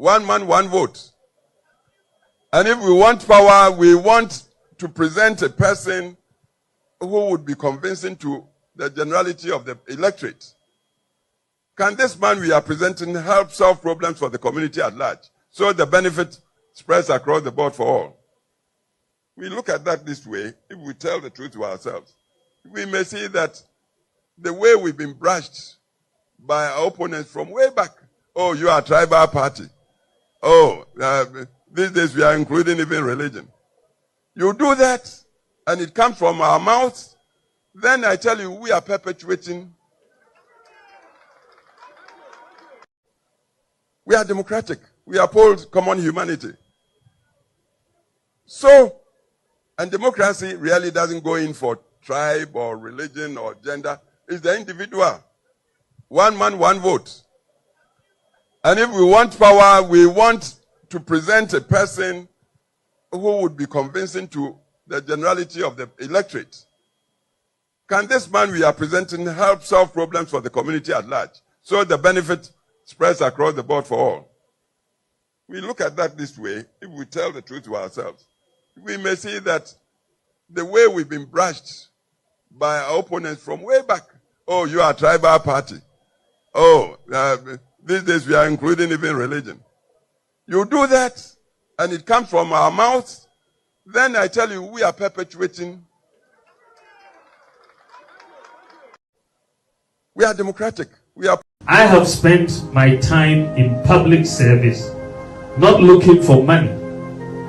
one man, one vote. And if we want power, we want to present a person who would be convincing to the generality of the electorate. Can this man we are presenting help solve problems for the community at large, so the benefit spreads across the board for all? We look at that this way. If we tell the truth to ourselves, we may see that the way we've been brushed by our opponents from way back. Oh, you are a tribal party. Oh, these days we are including even religion. You do that, and it comes from our mouths, then I tell you, we are perpetuating. We are democratic. We uphold common humanity. So, and democracy really doesn't go in for tribe or religion or gender. It's the individual. One man, one vote. And if we want power, we want to present a person who would be convincing to the generality of the electorate. Can this man we are presenting help solve problems for the community at large, so the benefit spreads across the board for all? We look at that this way. If we tell the truth to ourselves, we may see that the way we've been brushed by our opponents from way back. Oh, you are a tribal party. Oh, these days we are including even religion. You do that, and it comes from our mouths, then I tell you, we are perpetuating. We are democratic. I have spent my time in public service, not looking for money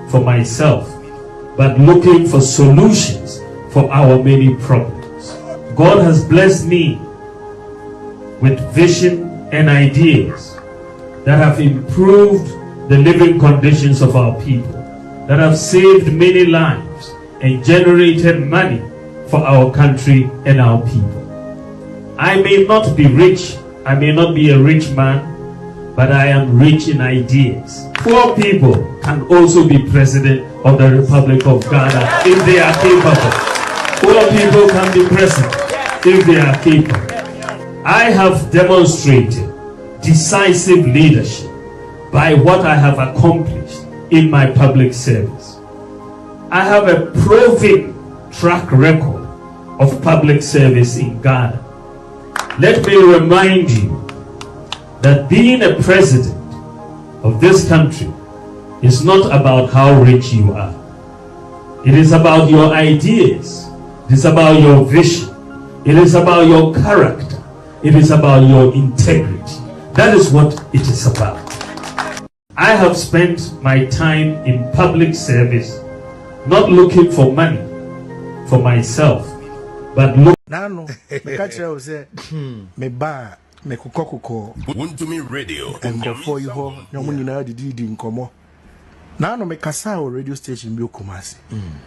for myself, but looking for solutions for our many problems. God has blessed me with vision and ideas that have improved the living conditions of our people, that have saved many lives and generated money for our country and our people. I may not be rich, I may not be a rich man, but I am rich in ideas. Poor people can also be president of the Republic of Ghana if they are capable. Poor people can be president if they are capable. I have demonstrated decisive leadership by what I have accomplished in my public service. I have a proven track record of public service in Ghana. Let me remind you that being a president of this country is not about how rich you are. It is about your ideas. It is about your vision. It is about your character. It is about your integrity. That is what it is about. I have spent my time in public service, not looking for money for myself, but looking. Nano, me catch you say, me ba, me kuko. Want to me radio. And before you ho, no money na di nkomo. Nano me kasa o radio station bi Kumasi.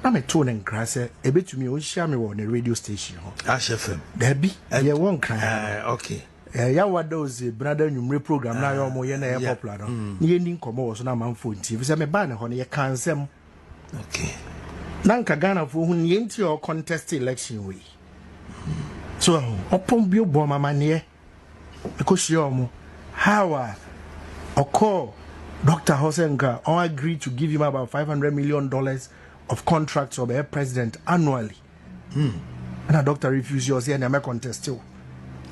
Na me tone nkra se, e betumi o hia me wo na radio station ho. Ash FM. Da bi, ye won kran. Okay. Ya wada ozi brother nwumre program na yo mo ye na ye popular no. Ni ye ni nkomo wo so na manfo nti. Fi se me ba ne ho ne ye kansem. Okay. Nanka Ghana fo hu ye nti o contest election we. So, upon Bill Bomamania, because you how a call Dr. Hosenga all agreed to give him about $500 million of contracts of a president annually. And a doctor refused yours here and I contest still.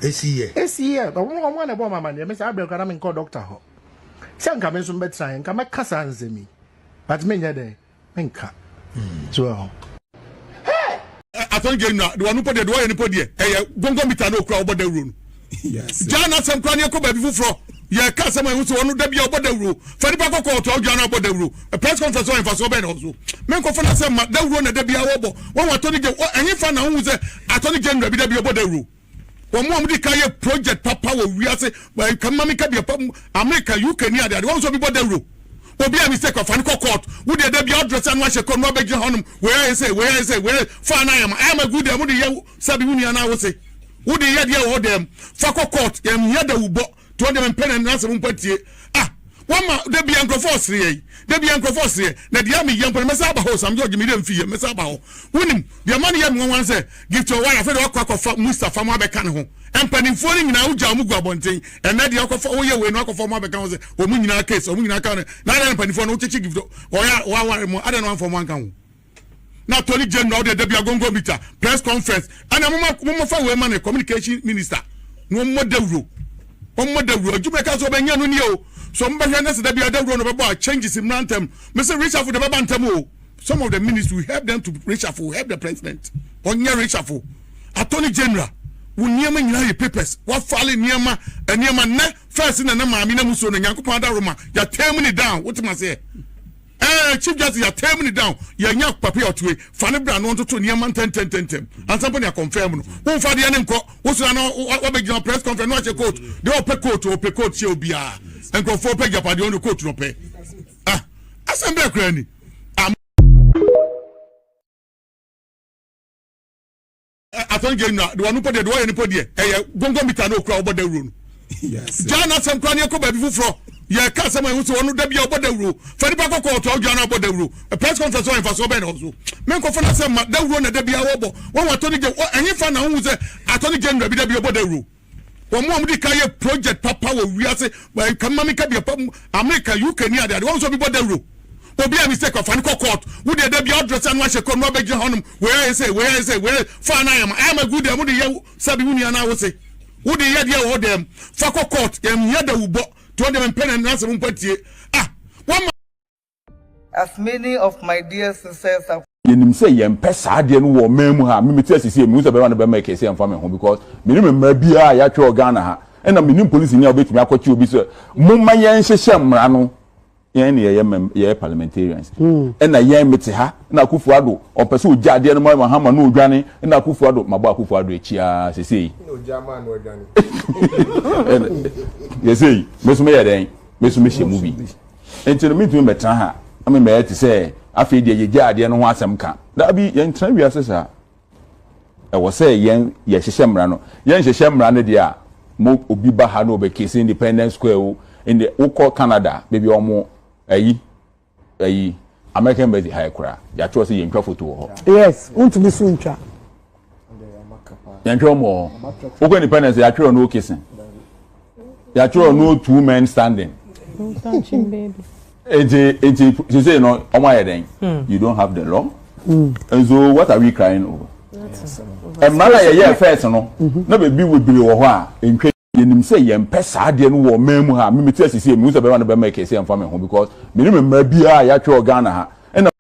Yes, yeah. But one about my man, Mr. Abel can call Doctor Ho. Some come in some better and come back me. But many day, Menka. So, Attorney General, the one who put the door and put the gongo mitano crowd about the room. Yes. Jana some crania come back before. Yeah, customer who's one who be about the room. Fanny Paco called to Jana about the room. A press conference on for so bad also. Men confess some that run at the Biabo. One attorney general, and if I know who's Attorney General be about the room. One more Mudikaya project papa we are say, well, come Mamika be a problem. America, you can hear that. One also be about the room. Obi a mistake of Fanco court. Would there be address and watch a con Robert John? Where I say, fine I am a good Amudi Sabuni and I will say, would the idea of them? Faco court, and yet the Ubo, to them and pen and answer. Ah, Wama de bi ankrofos re de bi ankrofos re na de am yam pon mesa ba ho sam George mi dem fie mesa ba ho wonim de man yam won say give to one after akwa Mustafa ma be kan ho empanimfo ni nyina ugya mu guabonten and na de akwa wo ye we no akwa ma be kan ho say o mu nyina case o mu nyina kan na na empanimfo no chechi give to wa mo ada no one for man kan ho na toli general de bi agongo meter press conference ana mo fa we man communication minister no mo dawro Jumeka so benya no ni o so mbahwe na se da bia dawro no bebo changes in rantem me say reshuffle the baba ntem o some of the ministers we help them to reshuffle help the president onye reshuffle attorney general wo niema nyina ye papers wa file niema na first na maami na muso no nyankopon da roma ya tear me down what ma say chief justice ya tear me down ya nya paper otwe fane bra no to niema 10 and somebody confirm no wo fa de ne nko wo so na wa be gina press conference no che court de o pe court che obia enko fo pe japade on court no pe assembly krani aton general the one put the way ni put there gongo meter no kura oboda wuro no yes jana sem kura ne ko ba bi fufuro ye ka sem ehun so onu da bia oboda wuro fani pa kokko to jana oboda wuro press conference on fa so be no so men ko fana sem da wuro na da bia obo won atoni ge enyi fa na hu se atoni general bi da bia oboda wuro won mo di kaye project papa wo wiase kan mami ka bia America UK ni ade won so bi oboda wuro obi a mistake of an court wo de bia address an wa she ko no be gin honum where say fa na am a good am wo de sabi wuni ana wo say wo de ye de wo dem fa court em ye da wubo to dem pen na se mpatie one. As many of my dear sisters have yenim say yem pesa ade no wo memu ha me tie sisi emu so be na be make say am fa me ho because me ni me bia ya twa Ghana ha na me ni police ni obetimi akwachi obi so mo ma yen hyehye mra no yen ye parliamentarians na yen mete ha na Akufo-Addo opese ogya ade no ma hama no odwane na Akufo-Addo mabo Akufo-Addo echia sesei no jama no odwane yesei mesume ye den mesume hye movie enti no mitumi betra ha ame me yete say afi de ye gya ade no ho asem ka da bi yen tra wi asesa e wo say yen ye hyehye mra no yen hyehye mra no de a mo obi ba ha no be case Independence Square in the Oko Canada baby omo ayi American embassy high kura ya tro say yentwa photo ho yes want be so ntwa yentwa mo Oko Independence ya tro no kissing ya tro no two men standing baby you say no omo ayeden you don't have the law and so what are we crying over emala ye first no na be bi we bire wo ho a entwa yenim say yem pesa ade no wo memu ha me tie sisi emu so be na be make say am fa me ho because me ni me bia ya twa Ghana ha na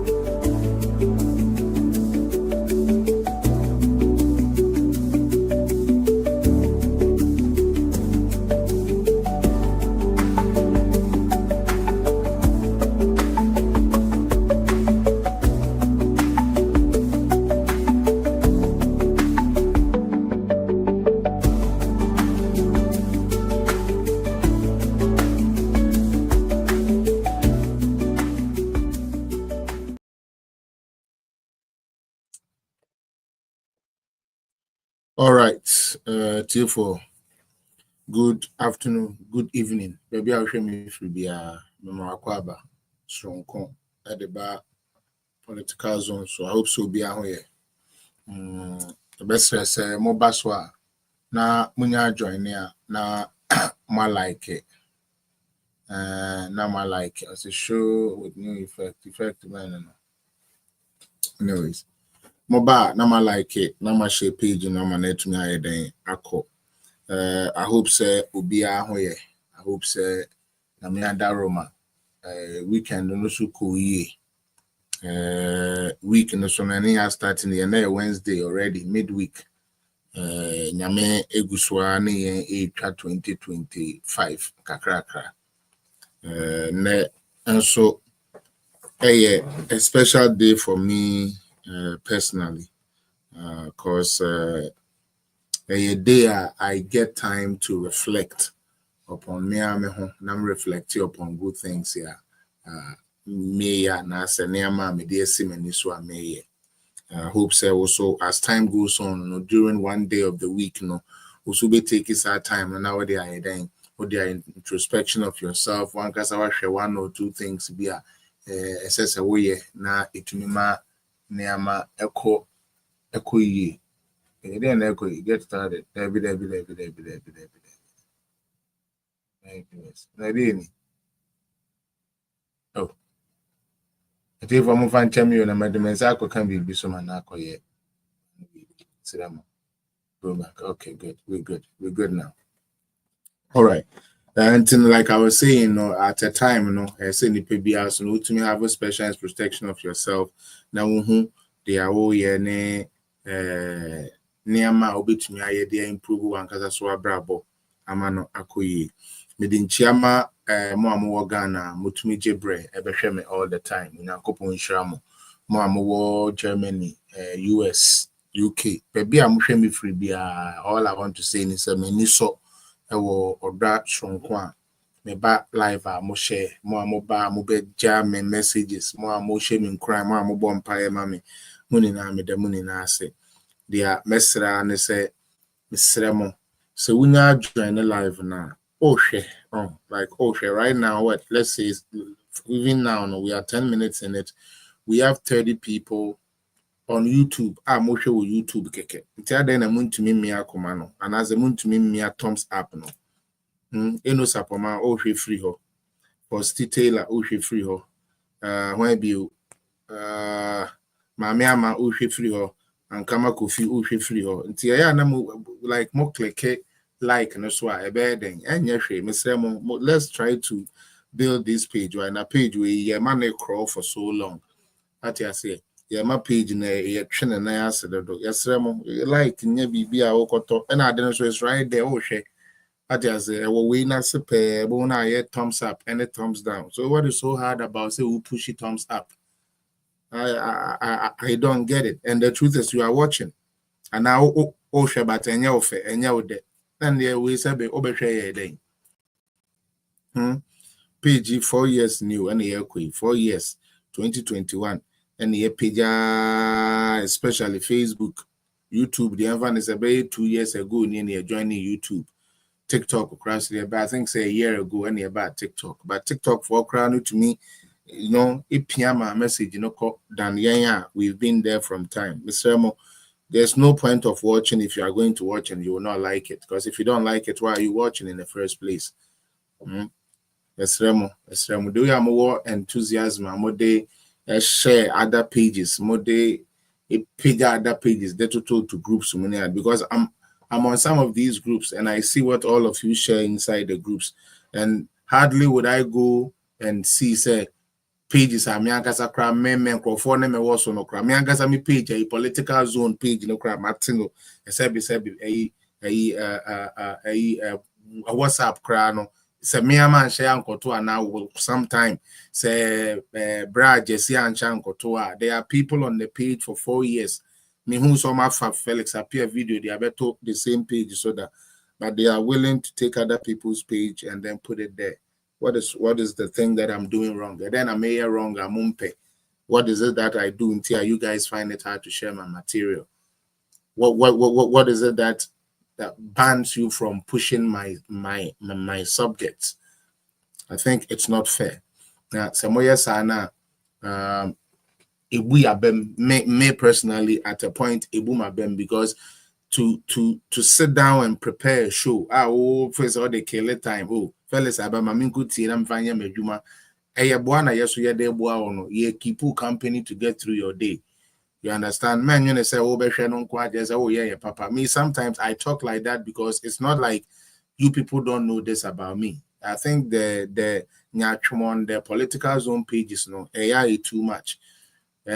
All right, T4. Good afternoon, good evening. Baby, I'll show me if you be a Mamakwaba, strong at the bar political zone. So I hope so be out here. The best say more baswa. Na munya join here. Na my like it. Na my like it. As a show with new effect man. Anyways. Moba na ma like it na ma share page na ma net me aye den akọ I hope say obi ahoye I hope say na me ada Roma weekend no so ko ye week no so na ya starting the na Wednesday already midweek nyame egusua na ye etwa 2025 kakrakra ne so a special day for me personally, because a day I get time to reflect upon me. I'm reflecting upon good things here. Me and as a near me dear Simon is what me. Hope say also as time goes on, during one day of the week, also be taking our time and nowadays I then or the introspection of yourself. One can say one or two things be a assess away na itunima neama echo ye. Then echo you get started. Every. Oh. If I'm fan champion and my demensako can be so manako yet. Go back. Okay, good. We're good now. All right. And like I was saying, at a time, I say the PBS, to me have a special protection of yourself. Now, they are all near my obit me, I improve one because I bravo. Amano akoye. Medin chiama mo Ghana, mutumi jebre, ebehwe all the time. Nyankopon nhyiramo. Mo Germany, US, UK. Baby I'm me free bia. All I want to say is me so ewo odra shonko a me ba live a mo share mo ba mo be jam me messages mo share me crime mo bo mpae ma me muni na me de muni na ase dia mesra ne se mesra mo so wunya join live na right now what let's say even now we are 10 minutes in it, we have 30 people on YouTube. Mo show YouTube keke ntia den na muntumi mmia akoma no and as muntumi mmia thumbs up no eno sapoma hwe free ho for Taylor hwe free ho when be mame ama hwe free ho and kama kofi hwe free ho ntia ya na like mo click like no so a den enye hwe mesre mo let's try to build this page right na page we man crawl for so long at you say my page na ye twene na asedodo yesre mo like nya bibia wokoto na ade no so is right there wo hwe at you say we na sepe bo na ye thumbs up and a thumbs down. So what is so hard about say we push it thumbs up? I don't get it. And the truth is you are watching and now hwe but enya ofe enya ode and there we say be obehwe ye page 4 years new and ye 4 years 2021 and the page, especially Facebook, YouTube. The event is about 2 years ago. Near joining YouTube, TikTok across there, but I think say a year ago. And about TikTok, but TikTok for crowd to me, it PM message, than we've been there from time. Mr. Mo, there's no point of watching if you are going to watch and you will not like it. Because if you don't like it, why are you watching in the first place? Yes, Remo. Do you have more enthusiasm? More day. Share other pages, more they page other pages, they to groups because I'm on some of these groups and I see what all of you share inside the groups, and hardly would I go and see say pages are miankasa kra men microphone me was no kra miankasa me page a political zone page no kra martino a WhatsApp kra no. Se me man share ankoto now sometime say bra Jesse and Chankotoa. There are people on the page for 4 years. Me who saw my Felix appear video, they are better the same page so that but they are willing to take other people's page and then put it there. What is the thing that I'm doing wrong? And then I may wrong, I'm umpe. What is it that I do until you guys find it hard to share my material? What is it that bans you from pushing my subjects? I think it's not fair. Now, Samoya Sana, Ibu Abem, me personally at a point Ibu Abem because to sit down and prepare a show. First all the kill time. Fellas Abama Minkuti and Vanya Mejuma. Buana yesu ye de bua ono ye keep company to get through your day. You understand? Man, you say, papa. Me, sometimes I talk like that because it's not like you people don't know this about me. I think the political zone pages, AI too much. So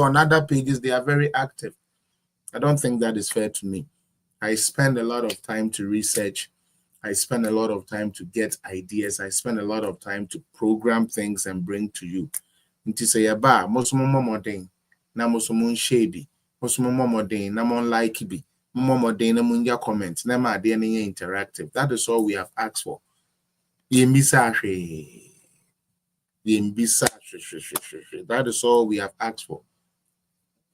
on other pages, they are very active. I don't think that is fair to me. I spend a lot of time to research. I spend a lot of time to get ideas. I spend a lot of time to program things and bring to you. Nti say ba mosomo modern na mosomo shady mosomo modern na mon like bi modern na munja comment na ma de na interactive. That is all we have asked for. That is all we have asked for.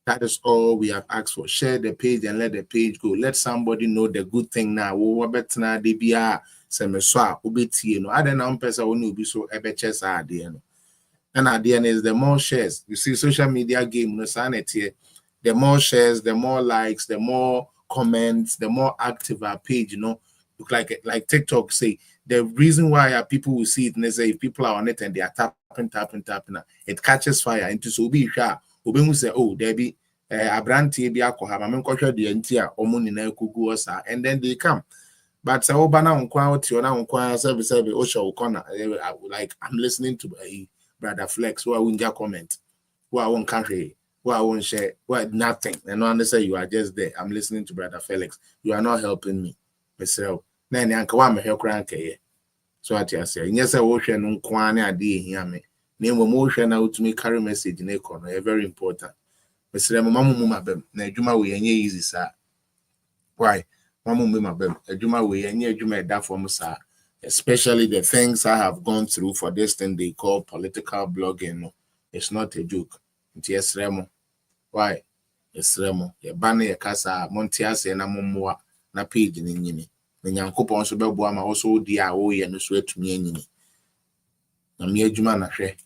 That is all we have asked for. Share the page and let the page go. Let somebody know the good thing now. What better now? They be semeswa ubeti no. I don't know person who be so ebechesa idea no. And idea is the more shares. You see, social media game no sanity. The more shares, the more likes, the more comments, the more active our page. You know, look like TikTok say. The reason why people will see it, and they say if people are on it and they are tapping, it catches fire into so be sure. Obi say, oh, there be abranti bi akoha ma menkwohwe de anti a omo nina kugu osa, and then they come. But say oba na nkwa oti na nkwa service o show corner, like I'm listening to brother Flex who I won't comment, who I won't carry, who I won't share, who nothing. And no understand you are just there. I'm listening to brother Felix. You are not helping me. Myself. Na nyanka wa me hekra nkaye. So what you say? Yes, I will share no kwane ade here me. Name mo share na utumi carry message na ekono. Very important. Mesre mo mamu mabem na adwuma we enye easy sa. Why? Mamu mabem adwuma we enye adwuma da form sa. Especially the things I have gone through for this thing they call political blogging. No, it's not a joke. It's yes remo. Why? Yes remo. Ye bana ye kasa montiase na momwa na page ni nyini. Nyankopon so bebo ama also di a wo ye no so atumi anyini. Na me adwuma na hwe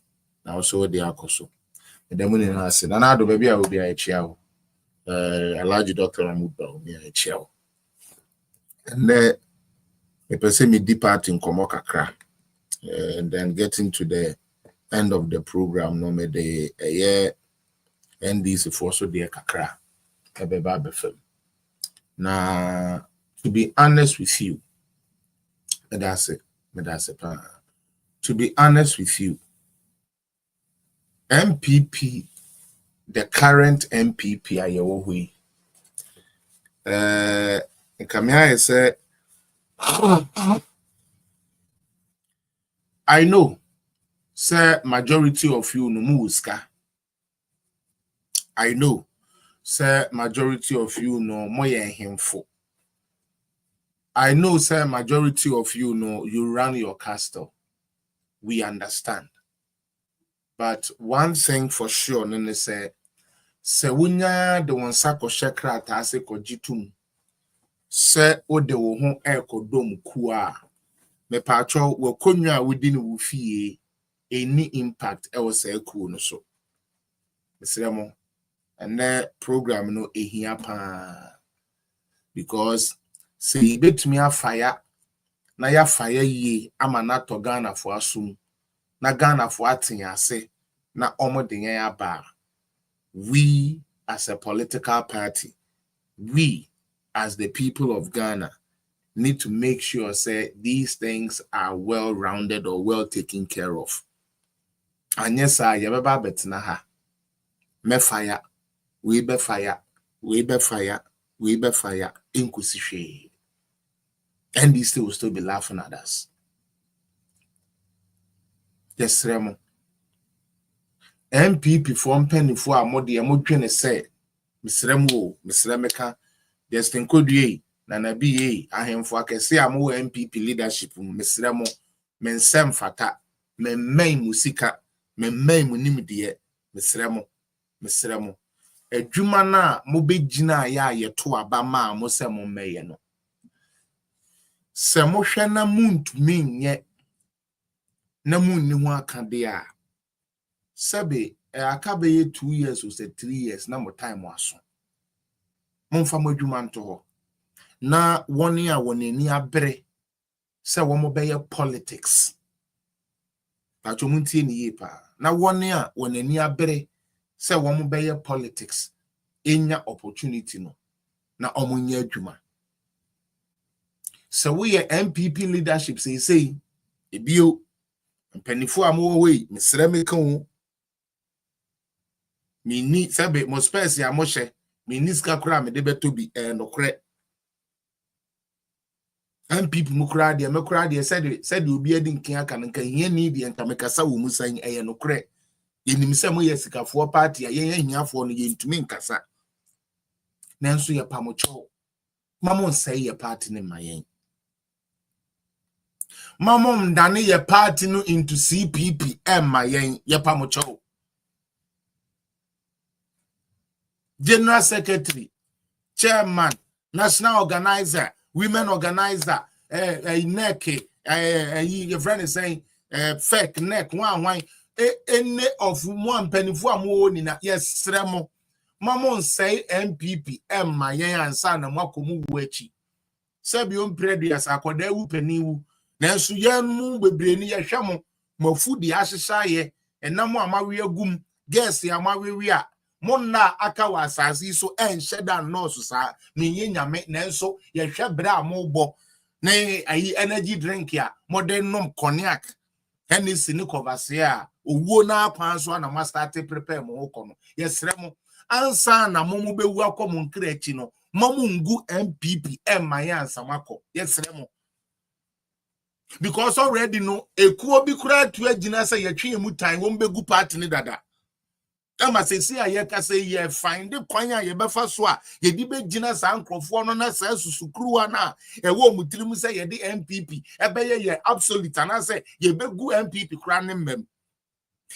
na also di akoso. Edemuni na ase na ado baby a obi a echia wo. Alhaji Dr. Amuba obi a echia wo. And the person me depart in Komokakra, and then getting to the end of the program, no me the year NDC for so dear Kakra, now, to be honest with you, that's it. To be honest with you, MPP, the current MPP, Kamia said, I know, sir, majority of you no muska. I know, sir, majority of you no moye himfo. I know, sir, majority of you know you run your castle. We understand. But one thing for sure, nene say wunya de one sako shekra ta ase ko jitum. Se o de wo ho ekodom kuwa me patro wo konwa within wo fie any impact e wo se ku no so mesremo and that program no ehia pa because say betumi afire na ya fire yi ama na to Ghana fo asum na Ghana fo atenya ase na omodenya ya ba. We as a political party, we as the people of Ghana need to make sure say these things are well rounded or well taken care of. And yes, I yababa betina ha. Me fire, we be fire, inquisition. And these will still be laughing at us. Yes, Remo. MPP for penny for a modi a modern say, Miss Remo, Miss Remeka. There's thing could ye, Nana be I am for I say I'm more MPP leadership, Miss Remo, men sem fata, men may musika, men may munimidie, Miss Remo, a Jumana, mobe jina ya ye to abama, mosemo mayeno. Semoshana moon to mean yet na moon ni wa candia. Sabe, a cabe 2 years or say 3 years, number time was. Monfa modwuma to ho na woni a woni ni abere se wo mo beye politics pa to muntie ni yepa na woni a woni ni abere se wo mo beye politics enya opportunity no na omunya adwuma se we MPP leadership say ebio mpanifo amwo we mesrɛ meka wo mi ni sabe mo space ya mo hye Miniska kura me de beto bi no kre MPP mu kura de me kura de said obi adi nkin aka nka hia ni de nka me kasa wo musan no kre yenim se mo yesikafo party yen hiafo no yentumi nkasa nanso ye pamocho mamon say ye party ne mayen mamon dane ye party no into CPP mayen ye pamocho. General Secretary, Chairman, National Organizer, Women Organizer, neck, your friend is saying, fake neck, one, any of one penny for more in a yes, Sremo. Mamon say MPP, my and son, and Wakumu Wechi. Sabium Predias, Akodewu Peniwu, Nansu Yan with Brenia Shamo, Mofudi Ashaye, and Namo Amaria Gum, guess Yamaria. Mona akawa asasi so enhyeda no so sa menye nyame nanso ye hwebra mobo na ayi energy drink ya modern nom cognac Hennessy ni kovase owuo na akwan so na ma start prepare mo hokọ no yesre mo ansa na momu bewu akomo nkra achi no momu ngu MPP emaye ansamako yesre mo because already no ekuo bi kura tu agina say yetwe mu tan wo mbegu party ni dada Ama sesi a ye ka say ye find the kwanya ye befa so a ye di be gina sa nkrofo no na sa susukruwa na e wo mutirimu say ye di MPP e be ye absolute na say ye be gu MPP kra ne mbem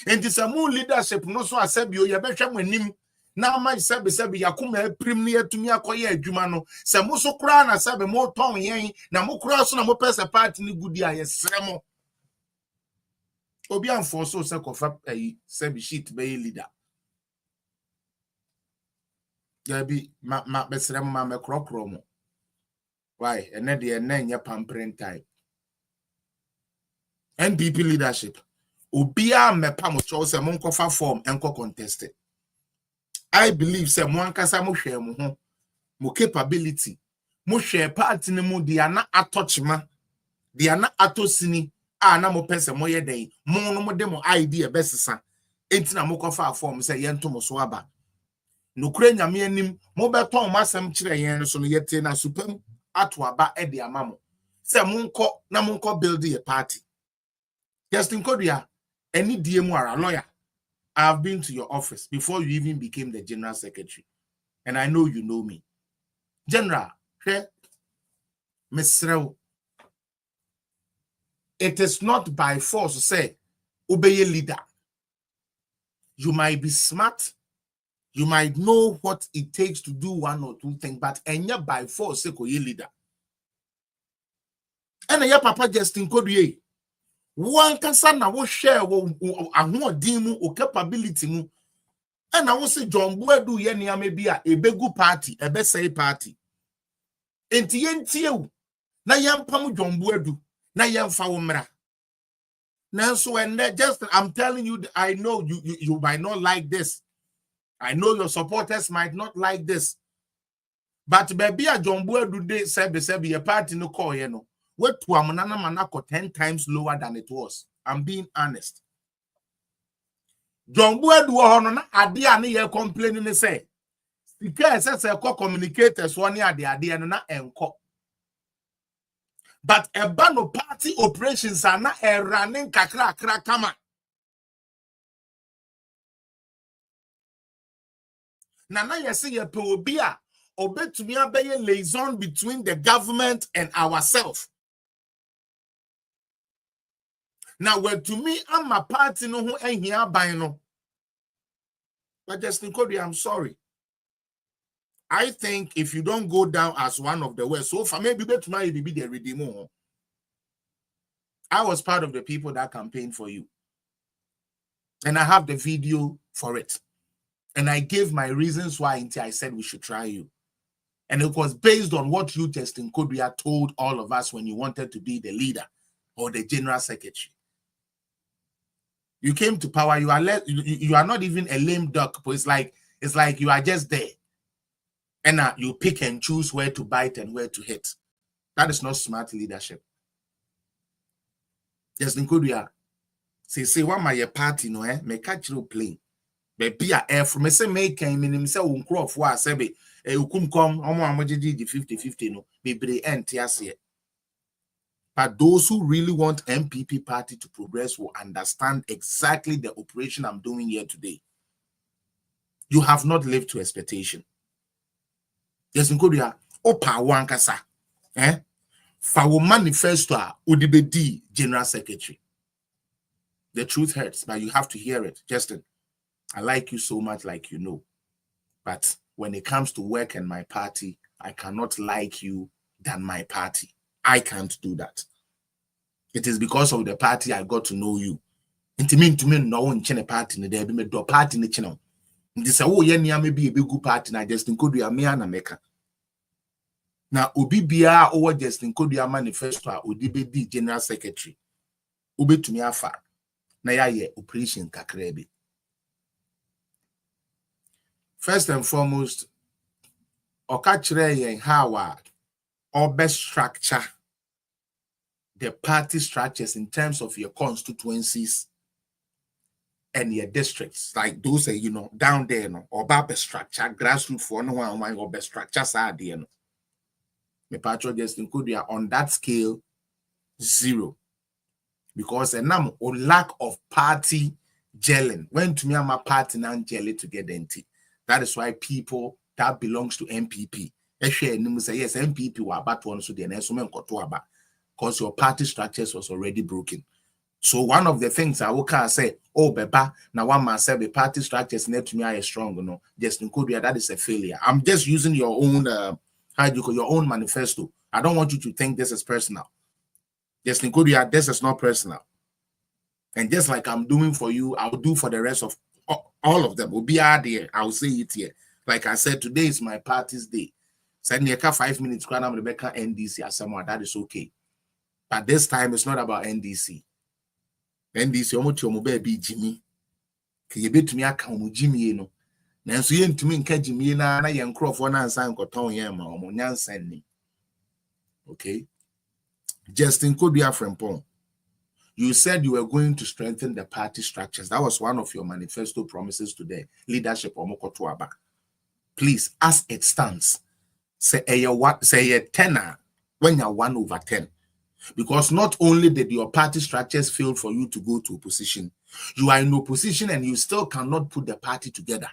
enti samu leadership no so asebio ye be hwɛ manim na ma sebe yakoma prim ne atumi akoye adwuma no samu so kra na sebe mo ton yen na mo kra so na mo pese party ni gudi a ye sremo obi anfo so se kofa sebe sheet be leader Yabi ma besrem ma me krokro mo why ene de ene nya pampering time NPP leadership obia mepa mo cho se mo nkofa form enko contested I believe se mo ankasa mo hwe mo ho mo capability mo hwe party ne mo dia na atochima dia na atosini na mo pese mo ye den mo no mo de mo idea besesa enti na mo kofa form se ye nto mo so aba no kure nyame anim mo beton masem kire yen so no yete na supam ato aba e de amamo se monko na monko build a party Justin Kodua any DM are lawyer I've been to your office before you even became the general secretary and I know you know me general Mr. It is not by force to say obey a leader. You might be smart. You might know what it takes to do one or two things, but enya by force say ko ye leader. And ya papa Justin Kodua, one kasa na wo share wo ahoɔden mu o capability mu. And I will say John Boadu ye ni amebi a ebegu party, ebesai party. Enti yentie na yampam John Boadu na yamfa wo mra. Now so and just I'm telling you, I know you might not like this. I know your supporters might not like this. But baby a John Boadu de sebe your party no call you know. What to amanana manako 10 times lower than it was. I'm being honest. John Boadu hono na ade ane ye complaining say. Because say communicators one ade na enko. But a ban of party operations are not a running kakra kama. Nana yesi ye pe obi a obetumi abeye liaison between the government and ourselves. Now, where to me, I'm a party no who ain't here by no. But Justin Kodua, I'm sorry. I think if you don't go down as one of the worst, so for maybe better be the redeemer. I was part of the people that campaigned for you. And I have the video for it. And I gave my reasons why until I said we should try you. And it was based on what you, Justin Kodua, told all of us when you wanted to be the leader or the general secretary. You came to power, you are not even a lame duck, but it's like you are just there. And you pick and choose where to bite and where to hit. That is not smart leadership. Justin Kodua, say what my party no me catch you playing. Be a air from say make him say unkro for sebe ukum kom omo amogidi the 50-50 no be entiase. But those who really want MPP party to progress will understand exactly the operation I'm doing here today. You have not lived to expectation. Yes, Nkodia, opa wankasa. Fawo manifesto udibedi general secretary. The truth hurts, but you have to hear it. Justin, I like you so much, like you know. But when it comes to work and my party, I cannot like you than my party. I can't do that. It is because of the party I got to know you. Intimate to me no in chene party ne there be me do party ne chene. This oh ye nia me be a big party na Justin Kodua me ana meka. Na obi bia over Justin Kodua manifesto a odi be di general secretary. Obi to me afa na ya ye operation kakra bi. First and foremost, oka kire yen how or best structure the party structures in terms of your constituencies and your districts, like those you know down there, no, or best structure, grassroots for no one or best structures are there. No, me patro just include on that scale 0, because a number or lack of party gelling. When to me I'm a party and jelly together, that is why people that belongs to MPP. Say yes, MPP were about one so the next woman got to about because your party structures was already broken. So one of the things I will say, oh, Beba, now one man said the party structures net to me are strong, you know. Just include that is a failure. I'm just using your own how do you call your own manifesto. I don't want you to think this is personal. Just include this is not personal. And just like I'm doing for you, I'll do for the rest of all of them. Will be out there. I'll say it here. Like I said, today is my party's day. Send me 5 minutes, I'm Rebecca NDC as someone. That is okay. But this time it's not about NDC. NDC almost your baby Jimmy. Can you bet me account Jimmy? No, Nancy to me and Jimmy na young crop one and sign got on yam or Nyan. Okay. Justin Kodua Frempong. You said you were going to strengthen the party structures. That was one of your manifesto promises today. Leadership Omokotuaba. Please, as it stands, say a tenor when you're 1/10. Because not only did your party structures fail for you to go to opposition, you are in opposition and you still cannot put the party together.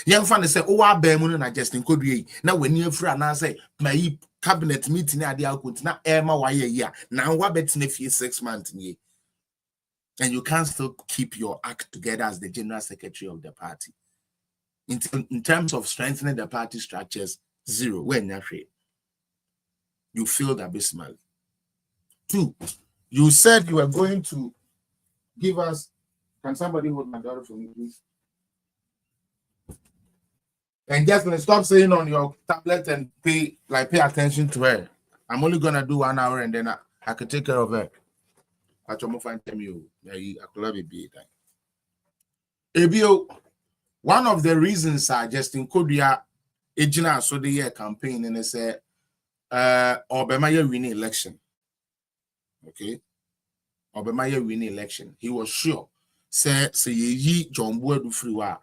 Young fan say, oh, I bear moon and Justin Kodua. Now, when you're free, and I say, my cabinet meeting at the output, now Emma, why a year? Now, what bet's in a few 6 months? And you can't still keep your act together as the general secretary of the party. In terms of strengthening the party structures, 0. When you're free. You failed abysmally. 2, you said you were going to give us. Can somebody hold my daughter for me, please? And just stop saying on your tablet and pay attention to her. I'm only gonna do 1 hour and then I can take care of her. I one of the reasons I Justin Kodua Ejina so the year campaign and they say Obama winning election. Okay. Obama winning election. He was sure. Say ye John Boyd free wa.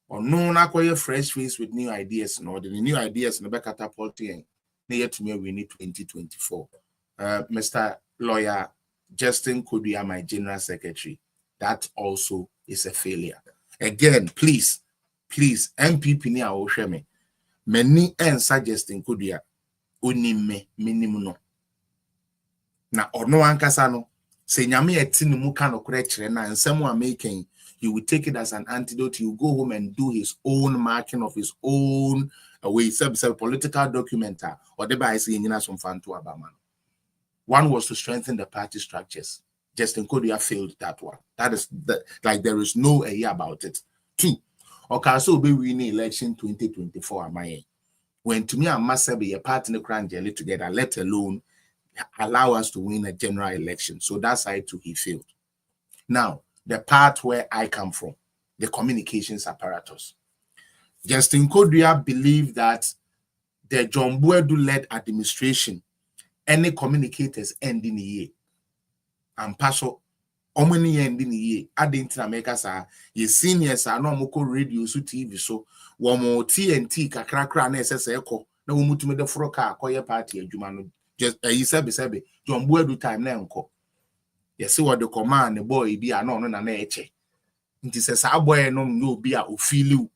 Or no acquire fresh face with new ideas. No, the new ideas in the back catapulting near to me we need 2024. Mr. Lawyer Justin Kodua, my general secretary. That also is a failure. Again, please, MPP ni a me. Many and suggesting Kodua. Onime minimum no na ono ankasa no se nyame eti ne mu ka no kure kire na nsem a making you will take it as an antidote. You go home and do his own marking of his own way sub political document or the by say nyina some fan to abama. One was to strengthen the party structures. Justin Kodua failed that one. That is like there is no idea about it. 2, okay, so be winning election 2024 am I. When to me, I must be a partner crown jelly together, let alone allow us to win a general election. So that side too, he failed. Now, the part where I come from, the communications apparatus. Justin Kodua believed that the John Boadu-led administration, any communicators end in a year. And Paso, omni end in a year. I didn't make us ye seniors are no more radio so TV so. One more TNT kakra na SS echo na wo mutume de foro ka akoye party adwuma no just sebe John Boadu time na enko yesi what the command the boy bi no na eche nti se sa boy no no bi a ofili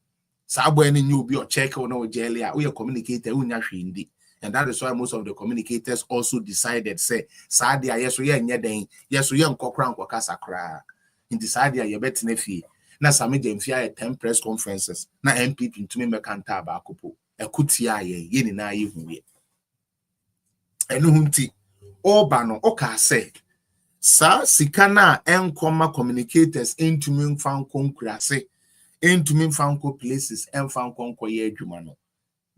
sa boy no nyu bi o check o no jele a we communicator unya hwindi. And that is why most of the communicators also decided say sa dia yeso ye nye den yeso ye nkokra nkokasa kra nti sa dia ye betene fie na Sami Jemfia 10 press conferences na MPP to me mekanta ba akopo ekutia ye ni na ye huye enu hunti oba no oka say sa sikana enkoma communicators into me fanko nkurase into me fanko places and fanko nkoye adwuma no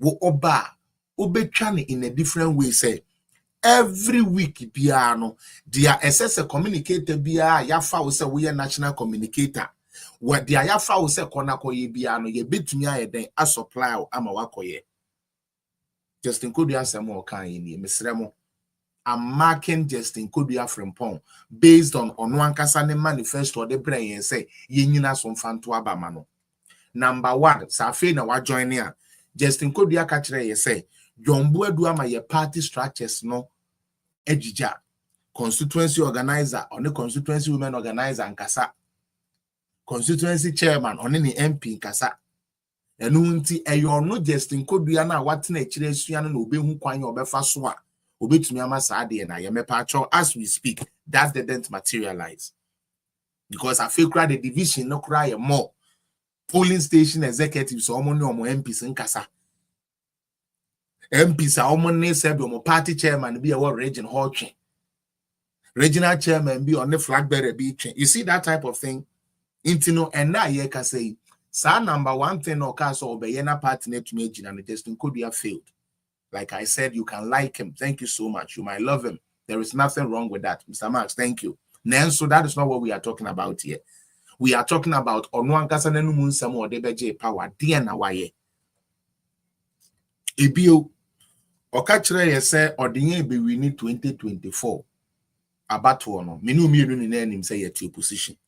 wo oba obetwa ne in a different way say every week piano dia SS communicator bia yafa wo say we national communicator what dia yafa wo say kona koye bia no ye betumi ayeden a supply ama wakoye Justin Kodua asem o kan yi mesremo I'm marking Justin Kodua Frimpong based on ono ankasa ne manifesto de brain yen say ye nyina so mfanto abama no number 1 sa fe na wa join ya Justin Kodua ka kire ye say Jombo adu ama ye party structures no ejija constituency organizer on the constituency women organizer nkasa constituency chairman on the MP nkasa enu nti eyo no Justin Kodua na watena ekire asua no obehu kwan obefa so a obetumi ama saade na ye mepa as we speak that didn't materialize because I feel the division no cry more polling station executives omo ne omo MPs nkasa MPs a omo ne said omo party chairman be a region hawtwe regional chairman be on the flag bearer be you see that type of thing intino and na ye ka say sa number 1 thing no ka so obeye na party net to me gina na Justin Kodua failed. Like I said, you can like him. Thank you so much. You might love him. There is nothing wrong with that. Mr. Max, thank you. So that is not what we are talking about here. We are talking about Onwan Kasanenu Munsamo or Debeje power. Diana Waye. Ebio Okachre yese Odinye be we need 2024. Abatuono. Minu him say at your position.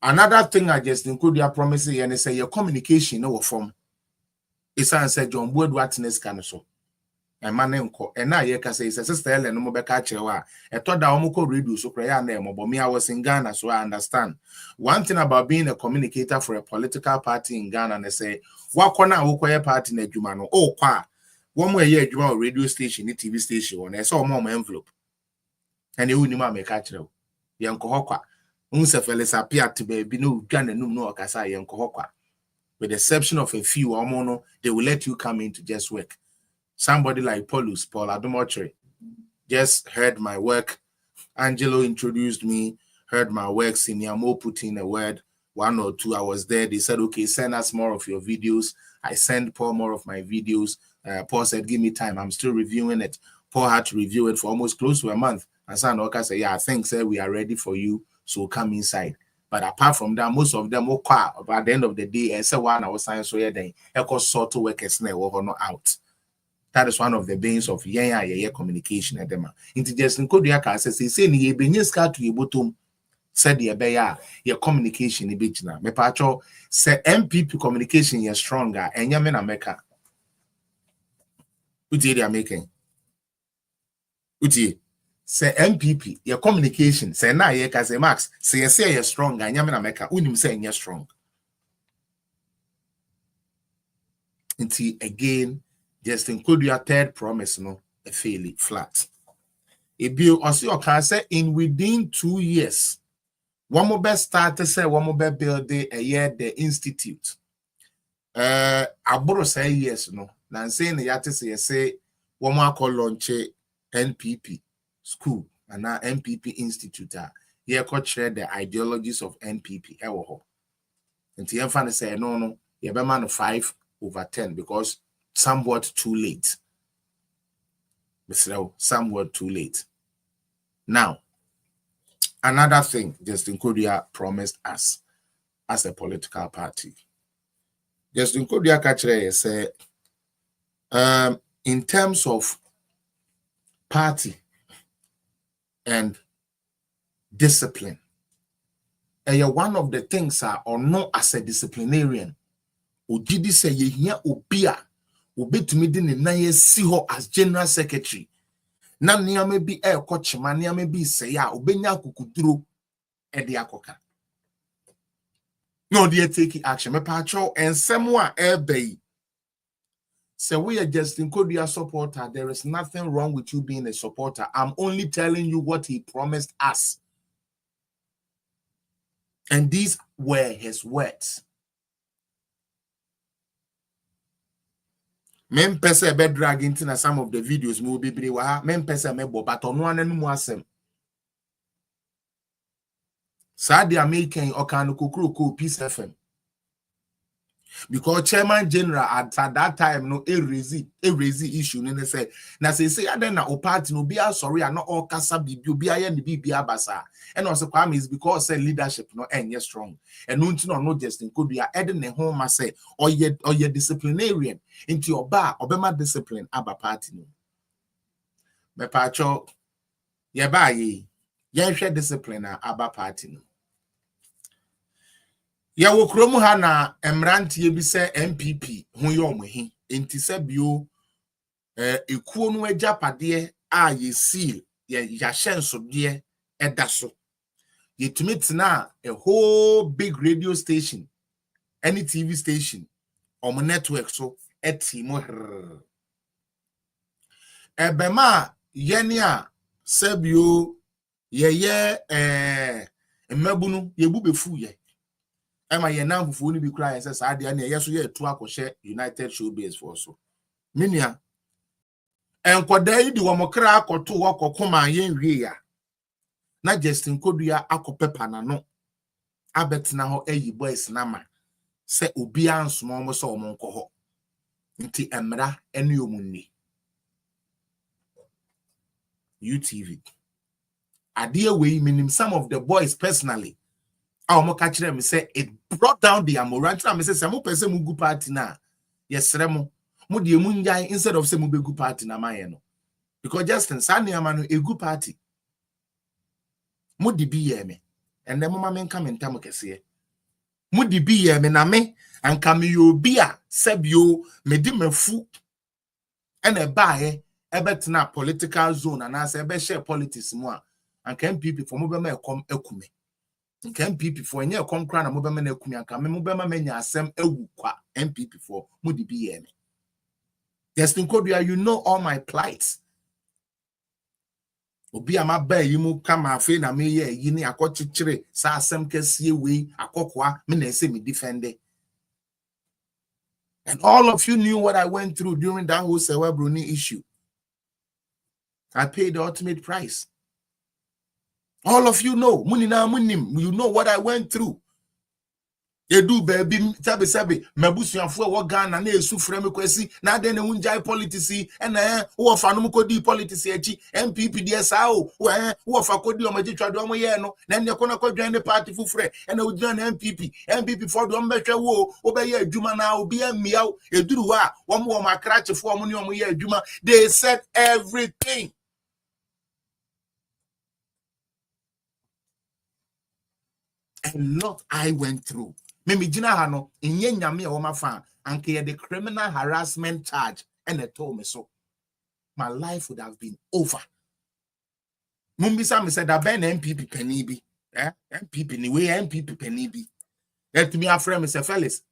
Another thing I just include your promises and say your communication no form. Isa said John Wood Watness Canaso. And my name called and now ye can say sister Ellen no beka chewa. I thought that Omoko redo so prayer name but me I was in Ghana, so I understand. One thing about being a communicator for a political party in Ghana, and they say, what corner wokoye party na Jumano? Oh kwa one more year Juma radio station, TV station, and I saw mom envelope. And you wouldn't make catch you. Yanko Hokwa. Unsefeles appear to be no Ghana no Kasa Yanko Hokwa. With the exception of a few, Omono, they will let you come in to just work. Somebody like Paul Adomotre just heard my work. Angelo introduced me, heard my work. Senior Mo put in a word, 1 or 2 hours there. They said, okay, send us more of your videos. I sent Paul more of my videos. Paul said, give me time. I'm still reviewing it. Paul had to review it for almost close to a month. And Sanoka said, yeah, I think, sir, we are ready for you. So come inside. But apart from that, most of them will call at the end of the day and say, one hour science so yeah, then echo sort of workers now not out. That is one of the bane of yeah communication at them. Intelligence Kodua can say ni benye ska to bottom said the beya your communication in bigina. Me pacho say MPP communication is stronger and yamen America. Uti they are making. Uti. Say MPP, your communication, say na ye say Max, say you're strong, and Yamina Mecca, unim saying you're strong. Until again, just include your third promise, no, a fairly flat. A bill also can say in within 2 years, one more best start to say one more best build a year the institute. I borrow say yes, no. Now saying the yati say one more call launch NPP. School and now MPP Institute here could share the ideologies of NPP and the fan say no you have a man of 5/10 because somewhat too late. Somewhat too late. Now another thing Justin Kodua promised us as a political party. Justin Kodua Kachre say in terms of party and discipline. And one of the things are or not as a disciplinarian. Ojidi say ye here obia obetumi di ne nan si ho as general secretary. Na nea me bi e koche ma nea me bi say ya obenya kukuduro e de akoka. No dey take action. Me pa cho ensem a e bay. Say we are Justin Kodua supporter. There is nothing wrong with you being a supporter. I'm only telling you what he promised us. And these were his words. Men pese be drag into some of the videos mo be wa men pese me bo but ono ananu mu asem. Sa dia making okanu kokro Peace FM. Because Chairman General at that time no raise issue and say na say aden na o party no be sorry and not all kasa bibi be aye ni bibi abasa and also kwame is because say leadership no enye strong and no just in could be eden ne ho ma say or ye disciplinarian into your bar obema discipline aba party no me pacho ye ba ye hwe discipline aba party no. Ya wo kromu ha na emrantie bi se MPP hu ye omohi enti se bio ekuo no agapade a ye seal ye hyenso de eda so yetumi tena a whole big radio station any TV station on network so etimo ebema yene a se bio ye mmabunu ye bubefu ye Emma ye na fufu ni bi kra say sa de na ye so ye to akoshe United Showbiz for so minia enkoda yi di wo mokra akoto wo kokoma ye nwie ya na Justin Kodua akopepa na no abetena ho ayi boys na ma se obi ansomo mo so mo nko ho nti emra ene omunni UTV ade we minim some of the boys personally. I'll catch them say it brought down the morale. I say some person mu gu party na yes remo mo de mu njai instead of say mu be gu party na maye no because Justin Sani ama no a gu party mo de bi ye me and then mama men come entam kese mo de bi ye me na me anka me yo bi a sebio me di mafu and e ba he e betena political zone and as e be share politics mo a anka MPP for mo be ma ekom ekume MPP for any concra na mobema na akumi aka me mobema menya asem ewu kwa MPP for mudi bi ye me. Justin Kodua, you know all my plights. Obi ama ba yi mu kama afi na me ye yi ni akochichire sa asem kese we akokwa me na ese me defend. And all of you knew what I went through during that whole Sewa Bruni issue. I paid the ultimate price. All of you know, munina munim, you know what I went through. They do baby, sabi, mebusuafo wo Ghana na esufre me kwesi na de ne unjai politics and wo fa no ko di politics echi MPP dey sao wo fa ko di o maji twado o ye no na ne ko na ko dwan ne party fufre and wo dwan MPP for do mbehwe wo be ye adwuma na obi amia eduru wa wo mo makrachefo o mo ne o mo ye adwuma. They said everything. And lot I went through. Mimi jina hano inye nyame e wo mafa anke the criminal harassment charge and they told me so. My life would have been over. Mumbisa me said that ben MPP penny bi. MPP ni way MPP penny bi. Let me aframe me say fellas.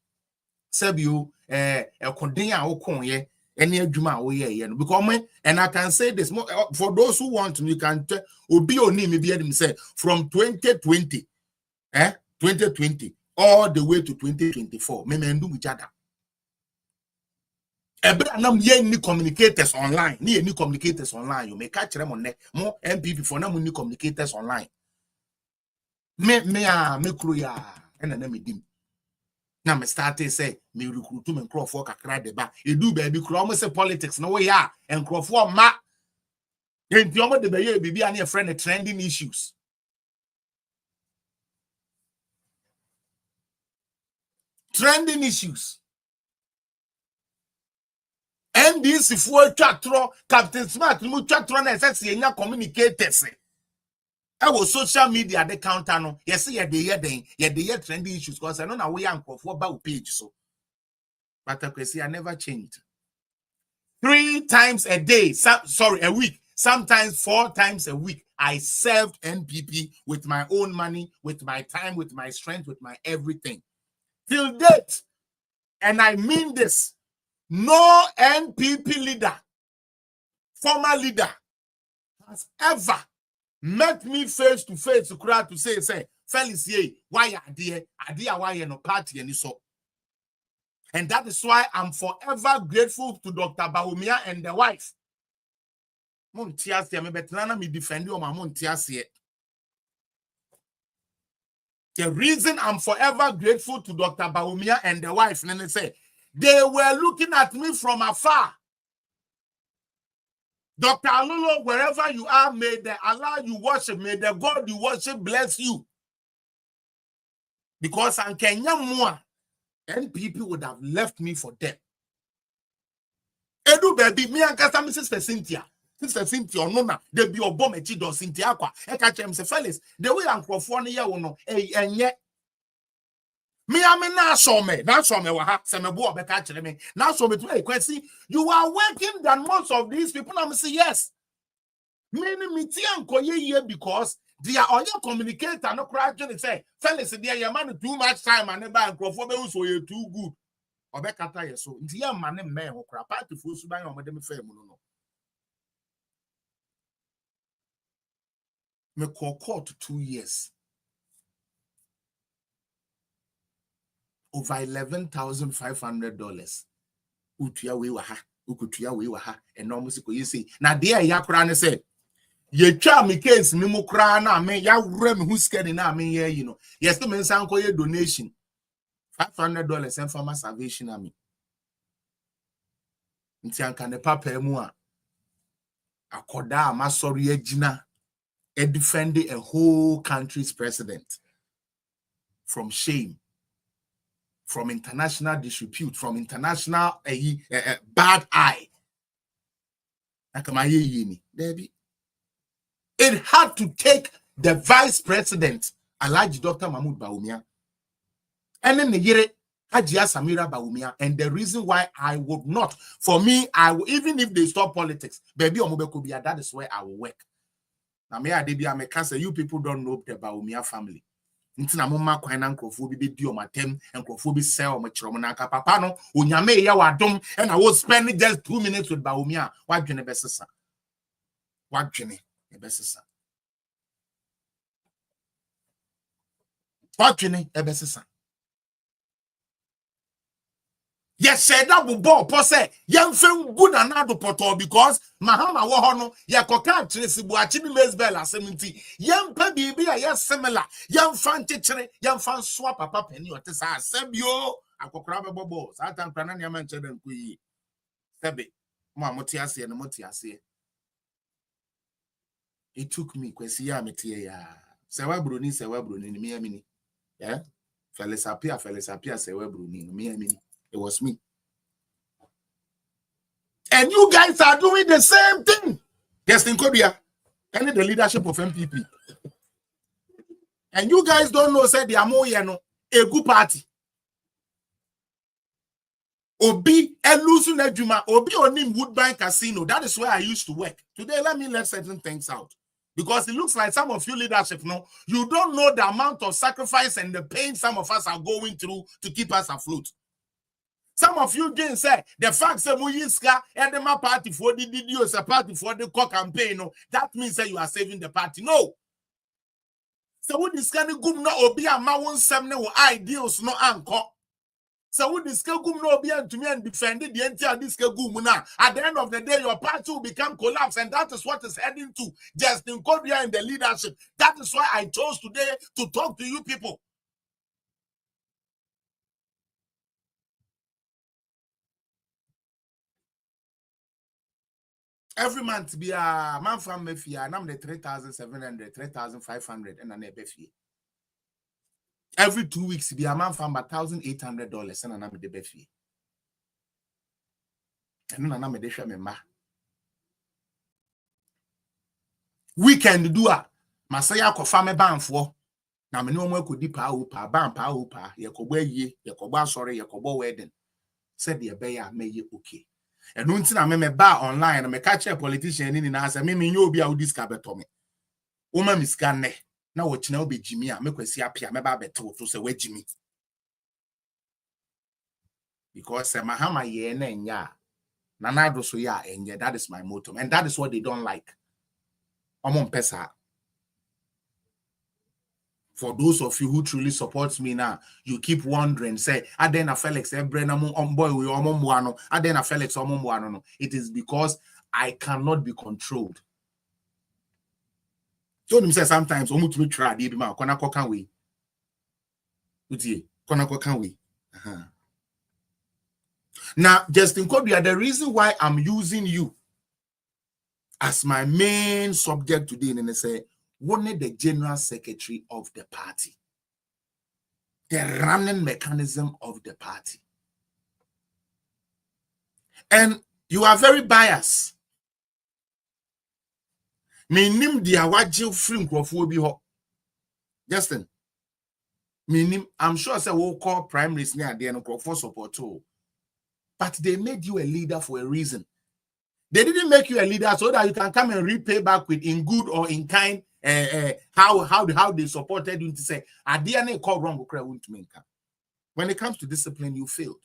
Sebio ekondin a wo kon ye ene adwuma wo ye no because me and I can say this more for those who want to you can obi oni me bi dem say from 2020 2020 all the way to 2024 me ndu each other ebra nam ye ni communicators online ni communicators online you make catch them on mo MPP for nam ni communicators online me kru ya ena na me dim na me start say me recruit me crofo kakra de ba edu ba bi kru o say politics no we ya en crofo ma enti o mo de ba ye bibi an e friend trending issues. Trending issues. And this if we chatro Captain Smart mu chatro na say enya communicators. I was social media the counter no. Yes, ye the trending issues because I know na we am for about page so. But I never changed. 3 times a day, a week, sometimes 4 times a week. I served NPP with my own money, with my time, with my strength, with my everything. Till date, and I mean this, no NPP leader, former leader, has ever met me face to face to say, Felix ye, why idea why no party and so. And that is why I'm forever grateful to Dr. Bawumia and the wife. Montiasia, me betlana me defend you, my Montiasia. The reason I'm forever grateful to Dr. Bawumia and the wife, and they say, they were looking at me from afar. Dr. Alolo, wherever you are, may the Allah you worship, may the God you worship bless you. Because in Kenya more, and people would have left me for dead. Edu baby, me and Kasa Sister Cynthia. Sister Cynthia, no, they be your bomb, do Cynthia. I catch him, say, Felix, the way I'm for year, no, and yet. Me, I mean, now show me, some boy, be catching me. Now show me to a question. You are working than most of these people. I'm say, yes. Many mitian koye here because they are on your communicator, no cry, say, Felix, dear, your man too much time and never and so you're too good. Obekata so ntia mane me ho kra party fo su ban o me dem fa mu no me call court 2 years over $11,500 utua we wa ha ukutua we wa ha eno mo siko yesi na de ya kra ne say ye twa me case ni mu kra na me ya wura me hu skani na me ye yi no yes me nsan ko ye donation $500 and for my salvation army. Ntianka ne papa mu a akoda ma sorry agina e defend a whole country's president from shame, from international disrepute, from international bad eye. It had to take the vice president, Alhaji Dr. Mahmoud Bawumia, and then the Yere Hajia Samira Bawumia, and the reason why I would not, for me, I will, even if they stop politics, baby Omobekubia, that is where I will work. Now, me I did say you people don't know the Bawumia family. Ntina mama kwan na nkrofo bi di o matem nkrofo bi sell o machiro na aka papa no onyame ya wadom and I was spending just 2 minutes with Bawumia wadwene besesa wadwene ebesesa. Yes, said that ball pose young film good and not poto because Mahama Wahono, Yakoka Tresibu, Achimi Mesbella, 70, young Pebby, yes, similar, young fan teacher, young fan swap a papa penny or Tessa, Sebio, a cocraba bobo, Satan Pranania mentioned and Kui Sebi, Motiasi and Motiasi. It took me, Quesia Metia, Sewa Bruni, Miamini, yeah, Felix appear, Sewa Bruni, Miamini. It was me. And you guys are doing the same thing. Yes, in Korea. And the leadership of MPP. And you guys don't know, said they are more, a good party. Obi, Elusu Nejuma, Obi Onim Woodbine Casino. That is where I used to work. Today, let me let certain things out. Because it looks like some of you leadership, no, you don't know the amount of sacrifice and the pain some of us are going through to keep us afloat. Some of you didn't say the fact that Muyiska and the party for the DDO a party for the campaign. No, that means that you are saving the party. No. So what is kind of good no obi a ma won sem ne ideals no anko. So what is kind of no obi to me and defend the entire this gum na. At the end of the day, your party will become collapse, and that is what is heading to Justin Korea in the leadership. That is why I chose today to talk to you people. Every month be a man from Mefia, and I'm the 3,700, 3,500, and an ebefie. Every 2 weeks be a man from $1,800, and I'm the befie. And I'm a desha member. Weekend do a Masaya ko fame ban for. Na me no mo ko di pa upa ban pa upa ye ko gba ye ko gba sorry ye ko gba wedding. Said the be ya me ye okay. And no ntina me ba online me catch a politician ni na say me nyo obi a odiska beto me wo ma miska ne na wo kina obi jimi a me kwasi apia me ba beto to say we jimi because mahama ye na nya na na do so ya enye. That is my motto, and that is what they don't like. Omo mpesa For those of you who truly support me now, you keep wondering, say, Adena Felix, Adena Felix, it is because I cannot be controlled. Told him say sometimes we try the man konako can we. Konako can we. Now, Justin Kodria, the reason why I'm using you as my main subject today, and I say, one the general secretary of the party, the running mechanism of the party, and you are very biased. Minim dia wagye free nkrofo bi ho. Justin. Minim, I'm sure say we'll call primaries near the nkrofo support too. But they made you a leader for a reason. They didn't make you a leader so that you can come and repay back with in good or in kind how they supported you to say I didn't call wrong. When it comes to discipline, you failed.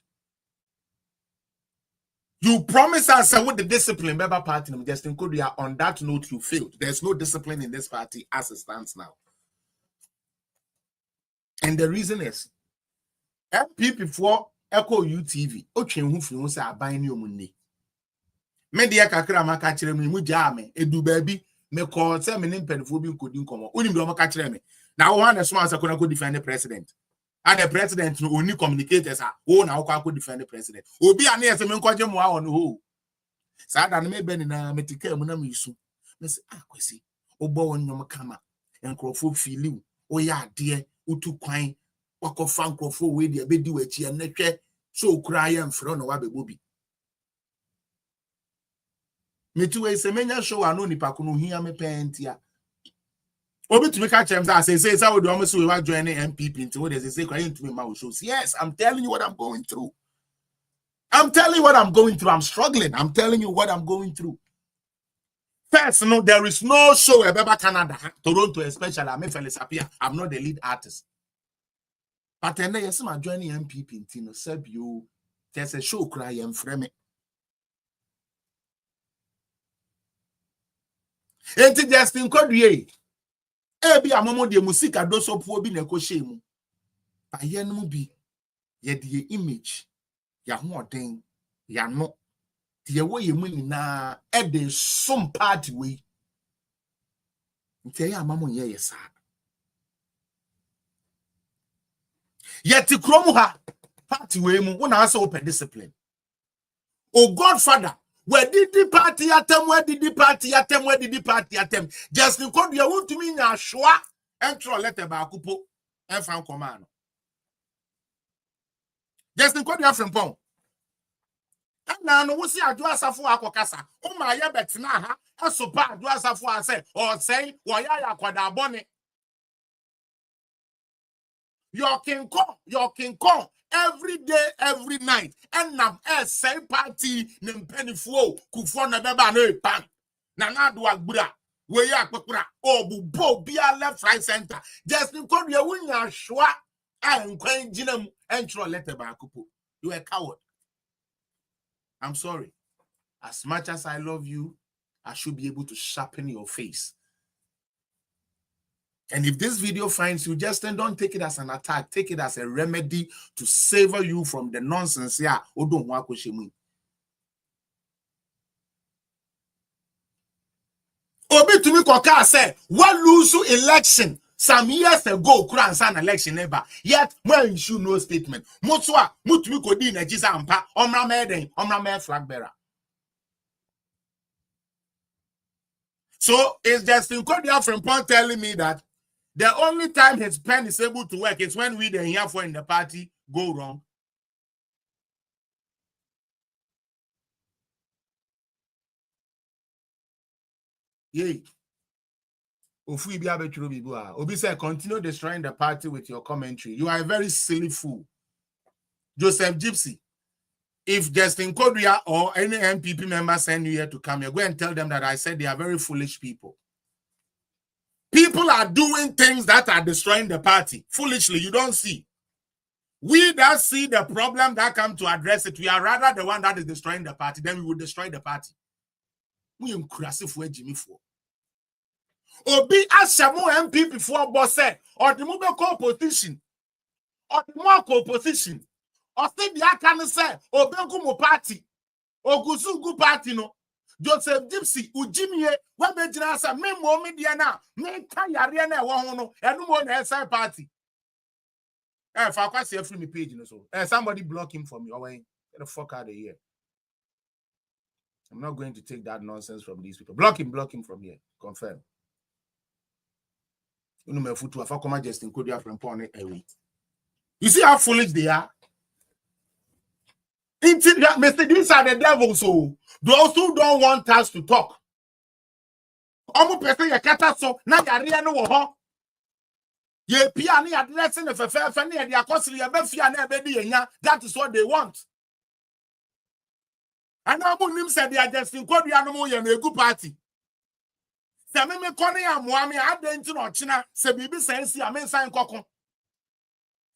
You promise us with the discipline, member party, Justin Kodria. On that note, you failed. There's no discipline in this party as it stands now. And the reason is, MP before Echo UTV, Ochin who feels are buying your money. Media kakra makachire me mujame, edu baby, me call 7 penfobi could come. Unim do makachire me. Now one as once I could defend the president. And the president no only communicators are now could defend the president. Obi an yes men kwaje mo on who. Sada me be na metike mu na misu. Me say kwesi obo won nyom kama enkrofo feel oya ade utu kwan wakofa nkrofo we de be di wachi enhwe so kura ya mfro no wa bebobi. Metu we se menya show ano nipa ko no hia me pentia. Obi to make a chance say we do almost we want join MPP into what they say crying to me my shows. Yes, I'm telling you what I'm going through. I'm telling you what I'm going through. I'm struggling. I'm telling you what I'm going through. First, no, there is no show about Canada, Toronto especially. I'm Felix Apia. I'm not the lead artist. But then yes, I'm joining MPP into no sub you. There's a show cry and frame it. Enti Justin Kodrie. Ebi amomo de musika do so po bi na ekohye mu. Ba ye no bi ye de image ya hoden ya no de wo ye mu nyina e de some party we. Nti ya amamo ye yesa. Yet kromu ha party we mu wona asa open discipline. Oh Godfather, where did the party attempt? Where did the party attempt? Where did the party attempt? Just because you want to mean a shwa and throw letter by couple and from command. Just because you have from Pong. And now, no, we see a duasa for Akokasa. Oh, my, yeah, but now, a so bad duasa for say, or say, why I quada bonnet. Your King Kong. Every day, every night, and now same party nem penny flow, kufona beba no pan. Nana do agbura, we ya kwakura, bo bia left right center. Just because you win your shwa, and quain jinam entro letter by couple. You a coward. I'm sorry. As much as I love you, I should be able to sharpen your face. And if this video finds you, just don't take it as an attack. Take it as a remedy to savor you from the nonsense. Yeah, Obi to me koka said, what lose election some years ago, Kuran an election never. Yet, when you should no statement. Motswa, Mutumi Kodi Najisa Ampa, Omra Meden, Omra Mer flag bearer. So it's just in Kodia from Pont telling me that the only time his pen is able to work is when we the here for in the party go wrong. Yay. Obi said, continue destroying the party with your commentary. You are a very silly fool. Joseph Gypsy, if Justin Kodria or any MPP member send you here to come here, go and tell them that I said they are very foolish people. People are doing things that are destroying the party. Foolishly, you don't see. We that see the problem that come to address it, we are rather the one that is destroying the party, then we will destroy the party. We are crazy for Jimmy for. Obi Ashamu MP before boss or the mobile co-opposition or the more co-opposition or say the Akan say Obengumo party or Guzugu party no Joseph Gypsy Ujimie when they say me mommy Diana me Kayariana Wahono and no one SI party. If I see a free page so somebody block him from your way. Get the fuck out of here. I'm not going to take that nonsense from these people. Block him from here. Confirm. You see how foolish they are? These are the devils, so those who don't want us to talk. Almost person ya kata so na yare no wo ho. Ye pia na addressing the fefe na ya akosiri ya befia na ebedi yenya. That is what they want. And now Munim said they are just in code animal and a good party. Sammy Connie and Mwami had the internet China, Sabibi Sensi, I mean, sign Coco.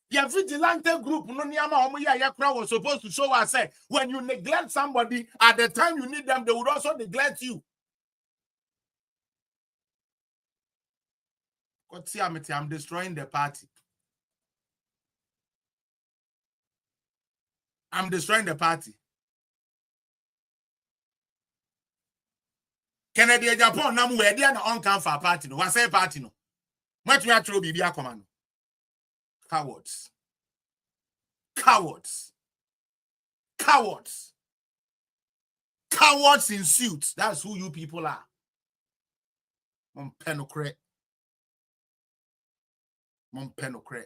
Your vigilante group, no Niama Omuya Yakra was supposed to show us when you neglect somebody at the time you need them, they would also neglect you. I'm destroying the party. I'm destroying the party. Kennedy Japan namu we dia na on can for party no. Wase party no. Much me atro bibia command. Cowards. Cowards. Cowards. Cowards in suits. That's who you people are. Mon penocret. Mon penocret.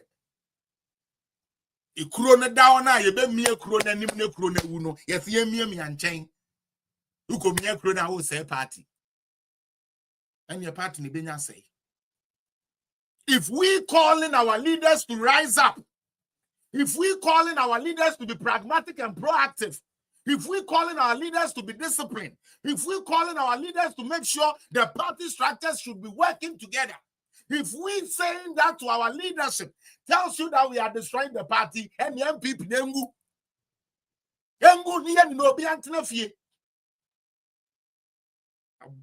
Ikuro na down na ye be mie kuro na nim na kuro na wu no. Ye fie mie mi anchen. You come mie kuro na wo say party. And your party ni benya say. If we calling our leaders to rise up, if we calling our leaders to be pragmatic and proactive, if we calling our leaders to be disciplined, if we calling our leaders to make sure the party structures should be working together, if we saying that to our leadership tells you that we are destroying the party and the MPP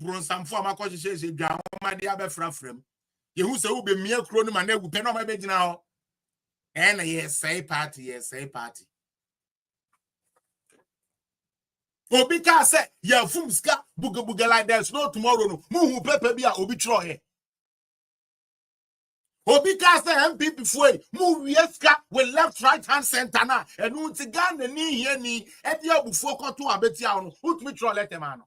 Bronsam for my coach says, my dear Befrafrem. You who say, will be mere chronom and they will pen on my bed now. And yes, say party. Obika said, yeah, Fumska, Booga like there's no tomorrow. No, Moo Pepe be a Obitroy. Obika said, MP before, Moo Yeska with left, right hand center now. And Untigan the knee here, knee, and the other before to a betiano, who to try let them out.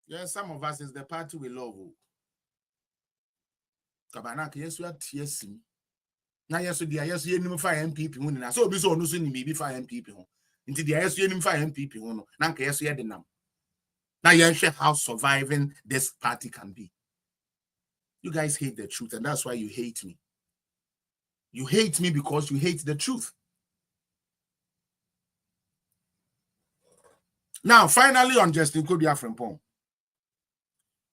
Yes, some of us is the party we love. Kabanak, yes, we are TSC. Now, yes, we are yes, you need 5 MPP. When I saw this one, no, maybe 5 MPP. Until the yes, you need 5 MPP. Now, yes, we are the number. Now, yes, how surviving this party can be. You guys hate the truth, and that's why you hate me. You hate me because you hate the truth. Now, finally, on Justin Kodia from Pong.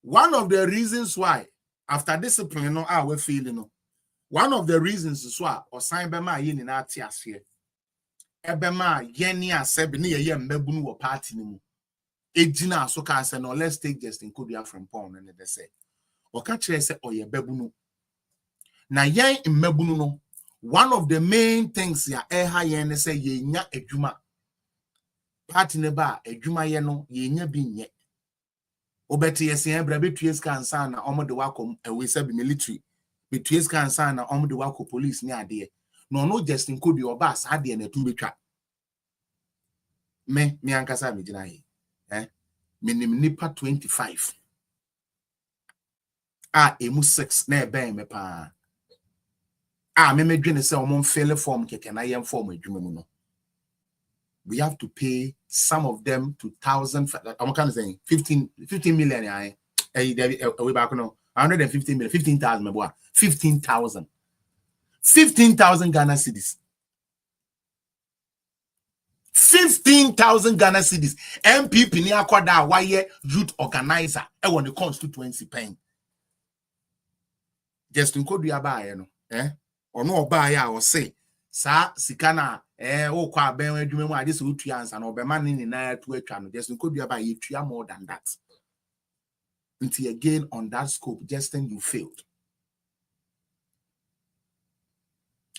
One of the reasons why, after discipline, we're feeling, one of the reasons is why, or sign by my yin in our tears here. Ebema, Yenia, Sebini, a young Mebunu or party. Ejina, so can say, no, let's take Justin Kodia from Pong, and they say, or catch say, or ye Bebunu. Na yen in Mebunu, one of the main things ya eha yen say, ye nya a juma. Party neba, a juma yeno, ye nya bin ye. Obeti yesi brebe tues kan san na omo de wako we say military be tues kan san na omo de wako police ni ade no Justin Kodia oba sa ade na tu betwa me ankasa me gina yi minim nipa 25 emu 6 na ebe me pa me dwene say omo fill form keke na yem form adwuma mu no. We have to pay some of them to 1,000. I'm kind of saying 15 million. We back no 150 million, 15,000. 15,000. 15,000 Ghana cedis. 15,000 Ghana cedis. MPP ni akwada waye youth organizer. When the constituency paying. Justin Kodia ba no. Or no ba ya or say. Sa sikana oh kwa ben adwuma mu ade se wotua ansa na obema ne na to atwa no just nko bia ba ye tua more than that. Until again on that scope, just then you failed.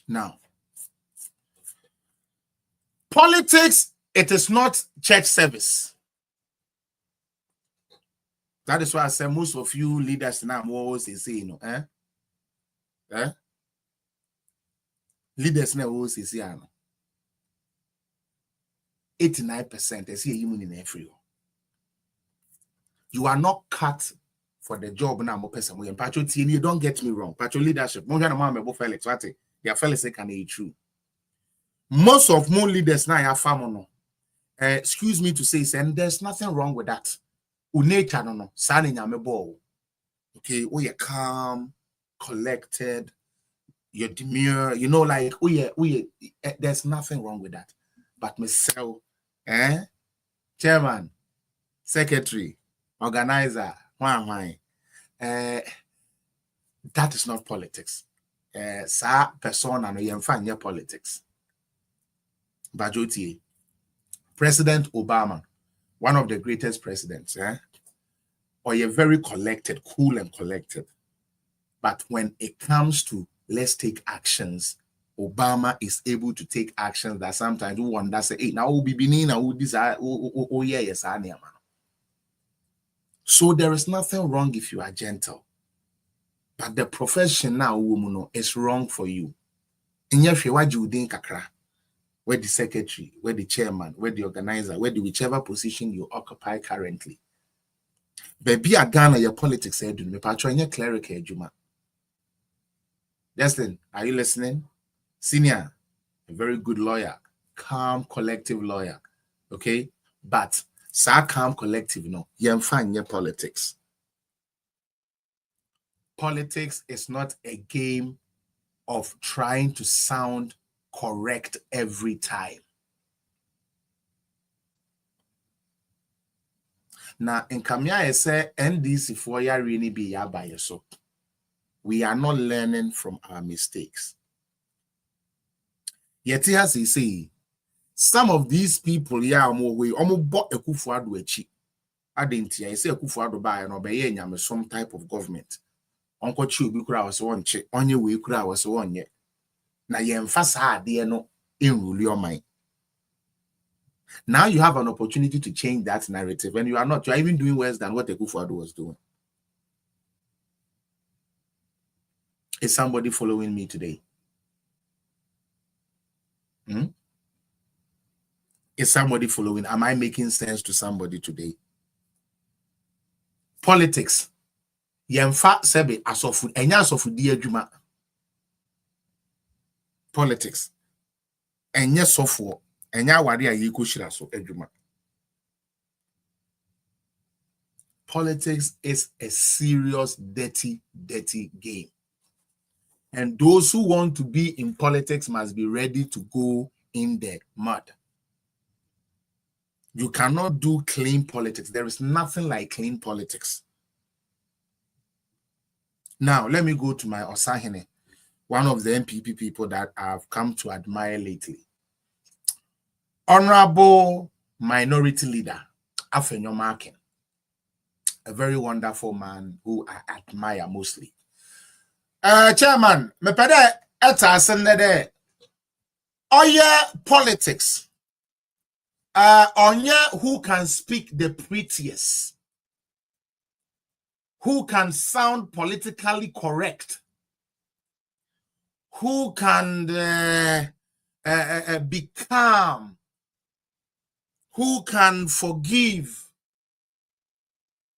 Now, politics, it is not church service. That is why I say most of you leaders now always say, you know, leaders now always say, 89% they see human in every. You are not cut for the job now. More person, you don't get me wrong. Patro leadership, more than my Felix, what their Felix can be true. Most of more leaders now have family. Excuse me to say, and there's nothing wrong with that. Unature no, signing your ball. Okay, oh you're calm, collected, you're demure, you know, like there's nothing wrong with that. But myself, chairman, secretary, organizer, that is not politics. Sa persona no yemfa politics. Bajoti, President Obama, one of the greatest presidents, or you're very collected, cool and collected. But when it comes to let's take actions, Obama is able to take actions that sometimes we wonder say, hey, now we'll be benin, now this yeah, yes, I am. So there is nothing wrong if you are gentle. But the profession now, woman, is wrong for you. In your kakra, where the secretary, where the chairman, where the organizer, where the whichever position you occupy currently. Baby, a Ghana, your politics, me patron, your clerical, Juma. Justin, are you listening? Senior, a very good lawyer, calm, collective lawyer. Okay? But, sa calm, collective, no, you find your politics. Politics is not a game of trying to sound correct every time. Now, in Kamia, I say, NDC for ya really be ya by yourself. We are not learning from our mistakes. Yet, as he say, some of these people, yeah, more way, almost bought a kufuado echi. I didn't hear. I say a kufuado by an obey some type of government. Uncle Chu be crowd was one check, on your way crowd was one yet. Now, you emphasize dear no in rule your mind. Now you have an opportunity to change that narrative, and you are not. You are even doing worse than what the Kufuado was doing. Is somebody following me today? Is somebody following? Am I making sense to somebody today? Politics. Yemfa sebe asofu enya asofu di adwuma. Politics. Enya sofo enya wade a yeko shira so adwuma. Politics is a serious, dirty game. And those who want to be in politics must be ready to go in the mud. You cannot do clean politics. There is nothing like clean politics. Now, let me go to my Osahene, one of the MPP people that I've come to admire lately. Honorable Minority Leader, Afenyo Markin. A very wonderful man who I admire mostly. Chairman, me pede eta sendede. Oye politics. Onye who can speak the prettiest, who can sound politically correct, who can be calm, who can forgive.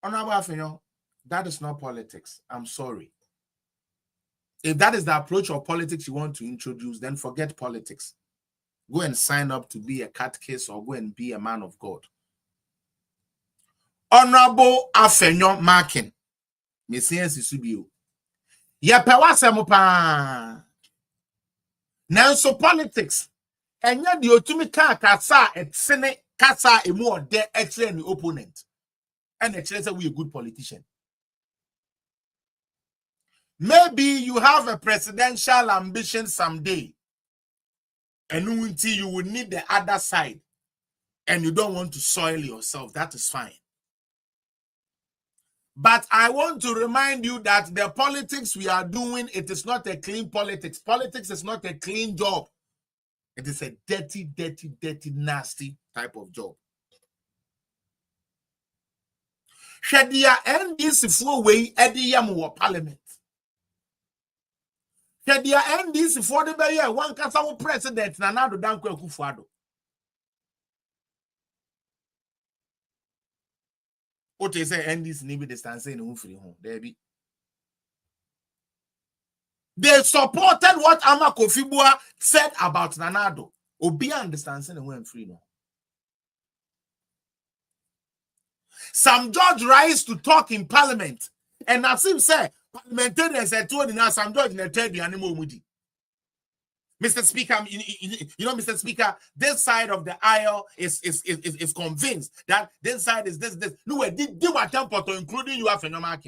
Honorable Afenyo, that is not politics. I'm sorry. If that is the approach of politics you want to introduce, then forget politics. Go and sign up to be a catechist or go and be a man of God. Honorable Afenyo Markin. Messias Isubio. Yepewasemupa. Nanso politics. Enya di otumi kasa etsene kasa emu ode etre ni opponent. And etre say we a good politician. Maybe you have a presidential ambition someday. And until you will need the other side, and you don't want to soil yourself, that is fine. But I want to remind you that the politics we are doing, it is not a clean politics. Politics is not a clean job. It is a dirty, dirty, dirty, nasty type of job. Shadia NDC for way Ediyamu Parliament. Shadia NDC for the year one Kasawu president Nanado Danko Kufuado. What they say NDC need distance in free home. There be. They supported what Ama Kofibua said about Nanado. Obi understands and went free no. Some judge rise to talk in parliament, and Nasim said, parliamentarians said to him, some judge in the animal moody. Mr. Speaker, you know, Mr. Speaker, this side of the aisle is convinced that this side is this. No, did what temper to including you have phenomenon.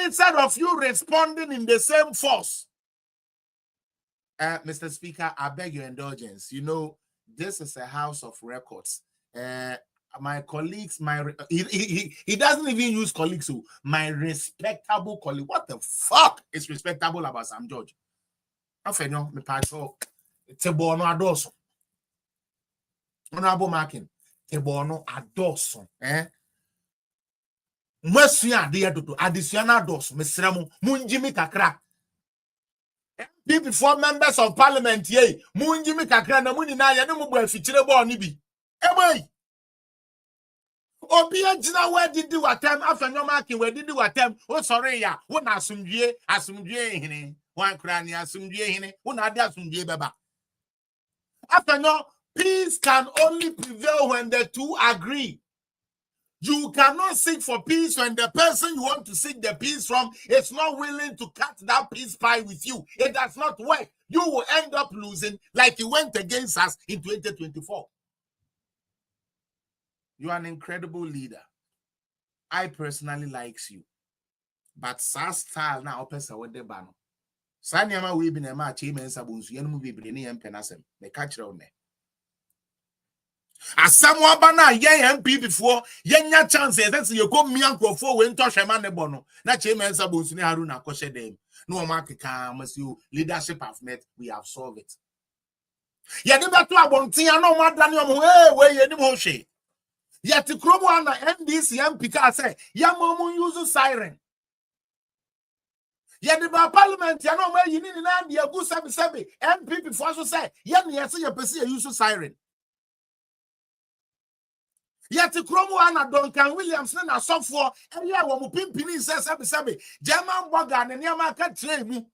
Instead of you responding in the same force, Mr. Speaker, I beg your indulgence. You know, this is a house of records. My colleagues, he doesn't even use colleagues. So my respectable colleague. What the fuck is respectable about Sam George? Me patrol. Tebono adoso. Honorable Markin. Tebono adoso. Mwesua de yadodo. Adisiana adoso. Mesremo. Munjimi kakra. Before members of parliament, ye, Munjimi kakra na muni na ya ne mubu afichire bo ni bi. Eboy. Obia jina where did do what time after no marking where did do what time? Oh, sorry, ya. One asumdue hine. One crani asumdue hine. One adia asumdue baba. After no, peace can only prevail when the two agree. You cannot seek for peace when the person you want to seek the peace from is not willing to cut that peace pie with you. It does not work. You will end up losing like you went against us in 2024. You are an incredible leader. I personally likes you. But sa style now person with the ban. Sanyama we been a match him and sabunsu yenu be brini and penasem. Me catch round me. As someone bana yen MP before yenya chances that's you go me uncle for when to shaman bono. Na chema and sabunsu ne haruna koshe dem. No market must you leadership have met, we have solved it. Yediba to abonti no madanium way yedim hoshe. Yet the Kromo NDC MP say, Yamomu use siren. Yet the parliament, Yano, where you need an idea, good sabi, MP before so say, Yan, yes, you perceive use siren. Yet the Kromo Duncan Williams, and a software, and ya will pimpini says, Sabi, German Bogan and Yamaka train me.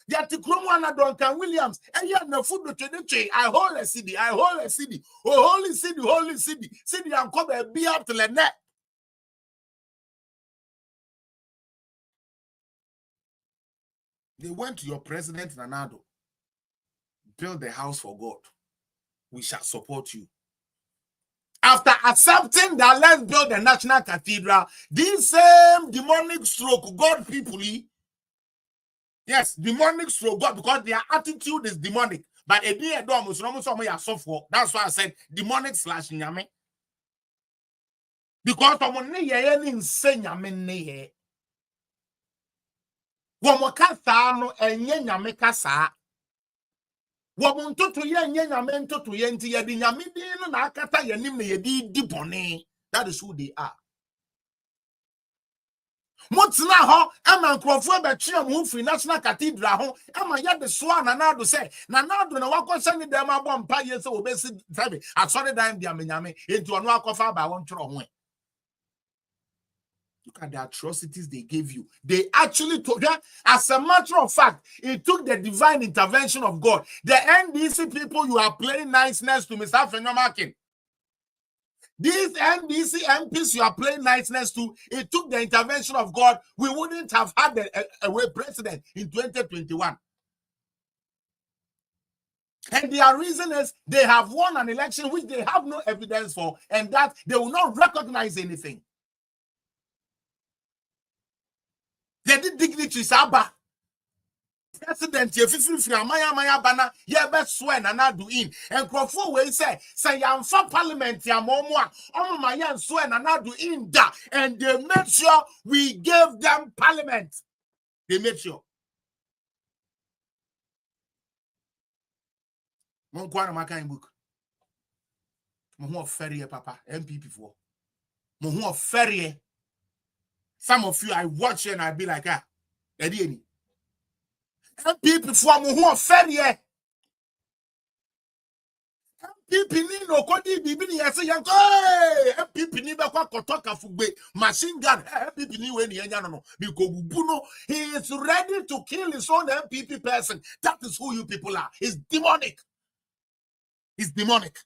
Yet the Kromo Duncan Williams, and yet no food to the I hold a city, oh, holy city, and come and be up to the net. They went to your president, Nanado, build the house for God. We shall support you. After accepting that, let's build the national cathedral, this same demonic stroke, God people, yes, demonic stroke God, because their attitude is demonic. But a day ago, that's why I said demonic / nyame. Because someone insane nyame. Wamokasa no enye nyame kasa. Wamuntoto ye enye nyame ntoto ye nti ye di nyame din no na akata ye nim na ye di bone. That is who they are. Motina ho ama nkrofo be twa mo free national cathedral ho ama ye de so Nanado say Nanado na wakosa ni dem abom pa ye se obesi sabe asori dan dia menyame enti ono akofa ba won tworo ho. Look at the atrocities they gave you. They actually told them, as a matter of fact, it took the divine intervention of God. The NDC people you are playing niceness to, Mr. Fenomakin. These NDC MPs you are playing niceness to, it took the intervention of God. We wouldn't have had a president in 2021. And their reason is they have won an election which they have no evidence for, and that they will not recognize anything. They did dignitaries, Abba. president ye fifiri amaya bana ye be swear na na do in enkrofo we say yamfa parliament ya momo a omma ye swear na na do in da, and they made sure we gave them parliament. They made sure. Mon kwa na makan book. Mo ho ferie papa MPP for. Mo ho ferie. Some of you I watch and I be like, ah, MPP for mo ho ferie. MPP ni no kodi bibi ni yase yanko. MPP ni be kwa kotoka fugbe machine gun. MPP ni we ni enya no because buno he is ready to kill his own MPP person. That is who you people are. It's demonic. It's demonic.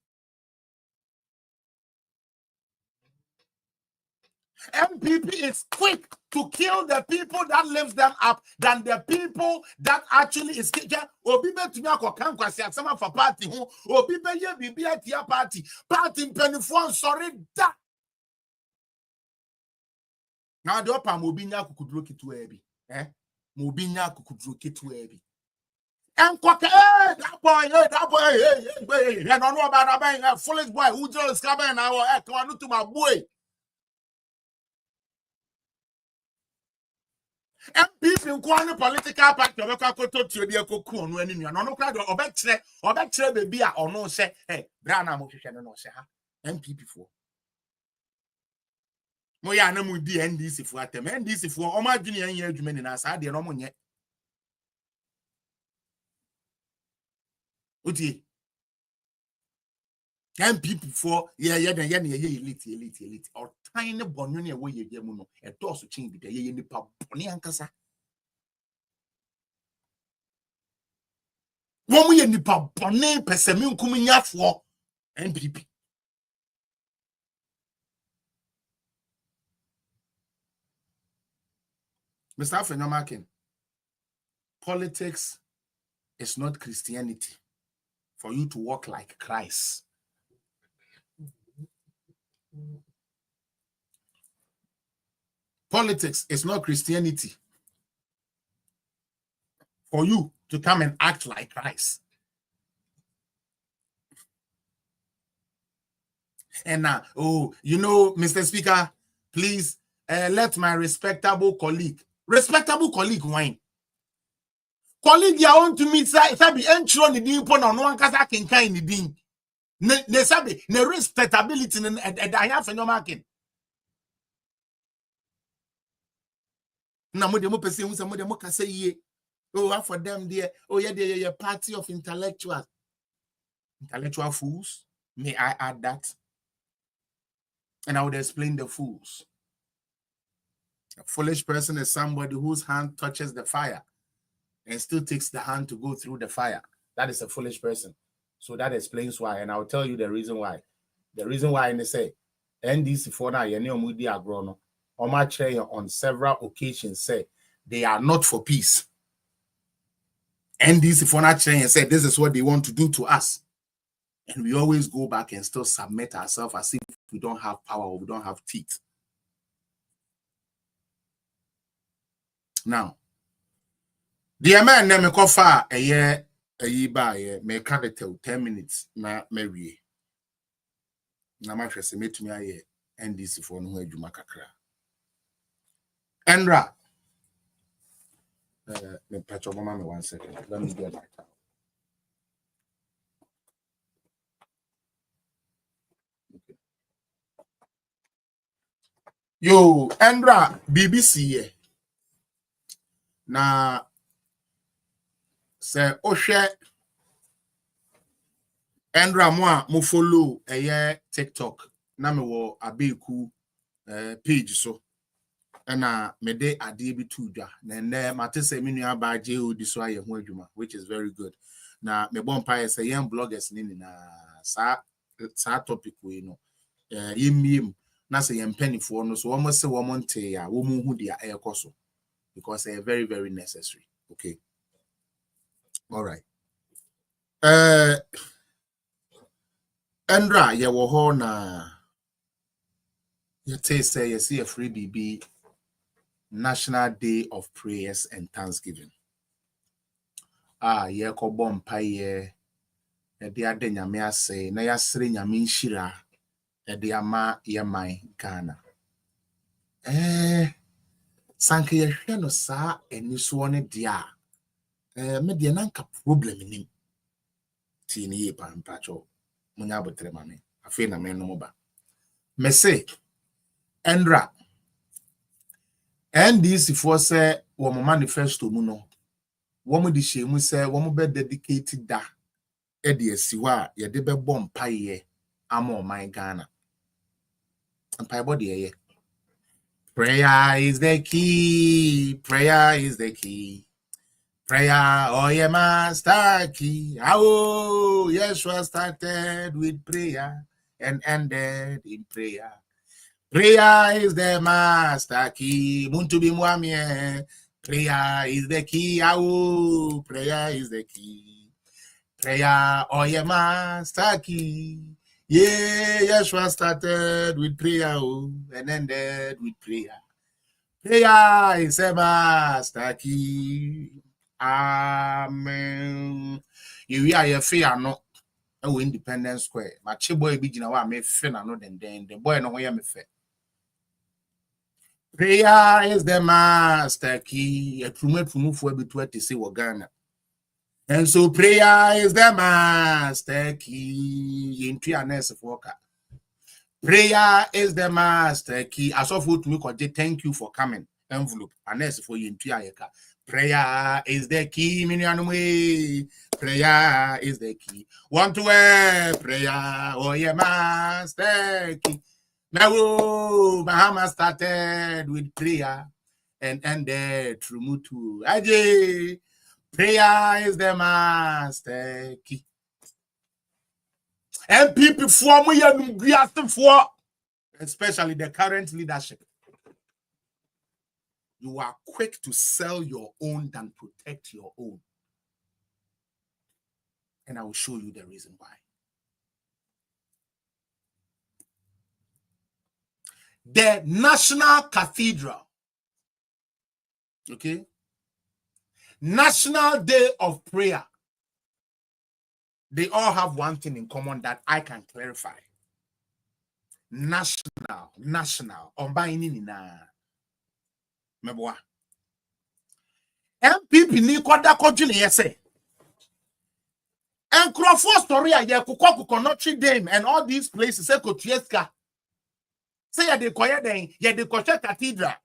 MPP is quick to kill the people that lift them up than the people that actually is Obibe tumia ko kankwasi asema for party ho Obibe ye bibi atia party mpenifo sorry da. Now the opa mobinya kukuduro kitu ebi mobinya kukuduro kitu ebi enkwaka that boy no no about foolish boy who just come in now come on to my boy. MPP nkwane political party obeka koto tiodi ekoku onu ani nua no kra do obekire bebi a ono se bra na mo hwehwe no se ha MPP fo mo ya na mu di NDC fo atem NDC fo o ma dwene yan adwuma ni na sa de no mo nye oti MPP fo ye elite or tiny bonyo ne wo ye mu no e do so chin bi de ye nipa boni ankasa wo mu ye nipa boni pesemi nkum nyafo MPP. Mr. Afenyomakin, politics is not Christianity for you to walk like Christ. Politics is not Christianity for you to come and act like Christ. And now, Mr. Speaker, please let my respectable colleague wine. Colleague, you want to meet Sabi entry the din pon on one kasa kenkan ni din. Ne Sabi ne respectability and I have no marking. Na mo de mo pese hu se mo de mo kasa yie. Oh, for them there. Oh, yeah, they're a party of intellectual fools. May I add that? And I would explain the fools. A foolish person is somebody whose hand touches the fire and still takes the hand to go through the fire. That is a foolish person. So that explains why. And I'll tell you the reason why. The reason why they say, NDC for now, on several occasions say they are not for peace. NDC for now said this is what they want to do to us. And we always go back and still submit ourselves as if we don't have power or we don't have teeth. Now, the man name kofa a year may can't tell 10 minutes na Mary. Na mattress met me a NDC for no Jumakakra. Andra. Me patch over mama 1 second. Let me get my time. Okay. Yo, Andra, BBC. Na se Oshe Andra mo follow TikTok. Na me wo abeku page so. And me de ade bi tuja na mate se me nua ba je odi so aye ho adwuma, which is very good. Na me bon pa say yen bloggers ni na sa topic we no yemiem na say yen penifo no so wo se wo monte ya wo mu hu dia ekoso because they are very, very necessary. Okay. All right. Andra ye wo ho na you say you see a free BB National Day of Prayers and Thanksgiving. ye ko bom paye e de ade nyame ase na yasre nyame nhira e de ama yeman Ghana sanke ye hwe no saa eni so ne dia me de nanka problem ni ti ni ye pampacho munya botre mame afi na me no ba me say Endra NDC for say wo manifesto mu no wo mo di shemu say wo mo be dedicated da e de asiwa ye de be bom paye ama my Ghana ampai body ye prayer is the key, prayer is the key. Prayer, oh yeah, master key. Oh, Yeshua started with prayer and ended in prayer. Prayer is the master key. Muntu bimwamie. Prayer is the key. Oh, prayer is the key. Prayer, oh yeah, master key. Yeah, Yeshua started with prayer and ended with prayer. Prayer is a master key. Amen. You are a fear no. Oh, Independence Square. My boy be jina wa me fe na no den the boy no ya me fe. Prayer is the master key. A trume for be to say wa Ghana. And so prayer is the master key. Into your next worker. Prayer is the master key. As of what me thank you for coming. Envelope. Anes for you into your prayer is the key, minianwe. Prayer is the key. Want to wear prayer, oh yeah, master key. Now, Bahama started with prayer and ended through Mutu. Aje, prayer is the master key. And people for me, especially the current leadership. You are quick to sell your own than protect your own. And I will show you the reason why. The National Cathedral, okay? National Day of Prayer. They all have one thing in common that I can clarify. National. Meboa. MPP ni kwada kojini yese. And Crawford story ya kuko Notre Dame and all these places say Kotieska. Say ya de koye den, ya de koche cathedral.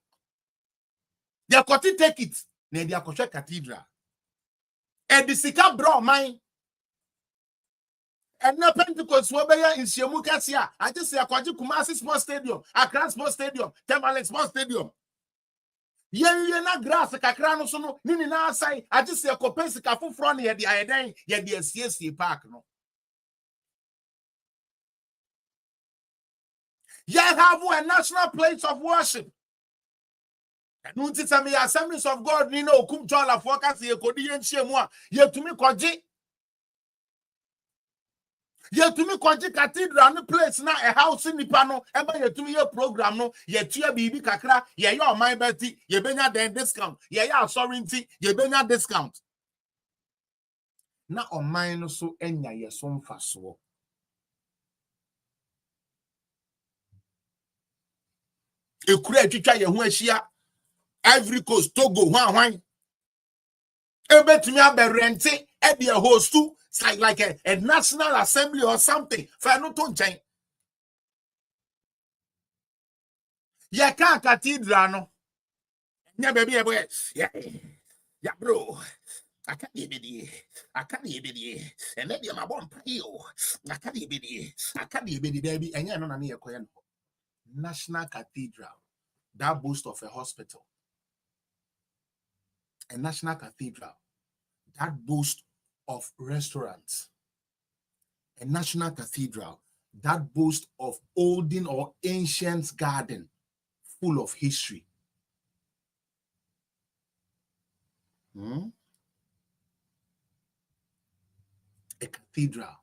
Ya koti take it, ne de koche cathedral. And the sika bro mine. And na Pentecost wobeya in Shemu Kasia. I just say akwaji Kumasi Sports Stadium, Accra Sports Stadium, Tamale Sports Stadium. Ye na grass kakra no so no ni na asai agese ekopesi ka foforo na ye de ayeden ye de asiesie park no ye have a national place of worship no ntita me Assemblies of God ni na okum jola focus ye kodi ye nchiemu a ye tumi koje cathedral no place na a house nipa no eba ye tumi ye program no ye tua bibi kakra ye your my beti ye benya den discount ye ya sovereignty ye benya discount na on mine no so enya ye so mfaso ekura etwitwa ye ho ahia Ivory Coast Togo hwan ebetumi aberente e be host to like a national assembly or something fa no to nchen ye ka cathedral no nya baby yeah bro I can't be and then my bomb I can't be baby and no na near National Cathedral that boast of a hospital, a national cathedral that boast of restaurants, a national cathedral that boast of olden or ancient garden full of history. A cathedral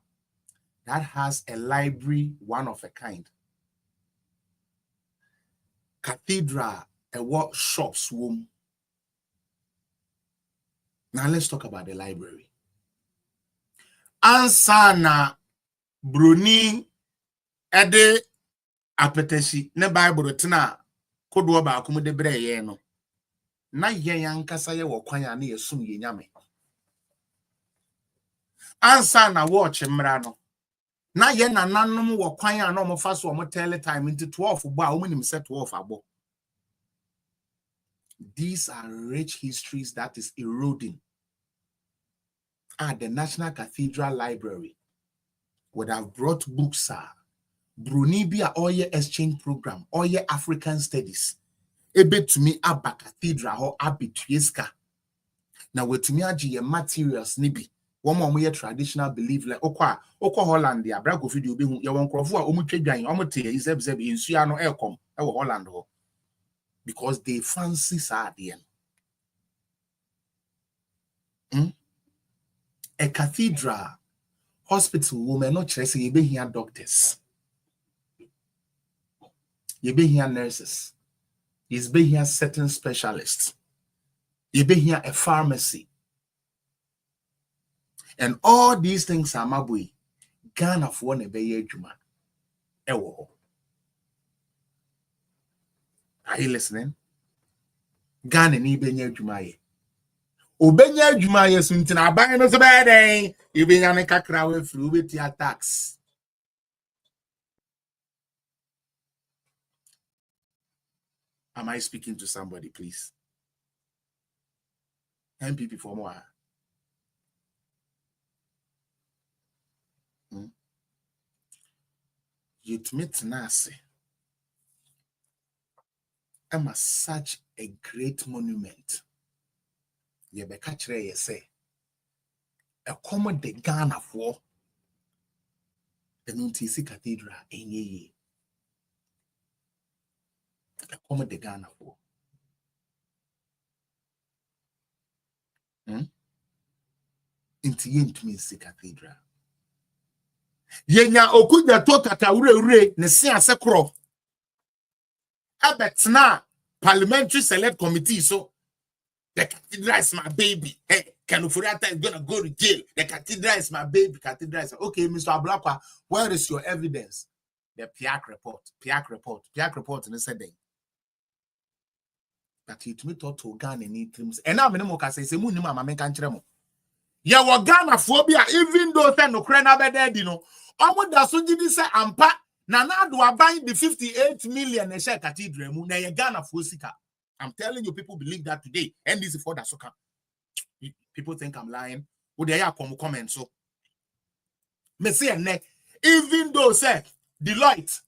that has a library, one of a kind. Cathedral, a workshops room. Now let's talk about the library. Ansana Bruni Ede apetesi ne Bible tena kodwo ba akomo de breye no. Na yen yankasa ye wo kwan ana yesum ye nyame. Ansana watch mra no. Na yen nananom wo kwan ana mo fa so mo tele time into 12 bo a wo nim set 12 abo. These are rich histories that is eroding. The National Cathedral Library would have brought books, Brunibia Oye Exchange Program, Oye African Studies. Ebe to me Abba Cathedral or Abbey Trieska. Now with to me aji materials nibi. One more traditional belief like Okwa Holland, the Abrago video being your one crofua, Omutregan, Omote, is in Suano Elcom, our Holland. Because they fancy Sardian. A cathedral hospital women not chasing you be here doctors. You be here nurses. You be here certain specialists. You be here a pharmacy. And all these things are mabui. Ghana for one be juma. Ewo. Are you listening? Ghana ni be juma ye. Obenya juma ye suntina aban no so beden. You be nyane kakra we through with your tax. Am I speaking to somebody, please? MPP for more. You admit Nasi. Am such a great monument. You be catch you say. A common de Ghana for the Nuntisi Cathedral in ye. A common de Ghana for. Into Nuntisi Cathedral. Yenya okunya to kakawure ne se asekro. Abetna parliamentary select committee so the cathedral is my baby. Hey, Kanufuriata is gonna go to jail. The cathedral is my baby. Cathedral is okay, Mr. Ablakwa. Where is your evidence? The PIAC report. PIAC report and said that it me to Ghana in terms. And now me can say mu ni mama men kan kire mo. Ya wo Ghana phobia even though say no kre na be dead no. Omo da so gidi say ampa na na do aban the 58 million e share cathedral mu na ye Ghana fo sika. I'm telling you, people believe that today. And this is for that sucker. People think I'm lying. Would they come comment so? Me say even though say Deloitte,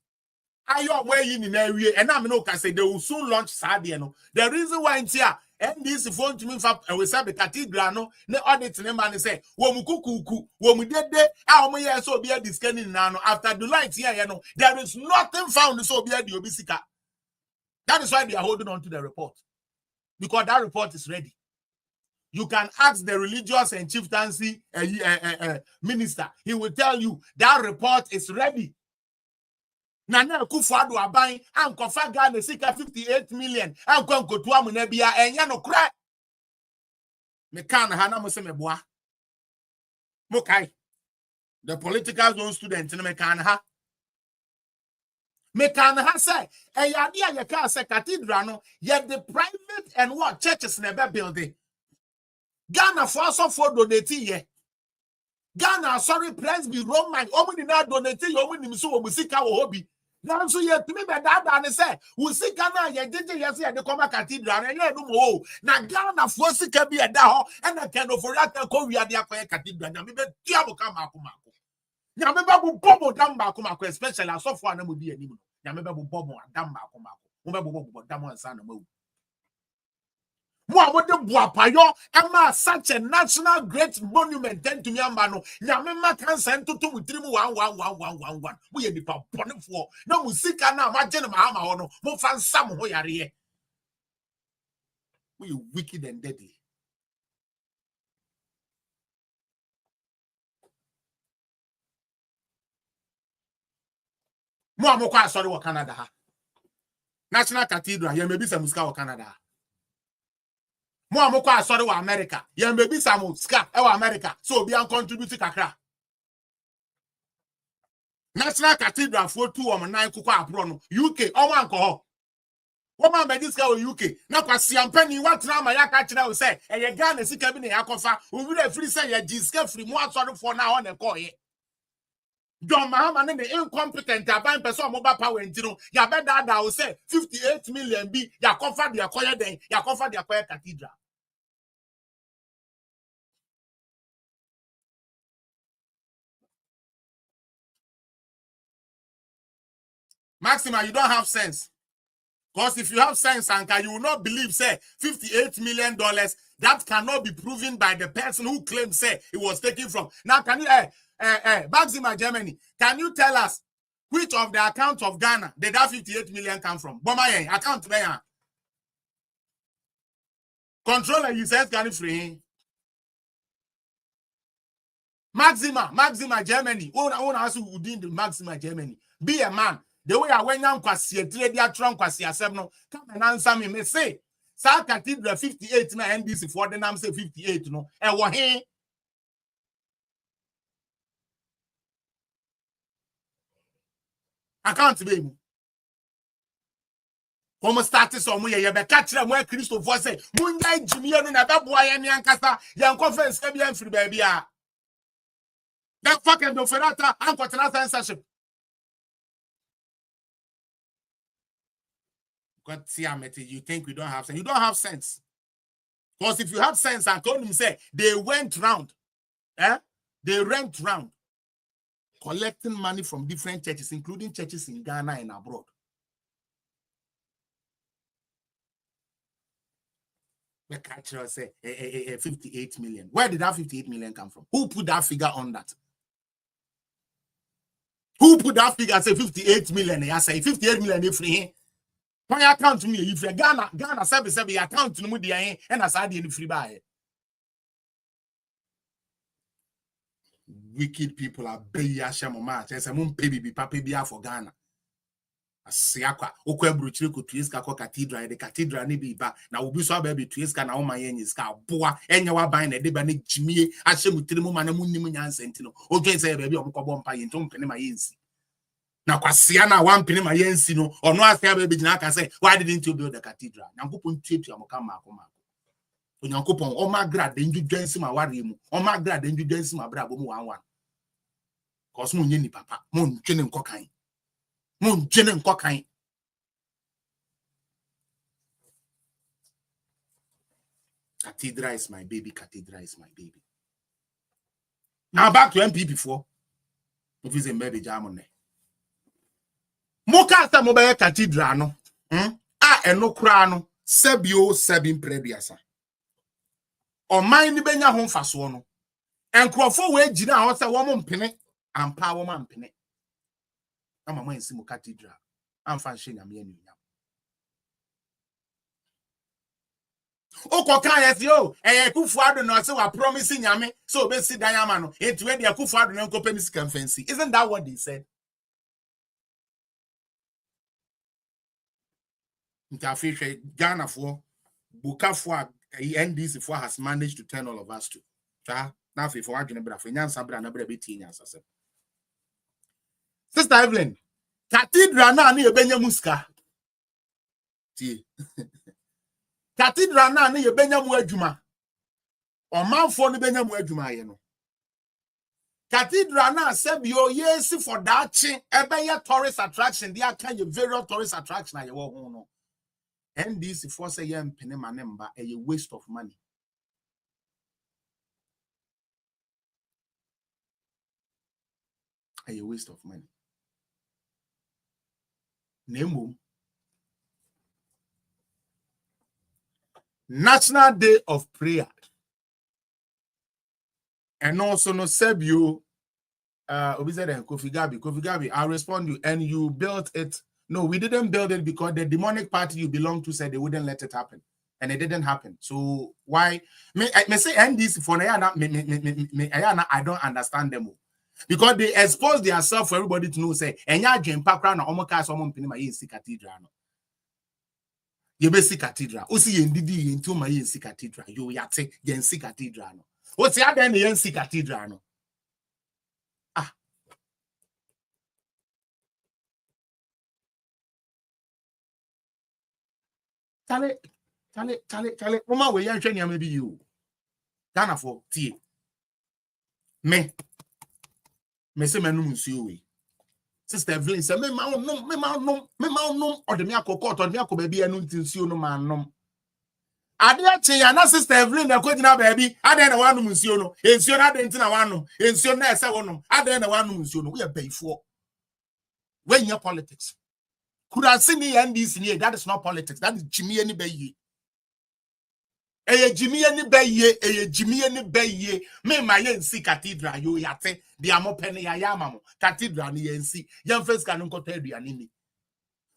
I your way in area, and I'm no can say they will soon launch Sadiano. The reason why it's here, and this phone to me and we say the cathedral no audit name and say, Womukuku, Womudede, how many years so be a discanning now after Deloitte here, you know, there is nothing found so be a the obisika. That is why they are holding on to the report. Because that report is ready. You can ask the religious and chieftaincy minister. He will tell you that report is ready. Nana Kufuadu Abai, and Kofaga, the 58 million, and Konkotua Munebia, and Yano crack. Mekan Hana Musemeboa. Mokai. The political zone student in Mekanha. Mekanha say, and Yadia Yaka say cathedral, no, yet the private and what churches never building. Ghana for also for donate ye. Ghana sorry Presby Roman omuni na donate ye omuni so musika wo hobi. Now so ye to me be that and say we see Ghana ye did ye say the come cathedral and ye no mo. Na Ghana for sika be da ho and na kind of for that ko wi ade akoye cathedral na me be tia bo ka mako. Na me ba bo bobo dam mako especially asofo anamo di anim. Na me ba bo bobo dam mako. Mo be bobo dam ansa na mawu. Such a national great monument then to me ambano nyamema kan sento to mutiri mu 11111 we ye nipa bone for na musika na magene ma ama ho no mo fa nsam ho yare we wicked and deadly mo amokwa sorry wo Canada ha National Cathedral ye mebi sa musika wo Canada Mo amoko asori wa America. Yen baby samu ska e wa America. So be an contribute kakra. National Cathedral for 2 or 9 kuko abro no. UK o wan ko ho. Woman be this guy UK. Na kwasi ampani what na ma yaka kira o say e ye Ghana sika bi na yakofa. O wi free say ye jiska free mo asori for na ho na ko ye. Don Mahama ne incompetent aban person mobile power ntino ya be da o say 58 million bi ya cover the akoya den ya cover the akoya cathedral. Maxima, you don't have sense. Because if you have sense, Anka, you will not believe, say, $58 million, that cannot be proven by the person who claims, say, it was taken from. Now, can you, Maxima, Germany, can you tell us which of the accounts of Ghana did that 58 million come from? Bomaye, account there. Controller, you said, can you free? Maxima, Germany. Own ask who did the Maxima, Germany. Be a man. The way I went down, kwasi trade their trunk, kwasi no. Come and answer me. Me say, South Cathedral 58 na NDC for the name say 58 no. And what he? I can't be. Como started some way, you be catch them where Christopher say, Munday Jimmy and that boy and Yankasa, young conference can be free baby. That fucking do ferrata and got censorship. God see, you think we don't have sense. You don't have sense. Because if you have sense, I told him, say, they went round. They went round collecting money from different churches, including churches in Ghana and abroad. The catcher say 58 million. Where did that 58 million come from? Who put that figure on that? Who put that figure? Say 58 million. I say 58 million if free. When you account to me, if you Ghana 77, you account to me and I said in free buy. Wicked people are pay Shamoma. There's a moon baby papa be for Ghana. Asiakwa okwe bruchiri ko tuiska ko cathedral the cathedral ni bi ba na obi so aba bi tuiska na oma yen iska boa enye wa ban na de ba na jimie ahye mutiri mu ma na munnim nyansa ntino odwen say ba bi omkobọ mpa yen to mpene ma yensi na kwasia na wa mpene ma yensi no ono asia ba bi gina aka say why didn't you build the cathedral nyankopon tuetu amoka mako onyankopon o magra de ndudwensi ma ware mu o magra de ndudwensi ma bra bo mu wan cause mo nyeni papa mo ntwene nkokan Moon Jenen Cocaine. Cathedral is my baby. Cathedral is my baby. Now back to MP before. If it's a baby jamone. Moka sa mobile cathedral no. Eno krano. Sebio sebin prebiasa. O mind benya hon faso no. Enkrofo we jina ho se wo mo mpene ampa wo man mpene. Mama in Simo Cathedral. I'm fancy na me enu. O ko kan yes yo, Kufuado no say we promising yame, so be si Diane no. It we dey Kufuado no ko penny scan fancy. Isn't that what they said? Interface Ghana for Buka for NDC for has managed to turn all of us to. Now if for agene bra for nyansa bra na bra be ti nyansa se. Sister Evelyn, cathedral na ye benya muska. Ti. Cathedral na ye benya mu adwuma. Omanfo no benya mu adwuma ye no. Cathedral na sebio yes for that chin ebenya tourist attraction dia kan ye various tourist attraction aye wo ho no. NDC for say ye mpene manemba a waste of money. A waste of money. Nemo National Day of Prayer. And also no Sebio Kofi Gabi, I'll respond to you. And you built it. No, we didn't build it because the demonic party you belong to said they wouldn't let it happen. And it didn't happen. So why may say NDC for I don't understand them. Because they expose themselves for everybody to know, say, and ya dream pakra na omoka someone pinima yin cathedral. Ye be si cathedral. O si ye ndidi ye nti o ma ye si cathedral. Yo yate ye si cathedral no. O si adan ye si cathedral no. Ah. Chale. Mama we yan hwe niam bi you. Ghana for tie. Me se menum nsuo we. Sister Evelyn say me ma nom or de me akoko or de me akoba bi anu nsuo no ma nom. Ade ache ya na Sister Evelyn na kwagina baabi ade na wanum nsuo no. Nsuo na ade ntina wanum. Nsuo na ese wonum. Ade na wanum nsuo no. We bayfo. When you politics. Could I see me NDC here? That is not politics. That is Jimmy any baye. Jimmy any baye, Jimmy any baye. Me my NC cathedral, you yate, the amo penny ayamamo, cathedral ni NC. Young face can go tell you anime.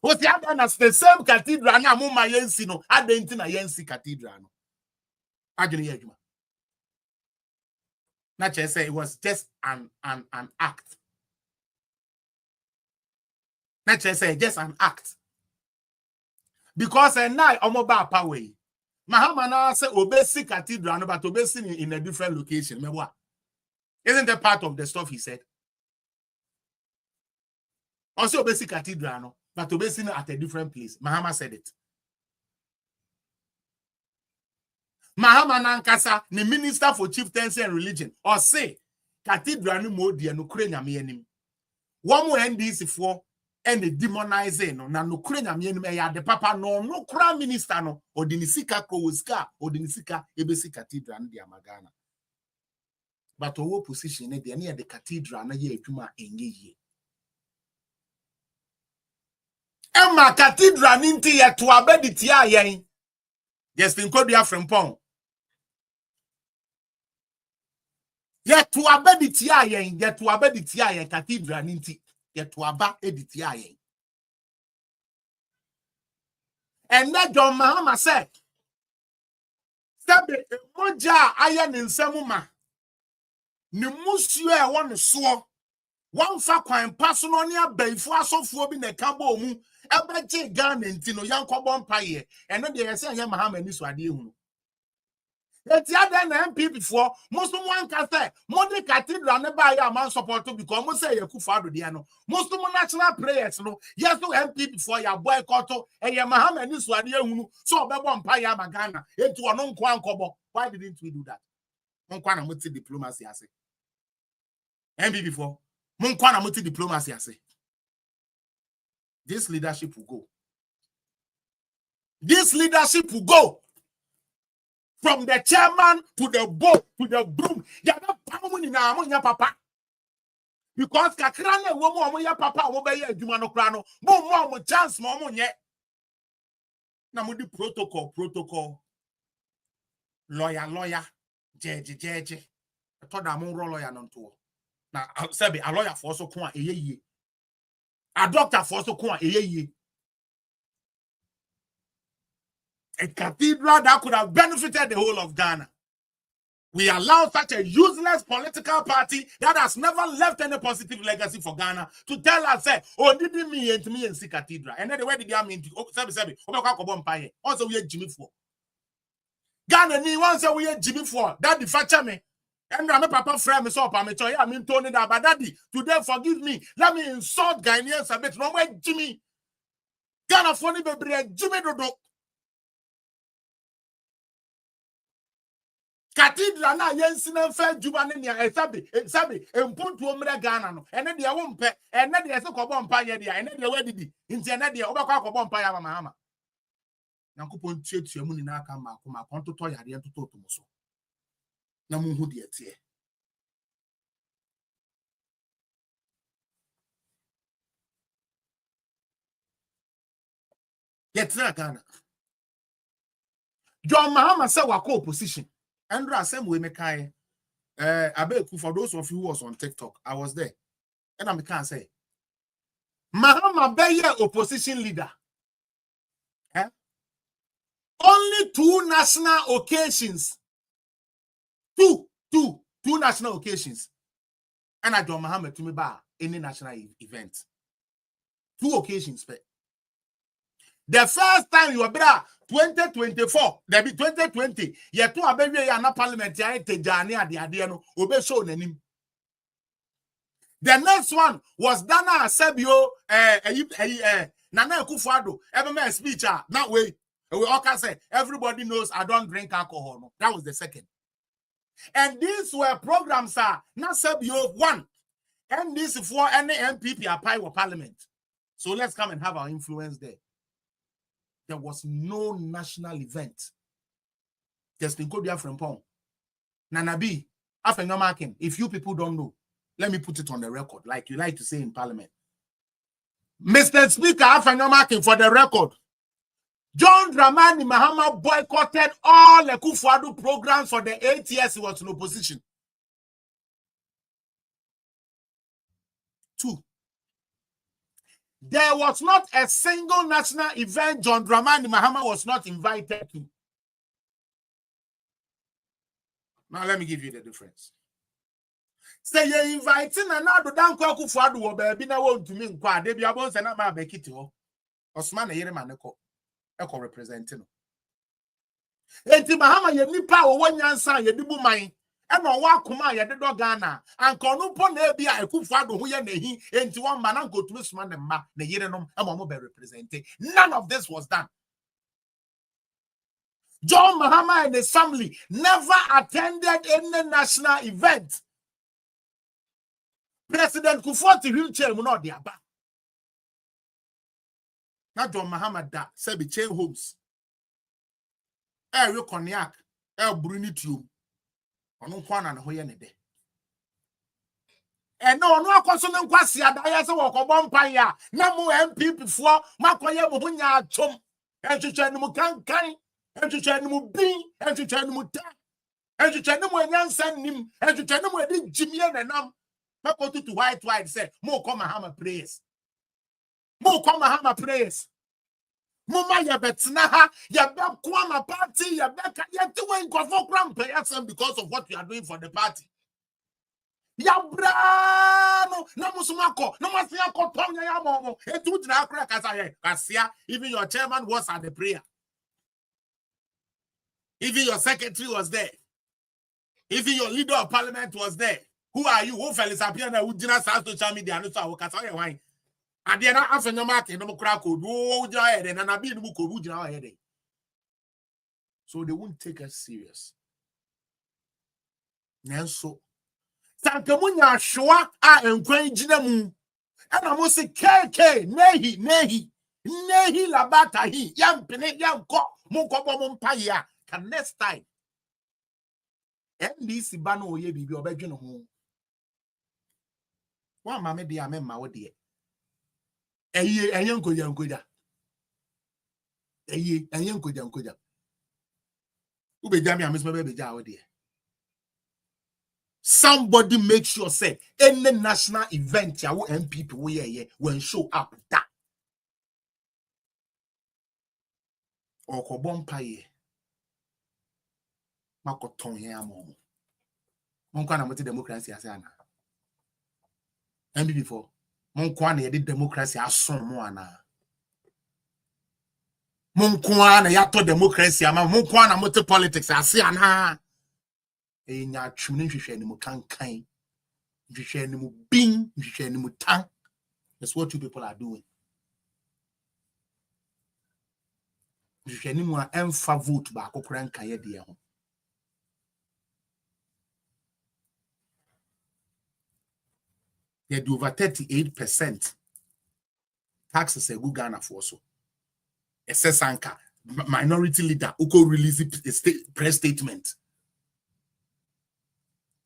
What's the other as the same cathedral? Now, my NC no, I didn't think I NC cathedral. I didn't hear you. Not just say it was just an act. Not just say just an act. Because now I'm about power. Mahamana say obesi cathedral, but obesi in a different location. Isn't that part of the stuff he said? Also obesi cathedral, but obesi at a different place. Mahama said it. Mahamana Nkasa, the minister for chieftaincy and religion, or say cathedral no more dear no krenya me. One more NDC for and the demonizing no krenya me the papa no kra minister no or the nisika koska or the nisika ebesi cathedral and the amagana. But our position near the cathedral na ye adwuma enye ye. Emma cathedral ninti ye to abedi tia yen. Yes, in Kodia from Pong. Yet to abedi tia yen, yet to abedi tia yen cathedral ninti. Yet to aba editia yen. And that John Mahama said, Sabe moja ayen in Samuma. Ni musue one so one fa kwan personal near bayfo asofo bi na kabo mu ebeje Ghana ntino yankobon paye eno de yese anya Mahama ni so ade ehunu eti ade na MP before muslim one ka say mode cathedral ne ba ya man support because mo say yakufa ado de no muslim national prayers no yes no MP before ya boycott eye Mahama ni so ade ehunu so obebo paye ama Ghana eti ono nko ankobo. Why didn't we do that? Monkwa na multi diplomacy ase MP before Monkwana multi diplomacy ase. This leadership will go. This leadership will go from the chairman to the board to the broom. Ya na pamu na amunya papa. Because kakrane wo mo ya papa wo be ya adwuma no kra no. Mo chance mo nye. Na mo di protocol. Lawyer. Judge. Told am mo lawyer no to. Na sabi a lawyer for so ko a eyeye. A doctor for so ko a eyeye. A cathedral that could have benefited the whole of Ghana. We allow such a useless political party that has never left any positive legacy for Ghana to tell us, say, oh, didn't me and see cathedral. And then the way did you mean to also we are Jimmy for Ghana ni one say we are Jimmy for that the fact me. And my papa friend me so pa me choy. I mean Tony that, but daddy, today forgive me. Let me insult Ghanaians a bit. No way Jimmy. Ghana funny baby Jimmy Dodo. Cathedral na yensina fa juba ne nia esabe empuntu omre Ghana no ene de wo mpe ene de ese kobọ mpa ye de ene de wadidi nti ene de obekwa kobọ mpa ya mama Yankopon tietue mu ni na aka ma akoma kontoto yare entoto otomuso na mu hu de etie yetra Ghana John Mahama say wako opposition Andrew same way mekai Abeku for those of you who was on TikTok I was there and I can say Mahama be opposition leader only two national occasions two national occasions and I John Mahama to me ba any national event 2 occasions The first time you were 2024, there be 2020, ye to abebe ya na parliament ya tejani ade no obe show nanim. The next one was Dana Asebio Nana Akufo-Addo every speech that way we all can say everybody knows I don't drink alcohol. No. That was the second. And these were programs not Sebio one. And this for any MPP apply for parliament. So let's come and have our influence there. There was no national event. Just in Kodia from Pong. Nanabi, after no marking, if you people don't know, let me put it on the record, like you like to say in parliament. Mr. Speaker, after no marking for the record, John Dramani Mahama boycotted all the Akufo-Addo programs for the 8 years he was in opposition. 2. There was not a single national event John Dramani Mahama was not invited to. Now let me give you the difference. Say you inviting another Dan Akufo-Addo wo baby na won to me nkwa de bia bon se na ma bekiti ho. Osman na yere maneko eko representing. Enti Mahama ye nipa wo nyansa ye dibu man. And no wa kuma ye de do Ghana anka no po na bia Akufo-Addo ho ye na hi enti won ma na nko turu suma ne ma na yere nom e mo be representing. None of this was done. John Mahama and his family never attended any national event. President Kufuor wheelchair will not be about. Now John Mahama da say be chain homes. You cognac, Bruni tube. On kwana na hoye ne de. No consonant kwasi adaya se wo kobon pan ya. Na mo MPP fo makoye mo hunya atom. Enhwehwe no mu kankan, enhwehwe no mu bin, enhwehwe no mu ta. Enhwehwe no mu anyansa nim, enhwehwe no mu edi jimie nenam. Go to white say, Mo come Mahama prayers. Mo come Mahama prayers. Mama ya betna ya be kwama party ya be ka ya tuwe nkofo kram prayers because of what you are doing for the party. Ya brano na musumako na masia ko tom ya momo etu dina akra kasa ye kasia even your chairman was at the prayer. Even your secretary was there. Even your leader of parliament was there. Who are you? Who fellas appear na who dina sa social media no so kasa ye wan. Ade na afenyo market no kra ko do dina here na bi no ko bu dina here. So they won't take us serious. Nanso Sankamunya shwa a enkwan gina mu. Ana mo se KK nehi labata hi yampene yanko mo kobo mo mpaye a can next time. NDC ba no oye bibi obedwe no ho. Wa mame de amemma wo de. Enye nkoja. Enye nkoja. Ube jami amesma be ja wo de. Somebody make sure say any national event ya wo MPP wo ye when show up that. Okobon paye. Makoton ye amon. Monko na moti democracy ase ana. MPP for monko na ye democracy ason mo ana. Monko na ya to democracy ama monko na moti politics ase ana. Enya twumne hwehwe ni mu kankan. Hwehwe ni mu bin, hwehwe ni mu tan. That's what you people are doing. Hwehwe ni mu a emfa vote ba akokora nkan ye de ho. They do over 38% taxes a good Ghana for so. SS Anka, minority leader, who could release a press statement.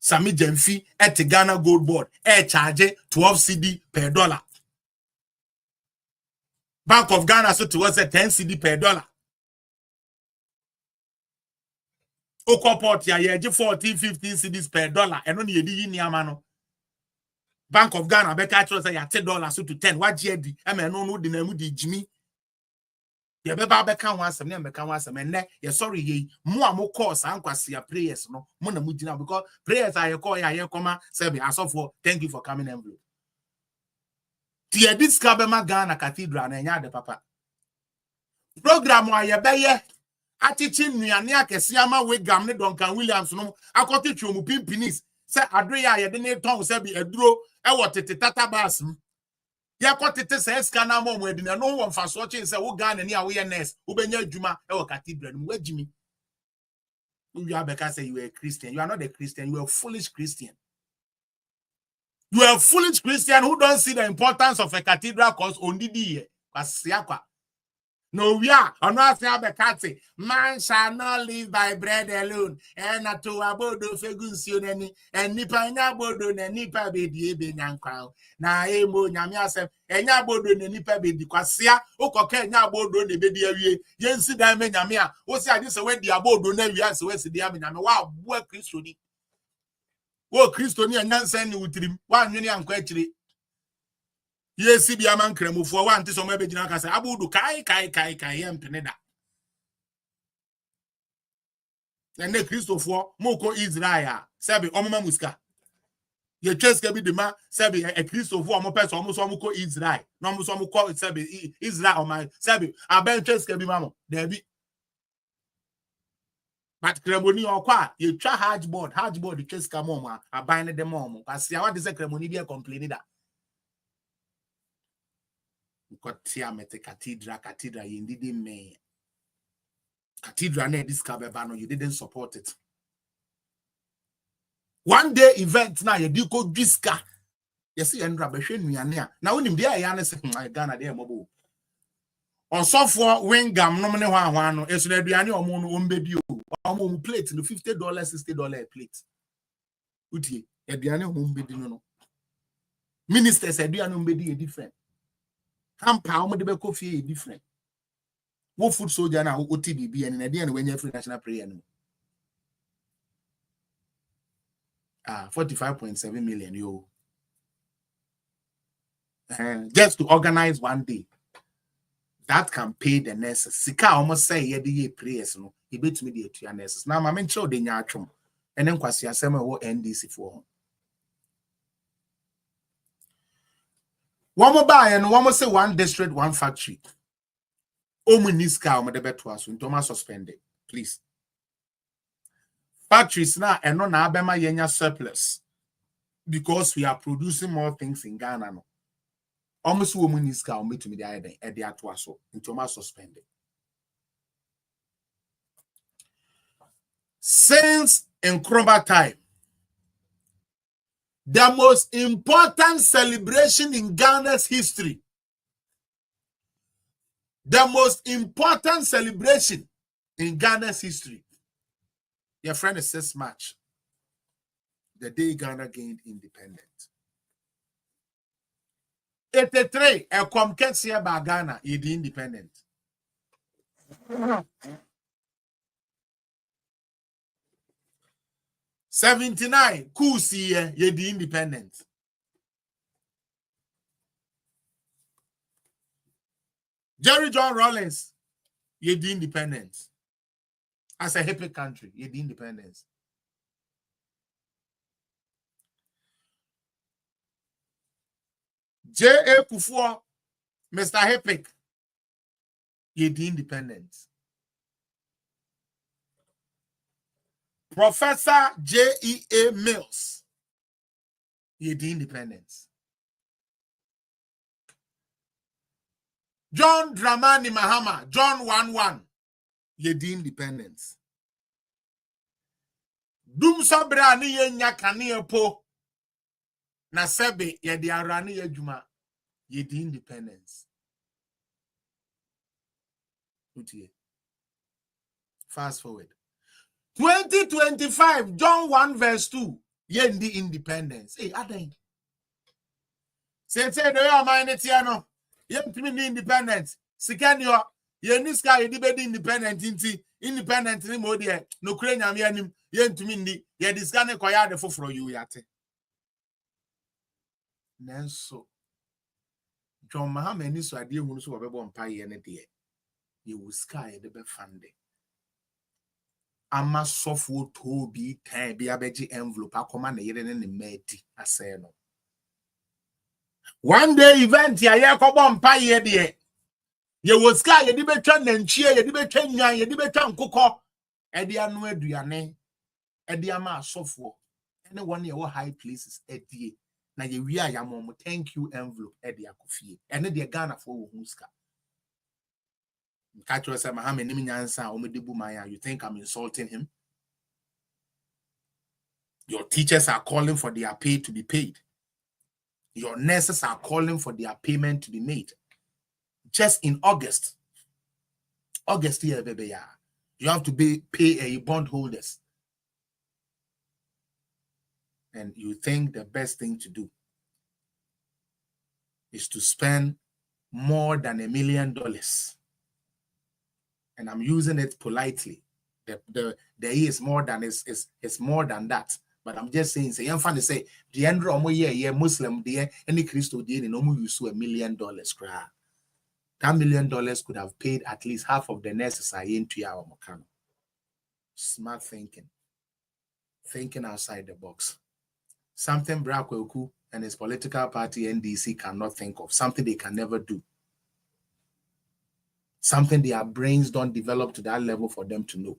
Sami Jemfi at the Ghana Gold Board, charge 12 CD per dollar. Bank of Ghana so towards a 10 CD per dollar. Okoport ya 14, 15 CDs per dollar. And only ye ni amano. Bank of Ghana be catch us say $10 so to 10. What jedi? No the name di Jimmy. Ye be ba be kan wan asem na be kan wan asem enne ye sorry ye mo amo course ankwase ya prayers no mo na mo gina because prayers are ye call ya ye koma say be asofo thank you for coming envelope. Ti e dis ka be ma Ghana cathedral na nya de papa. program wa ye beye atichi nuane akese ama we gam ne Duncan Williams no akoti twom pimpinis se adre ya ye de ne ton se bi aduro e wo tete tata bas m ye kotete se ska na mo adina no wo mfaso chi se wo Ghana ni a wo ye nurse wo benya adwuma e wo cathedral no wagimi you are because you are a Christian. You are not a Christian, you are a foolish Christian. You are a foolish Christian who don't see the importance of a cathedral cause only the no, we are not saying man shall not live by bread alone. And not to abodo fegunsioni and nipa bodo and nipa be nyankwa. Na emo nyamia se enya bodo ne nipa be di kwasia okoka enya bodo ne be di awie yensi dan me nyamia wo si ade se we di abodo na wi anse we si di am nyame wa bo Kristo ni wo Kristo ni anyansa ni wutirim wa anwene ankwa akire yesi bia man kramufo wa ante so ma be gina kasa abodo kai empene da ene Kristofo moko Israel sabe omama muska ye cheske bi de ma sabe e Kristofo omo pese omo so omo ko Israel no omo so omo ko sabe Israel o ma sabe aben cheske bi mamo da bi but kremoni okwa ye twa hardboard cheska mom aban ne de mom kwase a wade se kremoni bi e complain da Kotia mete cathedral you didn't me cathedral na discover bano you didn't support it. One day event na you do ko diska you see endra be hwe nuane na wonim dia ya na se Ghana dey mobo on sofo wingam no ne hwan no esu na aduane omo no ombedi o omo plate no $50 $60 a plate utie aduane ombedi no ministers aduane ombedi different hampa omo de be coffee different wo food soldier na OTBB and na dey na when free national prayer no 45.7 million yo just to organize one day that can pay the nurses sika almost say ye dey prayers no e betumi dey atua nurses na ma menche de nya atwom ene nkwasi asem e wo NDC for one mobile no one say one district one factory Omuniska o de beto aso ntoma suspended please factories na eno na abema yenya surplus because we are producing more things in Ghana no almost Omuniska o metumi de aye e de ato aso ntoma suspended since in Nkrumah time. The most important celebration in Ghana's history. The most important celebration in Ghana's history. Your friend is 6 March. The day Ghana gained independence. 83, a comkesia by Ghana is independent. '79, Kusi ye the independent. Jerry John Rawlings, ye the independence. As a hippie country, ye the independence. J.A. Kufuor, Mr. Hippie, ye the independence. Professor J.E.A. Mills, ye the independence. John Dramani Mahama, John 11, ye the independence. Dum sabra ni ye nyakane po na sebe ye de arane ye djuma ye the independence. Fast forward. 2025, John 1 verse 2, ye the independence. Hey, aden. Say do you mind it no? Ye ntimi ni independence. Sikanyo ye niska ye di be independent inti independent ni mo de no kure nyame anim ye ntimi ni ye diska ne koya de foforo yu yate. Nenso John Mahama ni so ade ehunu so obebo mpa ye ne de ye wuska ye de be fande. Ama sofo to bi tan bi abeji envelope akoma na yere ne meti ase no. One day event ya ye kobo mpa ye de Ye was sky, ye dibetwa nanchie, ye dibetwa nyan, ye dibetwa nkokɔ. Edi anu aduane, edi ama asofo. Anyone ye high places edie. Na ye wi ayamom thank you envelope edi akofie. Ene de Ghana for wo huska. Catch yourself, Mahame nimi nyansa omedibu maya. You think I'm insulting him? Your teachers are calling for their pay to be paid. Your nurses are calling for their payment to be made. Just in August here, baby, you have to pay a bondholders. And you think the best thing to do is to spend more than $1 million. And I'm using it politely. The is more than is more than that. But I'm just saying, say, I'm funny say the end of year Muslim there, any Christo there, no more use $1 million. That $1 million could have paid at least half of the necessary into our Mokano. Smart thinking. Thinking outside the box. Something Brakweku and his political party NDC cannot think of. Something they can never do. Something their brains don't develop to that level for them to know.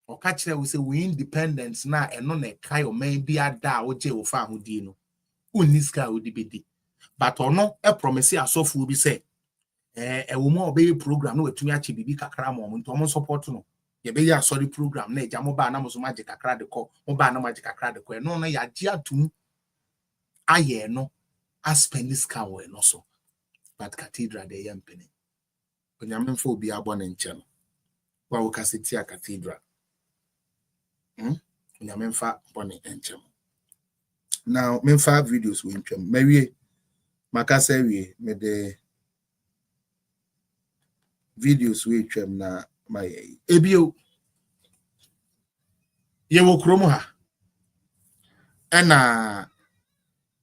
Or catch them, we say we independence now and non a kai or maybe a da or jail for Hudino. Uniska would be. But or no, a promise a soft will be said. A woman obey program no to me actually be kakram on to support no. Ye be ya sorry program ne jamoba na mo magic akra de ko moba na magic akra de ko no ya dia tum aye no aspend this car we no so. But cathedral de yampene. Onyamenfo obi abon nche no. Wa wo kaseti a cathedral. Onyamenfa bone nche. Now menfa videos we ntwam. Mawie makasa wie me de videos we twam na my ebio ye wo kromo ha ena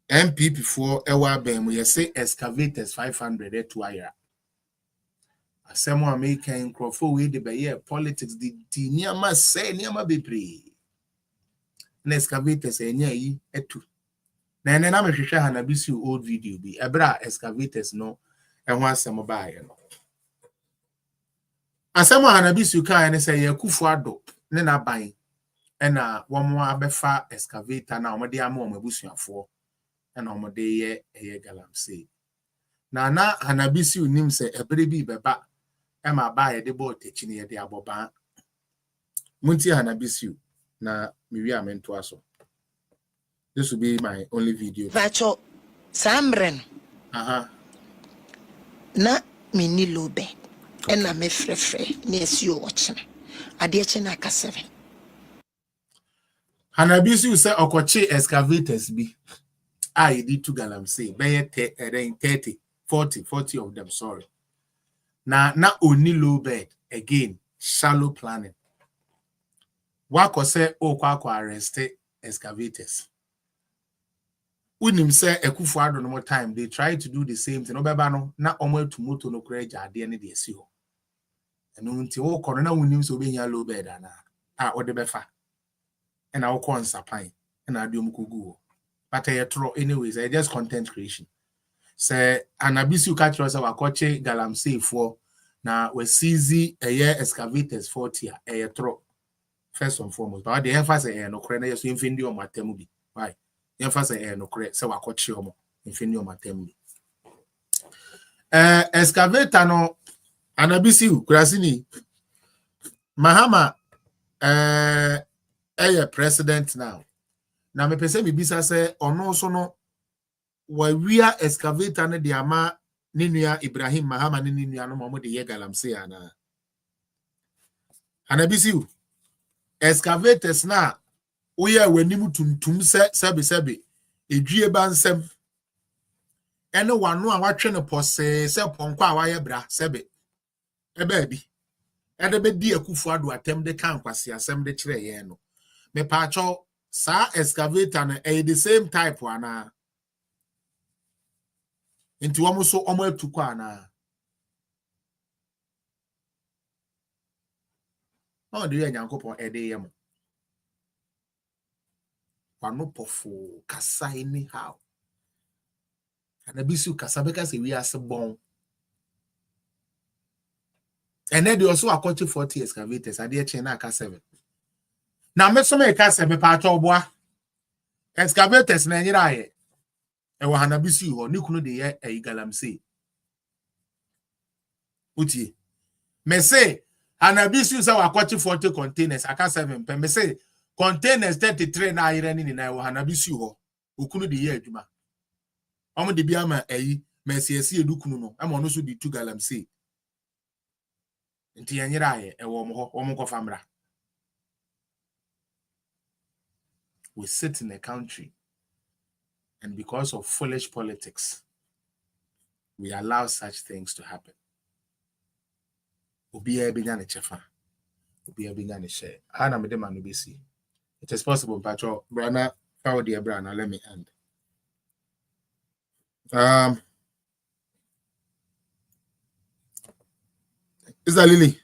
MPP for ewa ben we say excavators 500 to aya asemo American crofo we de be politics the niama say niama bebre na excavators enya yi etu na ene na mehwehwe ha na bisi old video bi ebra excavators no eho asemo ba aye no asemo ha na bisi ka ene say yakufu ado ne na ban ena womo abefa excavator na omode ama omabusuafo ena omode ye galamsey na hanabisi unim se ebere bi beba ema ba ye de bo techi ne ye de aboba munti hanabisi na miwi amento aso. This will be my only video. Vacho Samren. Na mini lobe. Ena me frefre ne esio watching. Adeche na ka 7. Hanabisi say okoche excavators bi. I did to galamsey. Be 40 of them, sorry. Na only low bed again, shallow planning. Wako say kwa arrest excavators. Unim say Ekufuado no more time. They try to do the same thing. No beba na omo to moto no kreja ade ne de esi ho. Eno nti wo korona unim so be nya low bed ana. O de befa. E na wo ko nsapan. E na ade omukugu. But anyways, I just content creation. Say anabisi ukatro sa wakoche galamsey for na we seize a year excavators 40 a tro. First and foremost, but the emphasis no kre na yeso infindi o matemu bi. Why? The emphasis no kre say wakoche omo infindi o matemu bi. Excavator no anabisi kurasini Mahama president now. Na me pese bibisa se ono so no wa wia excavator ne de ama ninua Ibrahim Mahama ne ninua no mo de ye galamsey ana anabisi excavators na oya wanim tuntum se sebe edwie bansem ene wano a watwe ne pose se ponko a waye bra sebe ebe bi ede be di Akufuado atem de kan kwase asem de kire ye no me paacho sa excavator na the same type wana into womo so omo atuko ana no de Nyankopon ede yem wano pofo kasa anyhow anabisu kasa beka se wi ase bon And then they also acquired 40 excavators. I did chain aka 7. Now, me so me ka 7 part of boa. Excavators na nyira ye. E wa hanabisi ho ni kunu de ye e galamsey. Uti. Me say hanabisi say wa acquired 40 containers aka 7 pe me say containers 33 na ayire ni na wa hanabisi ho. Okunu de ye adwuma. Omo de bia ma eyi mesiesi edukunu no ama no so di 2 galamsey. Nti yanyira ye e wo mo ho wo mo ko famra. We sit in a country, and because of foolish politics, we allow such things to happen. It is possible, Patrol. Brana, power dear Brana, let me end. Is that Lily?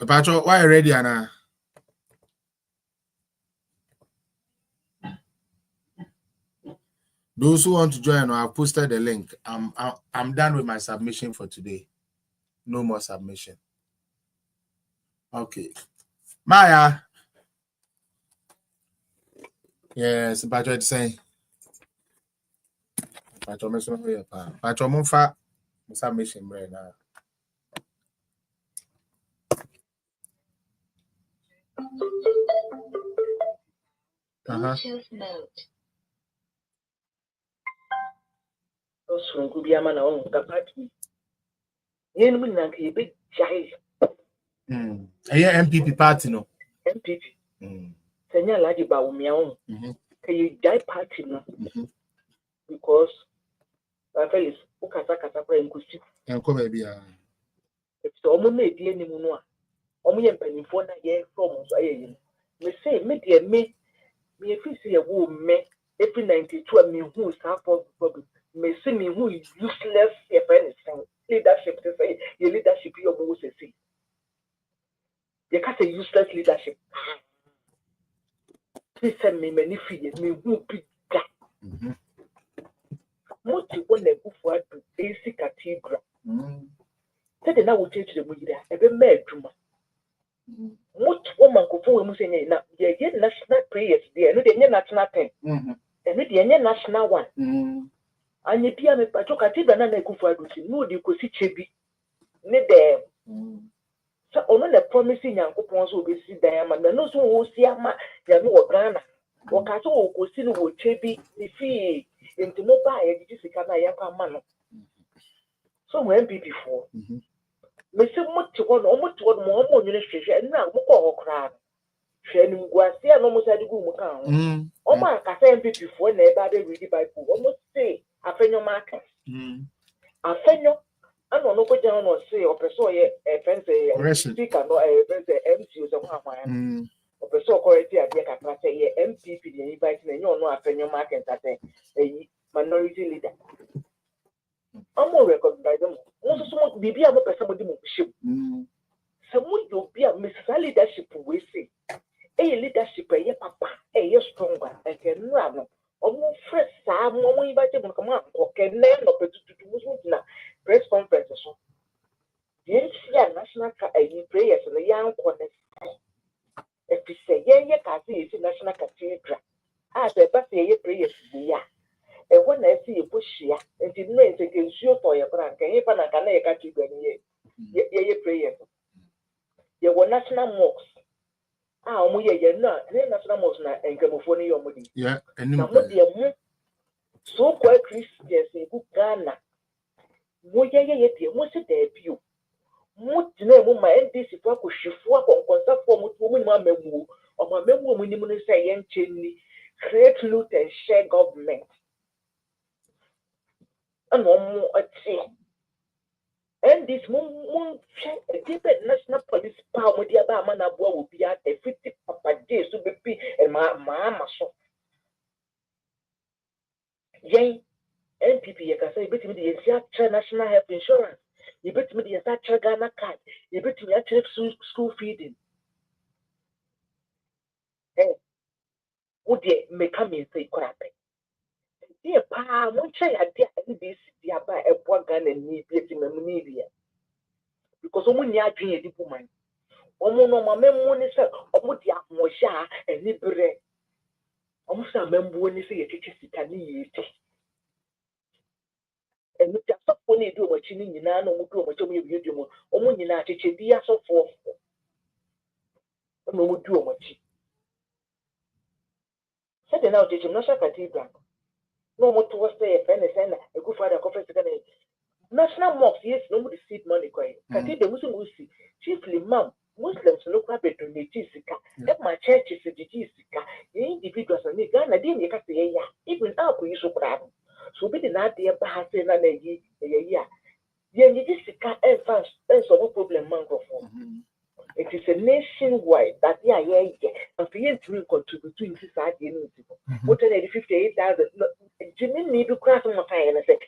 Patrol, why are you ready, Anna? Those who want to join, I've posted the link. I'm done with my submission for today. No more submission. Okay. Maya. Yes, Patrol is saying. Patrol, Patrol, submission right now. Bluetooth mode. Also, could be a man on the party. You know, like a big child. MPP party, no? MPP. Senya ladi ba umiao. Can you die party no? Because my fellows, ukasa kasa kwa nkusi. Enko baby If so omo na edi enimu no a, omo ye mpanimfo na ye from so aye yin. Me say me de me feel say wo me every 92 me who start for me say me who is useless if anything. Leadership to say your leadership you omo say see. You can't say useless leadership. Please send me many fees. Me who be that. Most people never for to AC cathedral. Say the now will change the movie there. Every mad juma. Most woman go for we say na the national prayers there. No, the national thing. And the national one. And you be a me pacho cathedral na go for do see. No, the go see chebi. Ne there. So ono na promising Yankopon so be see diamond. No so wo see ama ya no wo Ghana. Wo ka so wo go see no wo chebi ni fi enti mo ba ya di sika na ya kwa ma no. So mo MPP for. Me se mo ti ho no mo ti ho no mo nwene hwehwe na mo ko ho kra. Hwe ni ngwase ya no mo sa di gu mo kan ho. O ma ka se MPP for na e ba be read Bible. O mo say afenyo market. Afenyo ano no ko jano no say o person ye fence speaker no fence MC so kwa kwa o person correct ya dia kakra say ye MPP dey invite na nyo no afenyo market ate minority leader amo recognize them mo so mo bibia mo person mo di mo ship so mo do bia Mr. leadership we say leadership ye papa ye stronger and can no omo fresh sa mo invite mo come on can no petutu mo na press conference so the national prayers and the young connect if you say ye kasi is national cathedral as a but ye prayers ya and when I see a push ya and it means it can show for your brand can you na kana ye cathedral ye prayers ye were national mosques omo ye na national mosques na enkamofo yo modi na mo de mo so kwa Christians in Ghana mo ye mo se de bio mo tine mo ma NDC for ko hwefo akonkonsa for mo mo ni ma mamu o ma mamu mo ni mo say ye ncheni create loot and share government and mo ati NDC mo share a different national police power mo dia ba ma na bo wo bia e fiti papa dey so be e ma so yen NPP ye ka say betimi dey sia national health insurance. You bet me the entire Ghana card. You bet me actually school feeding. Hey, would you make a mean say crap? Dear Pa, won't try a dear this, dear by a poor gun and me, getting a media. because omu ni adwin edi bu man omu no ma memmo ni se omu di ahosha eni bre omu sa membo ni se yetete sika ni yete enu ja sofo ni edu omachi ni nyina na omu du omachi omu yebi edu omu nyina acheche di asofo omu du omachi se de na ocheche no sha cathedral no omu to say na egu father conference kana national mosque yes no would receive money quite cathedral musu chiefly Muslims no kwa be donate sika if my church is the sika individuals and Ghana dey make us say ya even up you so proud so be the na dey ba ha say na yi ya ye sika e fast e so problem man go for it is a nationwide that yeah and for you to contribute to inside the unity what are 58,000 Jimmy need to cross my fire and say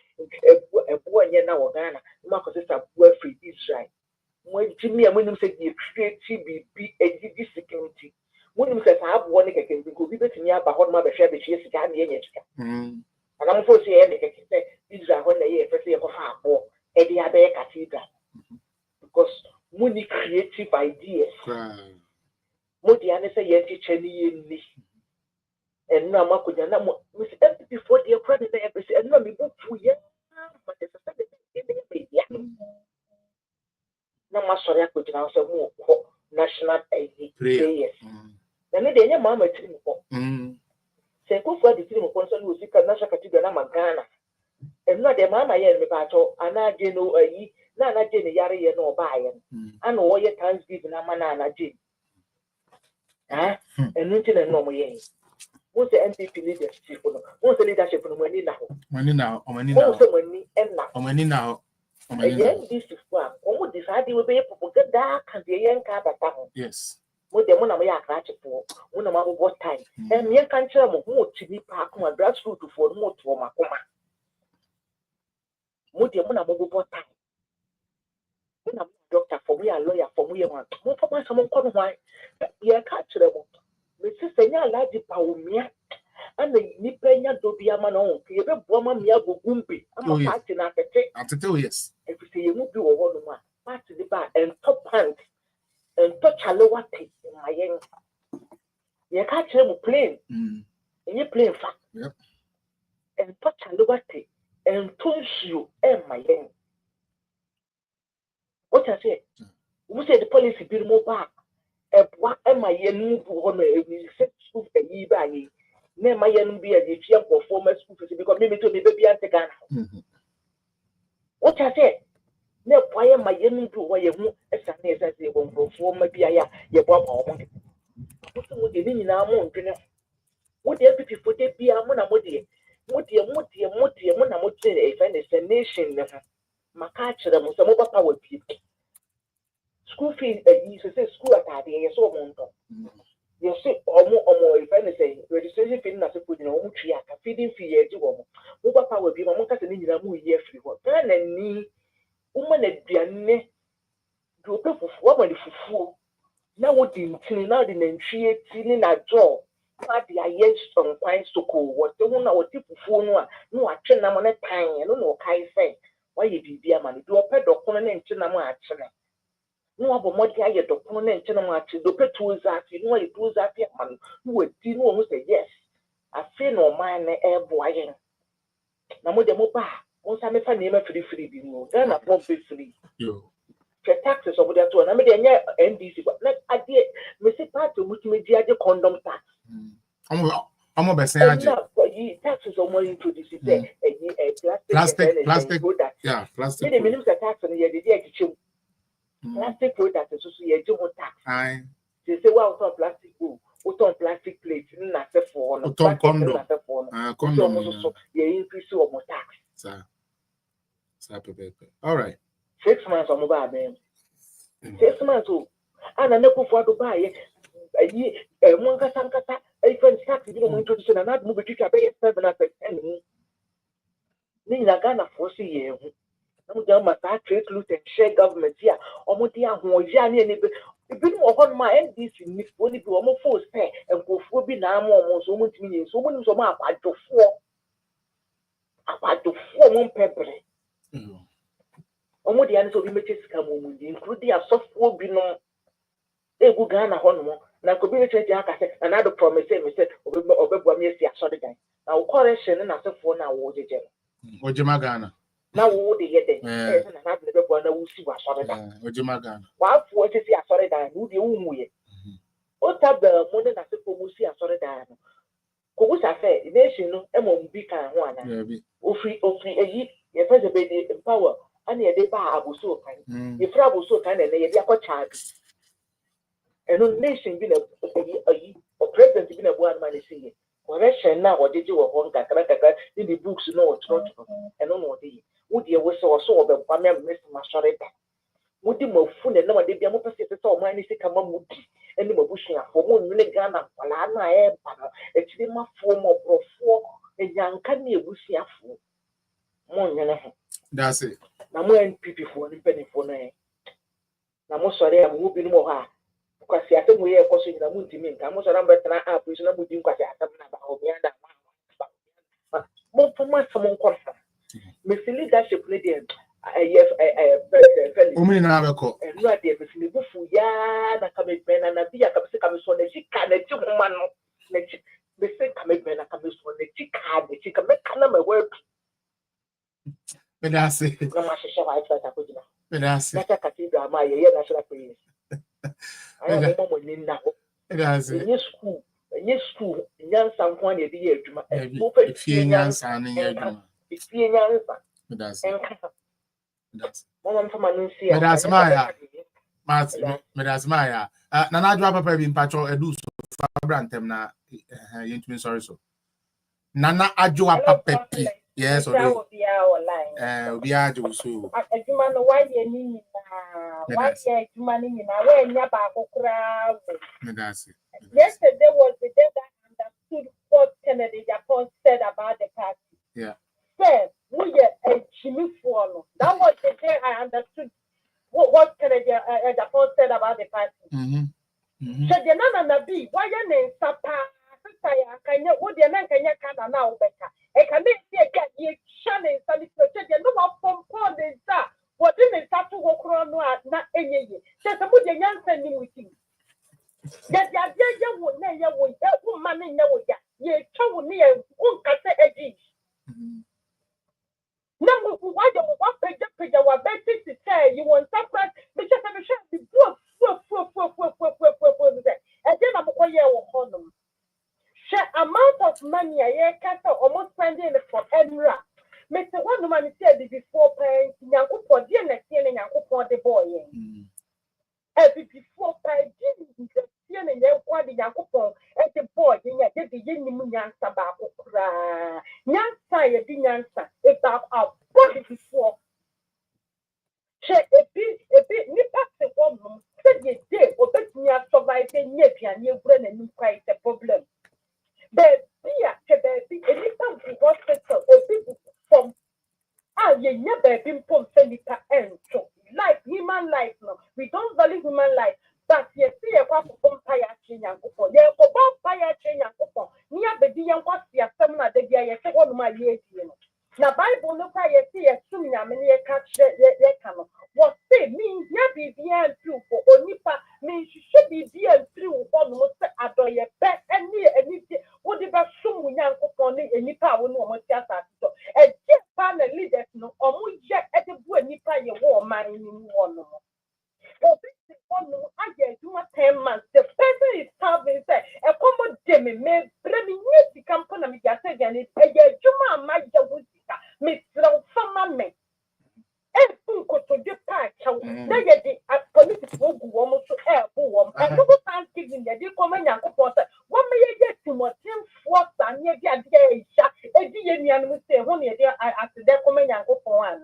a boy na Ghana Marco sister free Israel when Jimmy and when you say you create TBB a security when you say I have one can go be better near about my share the cheese can be and I'm for saying Israel when they year first year of half or Eddie Abbey Cathedral because money creative ideas. Modi ane say yenti cheni ni. And now ma kunya na mo before the credit na every and no me book fu ye but the second be ya. Na ma sori akujina so mo ko national prayers. Na me de nya mama tiri mo. Se ko fu adi tiri mo kon so lu sika national cathedral na magana. And no de mama ye me ba to ana je no ayi na na je ne yare ye no ba ye ana wo ye thanksgiving na mana na je enu ti na no mo ye mo se NPP leadership no mo se leadership no mani na ho mo se mani na ye this is one o mo decide we be propaganda kan de ye nka bata ho yes mo de mo na mo ya akrache po mo na ma bo time me kan kire mo ti bi pa ko grassroots for mo to ma koma mo de mo na mo bo time when I'm a doctor for me, a lawyer for me, one. More for my someone come why? Yeah, catch them. Mrs. Senya Ladi Paumia and the Nipenya Dobia Manon, you have Boma Mia Gumbi. I'm a party na Atete yes. If you say you move you over one, pass to the bar and top pants and touch a lower tape in my young. You catch them plain. And you plain fat. Yep. And touch a lower tape and touch you and my young. What I say? We say the policy be more back. What am I yen on a school a year by ye? Name my yen be a year for former school because maybe to be baby at the Ghana. What I say? No, why am I yen to why you won't as they won't perform maybe I ya bomb or monkey. What's the money in our moon? What the people for the be a mona modi? Moti, mona moti, if I a nation, my catcher, the most mobile power people. School fees you say school at the so month. You say or more if anything, registration fee na put in a tree, a feeding fee, a job. Mobile power be my monka in the year free one. Then and me, woman at Diane, do a people for one for now what in now the entry in a job. Not the yes from Pines to call what the one our people for no action on a time, no Kai say. Why you be dear man? Do a pet or colonel Chinama action. No about what I get opponent and the petals that you know it was that man who would do almost say yes. I feel no mind air boying. Now, the mobile, once I make a name of free, then I won't be free. The taxes over there to an American NDC, but like I did, Mr. Party, which may be a condom tax. I'm a best taxes are more into this. Plastic, yeah, plastic. The minimum tax on the plastic product is also a job tax. They say, well, on plastic, on plastic plates, not the phone, condom, you increase your more tax. All right. 6 months on mobile, man. 6 months, and I never for to buy a year, one casancata, a friend's tax, you don't introduce another movie to pay 7 at 10. Nina Ghana for a year. No, my trade loot and share government here. Omodia who is any been on my NDC if only be almost full say and go for be now almost so much million. So when you so much about the 4 1 pepper. Omo de anso bi meche sika mo mu including asofo bi no egu Ghana ho no na ko bi meche dia aka se na do promise me say obebua me esi asode dan na wo correction na asofo na wo jeje Ojima Ghana na wo de yede na bebua na wo si wa asode dan Ojima Ghana wa afo esi asode dan wo de wo mu ye o tabel mo na asofo mo si asode dan no ko wo sa fe nation no e mo bi kan ho ana ofri eyi ye fa se be di empower ani e de ba abuso kan ye fra abuso kan na ye de akọcha bi eno nation bi na eyi o president bi na bu an man see ye correction na o jeje wo hon kakra in the books no o tro eno no de wo de wo so obe kwa me miss ma sore da wo di mafu na na de bia mo pese se o man ni sika ma mu di eni mabusu afo mo nwene Ghana kwala na e ba no e tiri mafo mo brofo enyanka na ebusu afo mo nwene ho. That's it. Na mo NPP fo ni penifo na e na mo sore ya mo bi no ho a kwasi atemu ye ekoso nyina mo ntimi nka mo sore mbetena app so na mo di kwasi atam na ba o bia da mo foma so mo nkorfa me leadership ne dey Omini na abeko. Enu ade befini bufu ya na kamebena na bia kabise kameso na chika na chi homa no na chi bese kamebena kameso na chika na chika meka na mawe Medase. na mahihye wa ifa ta kujina. Medase. Na cathedral ma ye national prayer. Ayo mo mo ni na ho. Medase. Enye school nyansa nko na ebi ye adwuma. Mo fa fie nyansa na ye adwuma. Fie nyansa. Medase. Medase Maya. Medase Maya. Na na adwa papa bi mpacho edu so fabrantem na yentumi sorry so. Nana adwa papa pi. Yes or no? Obi ajo so. Adwuma no why ye ni na. Why ye adwuma ni na we nya ba akokra. Medase. Yesterday was the day that I understood what Kennedy Japan said about the party. Yeah. Said we a Jimmy Fuano. That was the day I understood what Kennedy Japan said about the party. So the nana na be why your name Sapa sister ya kanya wo de na kanya kana na obeka. E can be see get ye chane sali so the no more pom de sa. What didn't start to walk around na enye ye. Say some de nyansa ni muti. Yes, ya wo na ya wo ya wo ma na ya wo ya. Ye twa wo ne ya wo nkase agi. Now, why do you want to our betting to say you want something? Because I'm sure the book, and then I'm going to them. Share amount of money I can't almost spending for Edra. Mr. One man said before paying Yanko for the next year and Yanko for the boy. Every before paying and then what the Yanko and the boy, and the Yin Yansa Bako. Yansa, a dinyansa, about our body before. Check a bit, nipa woman, said ye day, or bet me a surviving Nepia near Bren and quite a problem. But be a nipa hospital, a people from ye never been from Senica and so like human life. No, we don't value human life. But ye see a papa vampire chain and coupon. Ye go vampire chain and coupon. Near the Dian was the seminar the day I on my year. Now, Bible no cry, see a sumina, many a catch ye canoe. What say means ye be beyond true for Onipa means you should be beyond true for most adore ye bet and near and if what about some young coupon and Nipa will know what just so. And just find a leader no or we jet at the boy Nipa ye war man in one. For this one, I get 10 months. The person is starving. Say, a common demi may bring me to company. Me just again, it's a year. Juma, my Jawusika, Miss Roma me. And who could to the patch? Now, yet the political almost to air boom. And no Thanksgiving, they come and yank up. What may you get to what Tim Swat and yet the day? A DN will say, one year after their comment yank up one.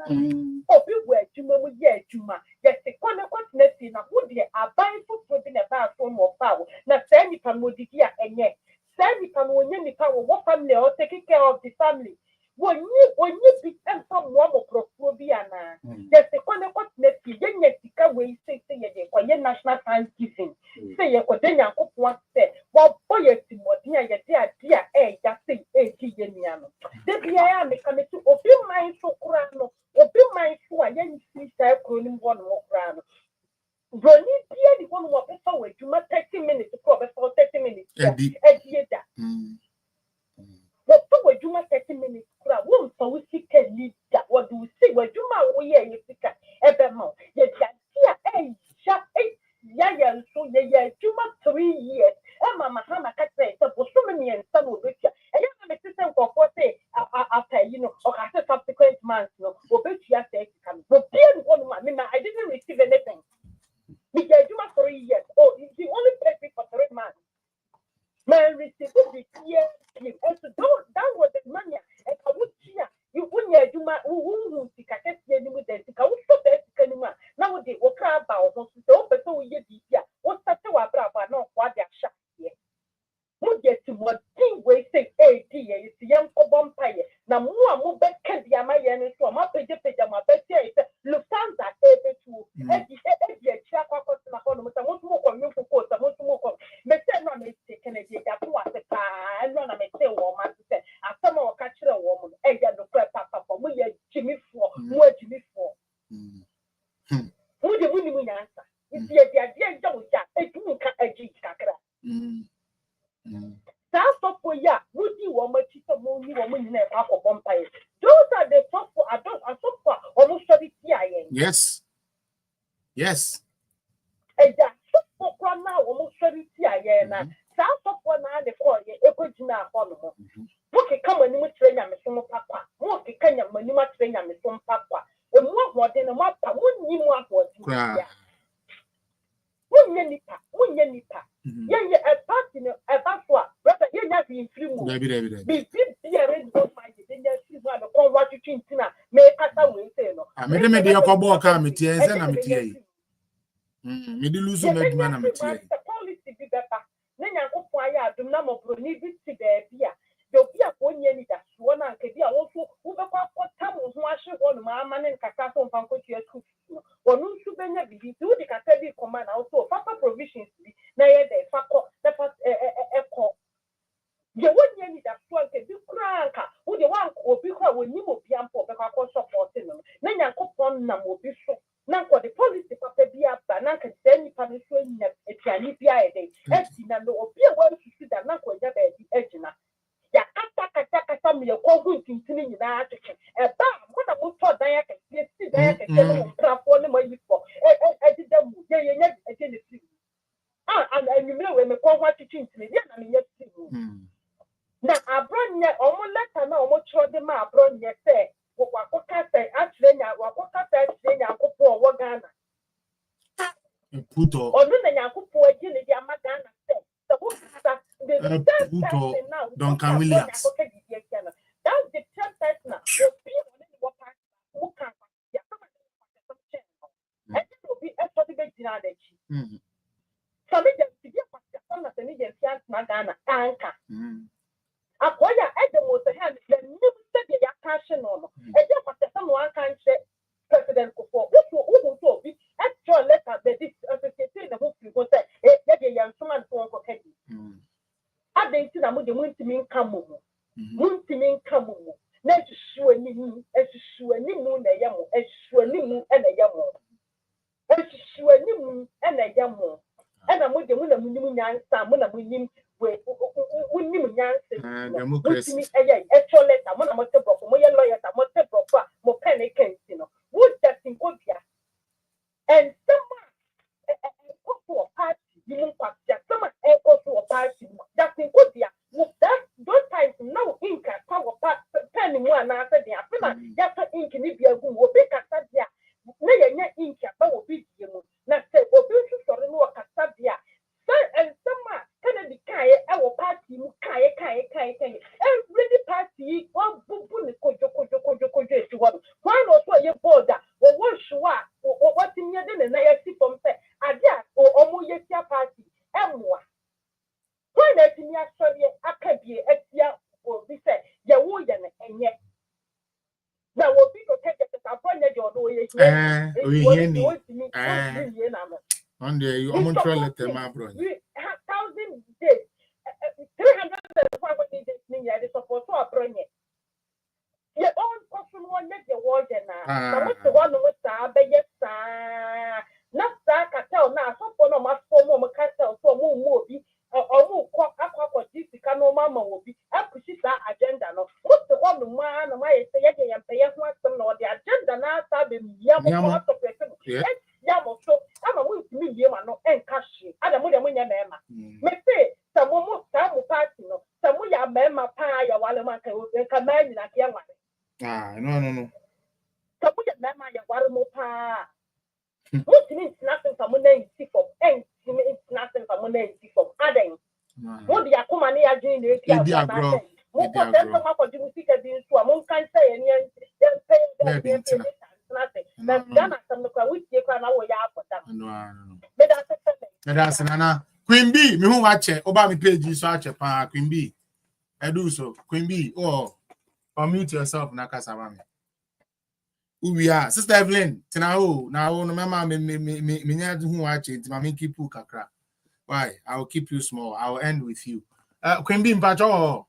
Oh, we were Juma, yes, Juma. Yes, the corner continent na who they are buying food in a bathroom or power. Now, send it from Modigia and yet. Send it from Wonyani Power, what family or taking care of the family. When you become someone of Prophobia, there's a corner continent, Yenika way say, a national Thanksgiving. Say, a Kodena of what said, while boys in Modia, dear, just say, Yeniano. The BIA may come to open mind so crano, open my swan, then see that cooling one more crown. Brony, the one more before you must 30 minutes before 30 minutes. But for you must 30 minutes, won't so we see can lead that what do we see what you might we are you ever more. Yet, hey, shut it, yeah, so yeah, 2 months, 3 years. Mama Hama can say, so many and some will be here. And you have a system for 40 after, or after subsequent months, or bet you have to come. But I didn't receive anything. Because you must 3 years. Oh, he only paid me for 3 months. Man received the year. And so that was the money. And I would see you wouldn't do my who see with the I would stop that now they walk about so we get the what's that to about no what they're shot here. Would get to what thing we say, hey, dear, it's young for vampire. Now, more back can be a my and so my page my best is Lufthansa able to I want more from you for course. I want more from but then I'm mistaken again. That was the time run a mistake woman to say, I somehow catch a woman, and get the crap papa for me, Jimmy for more Jimmy for. Who the winning answer? If the idea don't that, it won't cut a G cracker. That's for ya, would you want my cheaper money woman in a half of vampires? Those are the top for adults and so far almost 30 years. Yes. Yes. And that's for now almost 30 years. South of one and the 4 year, a good now on them. What come when you train a some papa? What can you when you must train a some papa? And more than a map, wouldn't you want what you are? Wouldn't you nipa? Yeah, a party, a baswa, brother, you're not being free. Be arranged on my dinner, what you think, make us away. I made a media for more committee and I'm here. Middle lose a man. The policy be better. Then I go for ya, do not more need it to be a there'll be a 1 year that one and can be also who the what time was washing on my man and Cacasso and Panko to your school. Or no to be do the cathedral command also proper provisions be now they fuck the first echo. You wouldn't need that one can do crank who the one will be called when you will be ample because supporting them. Then I go on them will be so. Now for the policy papa be up and I can send you punishment a Chinese day. And no be a way to see that not going to be edging. Ya kata me ko gu tintini nyina ateke e ba mo na mo to dan ya kese si dan ya kese no krafo ne mo yifo e dida mu ye nya e ne si and you know we me ko wa tintini ya na me nya si na abronye omo letter na omo chro de ma abronye se wo kwa kata atrenya wa kwa kata atrenya akopọ wo Ghana puto onu na yakopọ agi ne dia ma Ghana se Don Williams. That's the 10th person. The people who can and it will be actually big. So me just to be a person that need to chance Magana anchor. Akoya at the most hand the new study ya passion on. And just for someone can say President Kufo, who will be actual letter that this associated the who people say, yeah, young someone for Kenny. I didn't see that the Muntimin come. Muntimin come. Let you show any moon, as you show any moon, a yamo, as you show any moon and a yamo. As you show any moon and a yamo. And I'm with the moon and moon young son, when I'm with him, where democracy, actual letter, one of my lawyers, I must have brought more penny cans, would that in Copia. And someone to a party, you won't pass just someone go to a party, that's in Copia. That those times no ink at power penny one after the afternoon, just ink in Libya who will be Casadia. Nay, ink at power beat you. Not say, or be sorry, no Casadia. And someone can be Kaya, our party, Kaya, every party, one book, why not what you border, or what you are, or what in your dinner, and I see from say, Adia, or Omoyetia party, and what? When I see your story, I can be at your or be said, Yawoyan and yet. Now, what people take it as a point that you're doing, on the you almost let them up. 1,000 days, 305 days, the support to a bring it. Your own person net the word and what's the one with Beyes? Not that cartel now, some one of my former cartel, so more be or more quack or this no mamma will be up to that agenda. No, what's the one man of my say and pay us some or the agenda now, Sabin Yamo of the Yamo. So I'm a will to me, no, and cash. I don't know when you're may say some more time party, no, some way I member pie or Walamaka will command like young one. No. Some way I member your Walamo. What means nothing from money for and means nothing from money for adding. What the Akumani are doing, what for them to have a music against to a monk can say, and then pay nothing. That's done at some of which you can away for them. But that's Nana. Queen B, me who watch it, Obama page so watch Queen B. I do so. Queen B, unmute yourself, Nakasawami. Who we are, Sister Evelyn. Now, no mama me who watch it. Mami keep you kakra. Why? I will keep you small. I will end with you. Queen B, mpacho.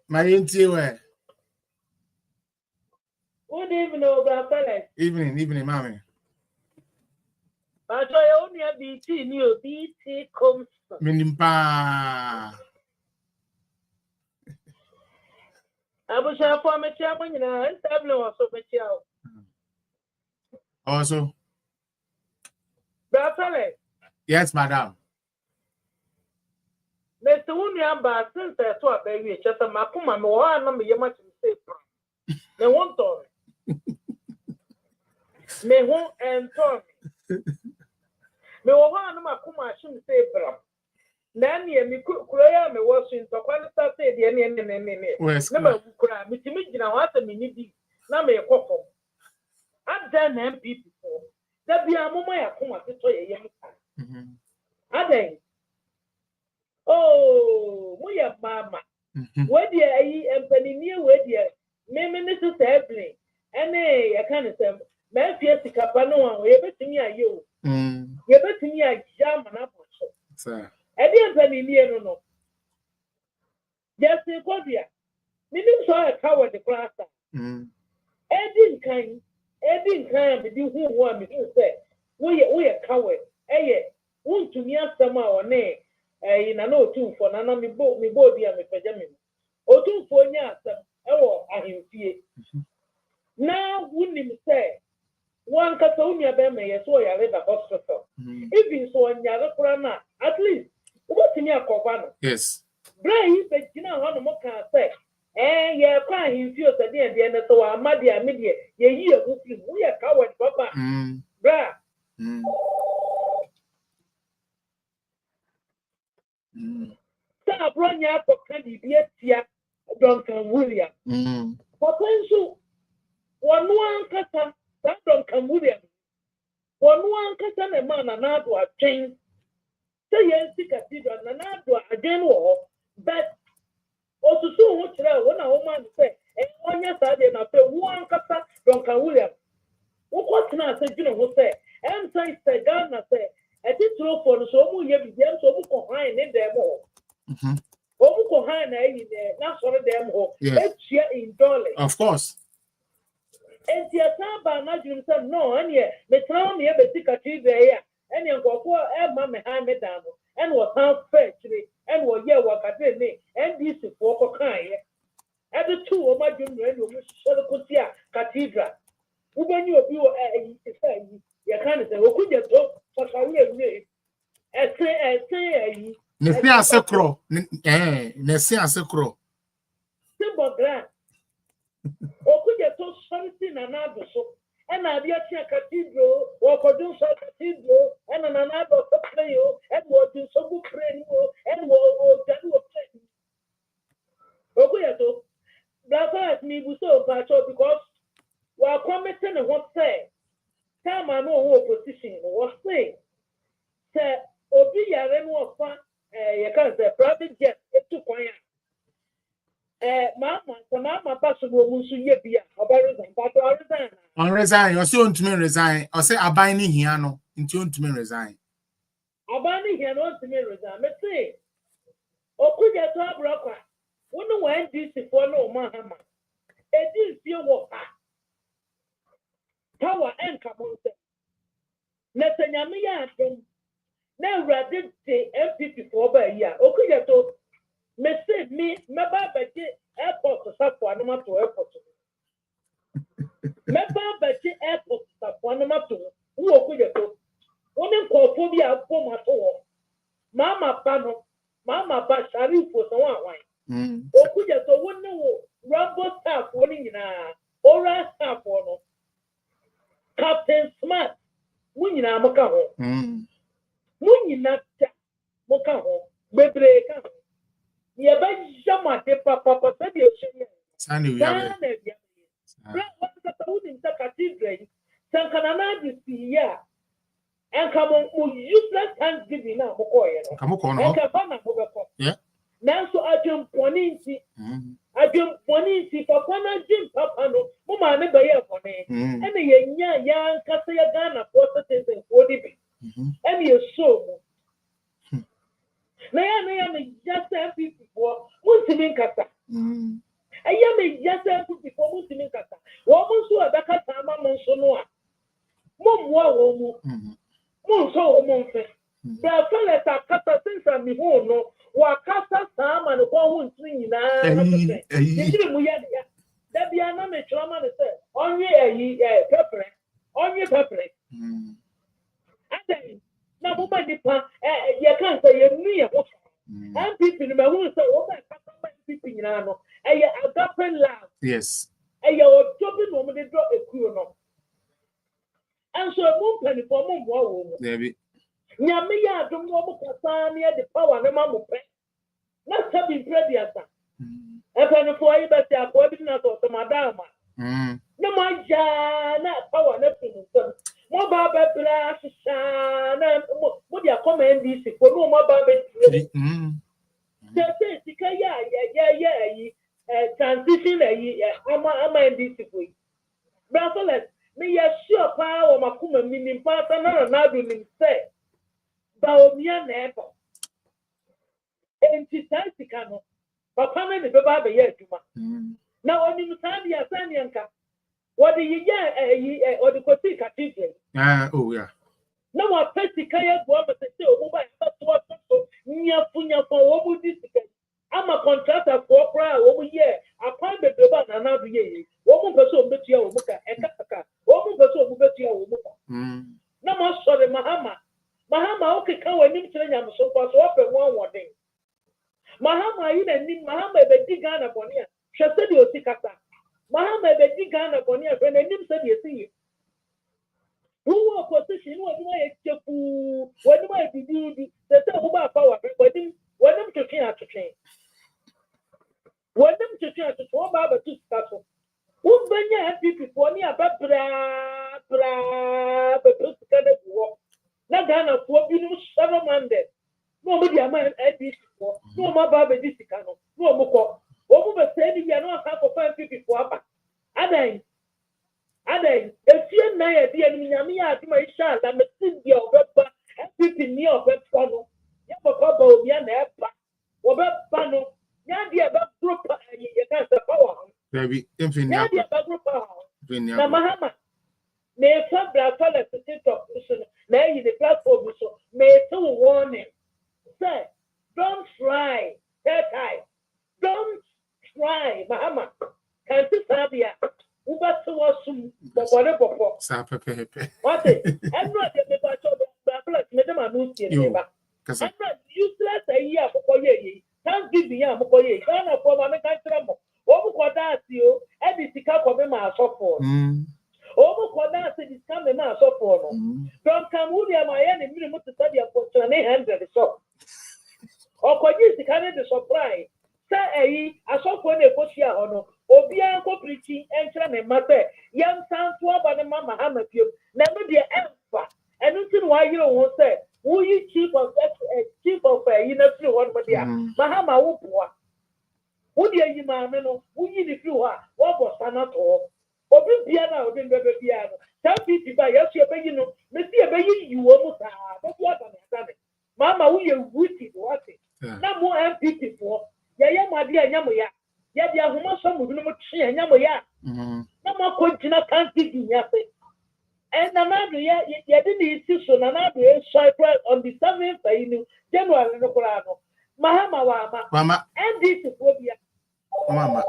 My auntie where? Good evening, Brother. Evening, mommy. But I only have BT new BT comes. Minimpa. I was a former chairman and tableau of so Also. Brother. Yes, madam. Mr. Unyamba, since I saw a baby, just a Makuma, no one number you much say. They won't talk. Me won't and talk. Me one Makuma shouldn't say, bro. Nanny and me could cry, me was in the quality say the enemy. Never cry, me to me, what a minute. Now me a couple. I've done MP before. That be a moment I come to tell you. Ade. Oh, we are mama. Where dear I am penny near where dear. Me minister Evelyn. And I can't say, man, Pierce Capano, we bet me a you. We bet me a jam and apple. Sir. I didn't penny near no. Just in Cobia. Meaning so I covered the class. Eddie kind of do who want me to say. We are coward. Want to me some our name. In an old two for Nana me body and me pajamin. O two for Yasam, I him fear. Now, wouldn't him say, one Catonia Beme, so I read the hospital. If so, on Yalakurana, at least, what's in your copano? Yes. Bray, but you know how the more can say. Yeah, crying feels at the end, so I'm mad, media, ye we are coward, papa. Bra. Bron ya for candy, dear Duncan William. Potential one cutter, that Duncan William. One cutter, a man, and now to a chain. Say, yes, cathedral, and now to a general, but also so much when a woman say, and 1 year Saturday, after one cutter, Duncan William. What's not said, you know, who say, and say, Ghana say, I did throw for the so many years, so much behind in their more. Of course. And the Samba Najun said, no, and yet, the town near the cathedral, and you go for a mamma behind me down, and was half fetchly, and was here work at me, and this is for kind. And the two of my junior, Shalakutia Cathedral. When you say, you can't say, who could you talk for career? Say, Nesia Secro, Nesia Secro. Simple grand. Or could you talk something another so? And I be a cathedral, or produce a cathedral, and another player, and what do so good training, and what that was training. Okay, so that's why me was so bad because while commenting on what say, time I know what position was saying. Say, Obi Yaren was fun. You can't say private jet. It took one. Mama, person will soon be on resign, or soon to me resign, or say I buy any hiano, in tune to me resign. I buy any here, not to me resign. Let's say, or could you talk broker? Wouldn't NDC for no Mahama. It is your work. Power and Camonte. Netanyamia from now rather the MPP for a year. Okay, so me say me, my baba airport to Sapuanama to airport. My baba airport to Sapuanama to who okay, so one in Cophobia for my home. Mama Pano, Mama Bashari for some wine. Okay, so one no Rambo staff winning in a oral staff for Captain Smart. Munyina moka ho munyina ta moka ho bebre ka ho ye ba jama de papa se de ehye sani we have bra what ka tawu ni ta cathedral sankana na di siya en ka mo useless thanksgiving na mo ko ye no ka mo ko no en ka ba na mo be ko yeah nanso adwemponi nti papa na jim papa no mo ma ne ba ye fone ene ye nya ya nkasa ya Ghana for citizen for di bi ene ye so mo na ya me just people for muntimi nkasa eya me just people for muntimi nkasa wo mo so abaka sama mo so no a mo mo wo mo mo so wo mo nfe ba fele ta kata since mi ho no wakasa sama no kwa hu ntri nyina ndiri mu ya da bia na me choma ne se onye pepre ade na mo ba nipa ye kan se ye nu ye ho MPP ni me hu se o ba kasa MPP nyina no eye agape love yes eye odobi no mo de draw ekuo no anso mo mpani fo mo mo wo mo Debbie nyame ya adom no mo kasa ne de power ne ma mo pe na sabi prediasa epani fo yi beti akwa bi na to madama na ma ja na power na pin so mo ba ba bla sha na mo dia come NDC ko no mo ba be se sika ya yi transition yi ama NDC ko bracelet me ya sure pa o makuma minim pa na do nim say ba omia na ebo entitantika no papa me be ba be ya aduma na oni mutani ya sani anka wodi ye odi ko ti cathedral oh yeah na wa pesika ya bo ma se o mo ba to nya wo mu disika ama contractor for pra wo mu ye apan be ba na do ye wo mu peso o betua wo mu ka ekaka wo mu peso o mu betua wo mu ka na mo sore mahama o ke kan wanim kire nyam so pa so ope won woden mahama yi na nim mahama be di Ghana boni a hwese de osikata mahama be di Ghana boni a fe na nim se de esi who opposition wo ni wa chefu wo ni wa didi se wo ba power wanim to twen atotwen wanim to twen atotwen wo ba tu staff wo banya FPP for ni ababra be president de wo na Ghana for bi no 7 Monday no mo dia man FPP for no mo ba be disika no no mo ko wo mo be say ni ya no aka for FPP for aba adan efie na ya dia ni nyame ya aduma inshallah me tin dia obeba FPP ni obeba no ya papa ba obi na eba obeba no nya dia ba group ya kan se power Debbie infinite nya dia ba group na mahama me fa bra fa la TikTok so na yi the platform so me to warning say don't try don't try mahama kan ti sabia uba to wasum bobo sa pepe what I'm not the better bra me dem anu tie ne ba I'm not useless a year for ye can't give me am ko ye kana for ma me kan tira mo o mu ko da si o e di sika ko me ma so for o mu ko da si di sika me ma so for no from kamuria ma ye ne mi mu to study for 100 so o ko ji sika ne de surprise say eyi asofo na ekosia ho no obi an ko preaching entra me mate yam santo aba ne mama ha ma pio na no de emfa enu tin wa yire wo say wo yi chief of you know free one body mahama wo boa wo de yi ma me no wo yi ni free ha wo bo sanato obi bia na obi bebe bia no ta piti ba yesu e be yi no me si e be yi wo mu ta bo bia ba na me mama wo ye wuti what na mo MPP for ya ma dia nya mo ya ya dia homa so mu no mu twe anya mo ya na mo kontina kan ti di ya pe and na do ya di ni isi so na do e cycle on the 7th January no kura no mahama wa mama and this phobia mama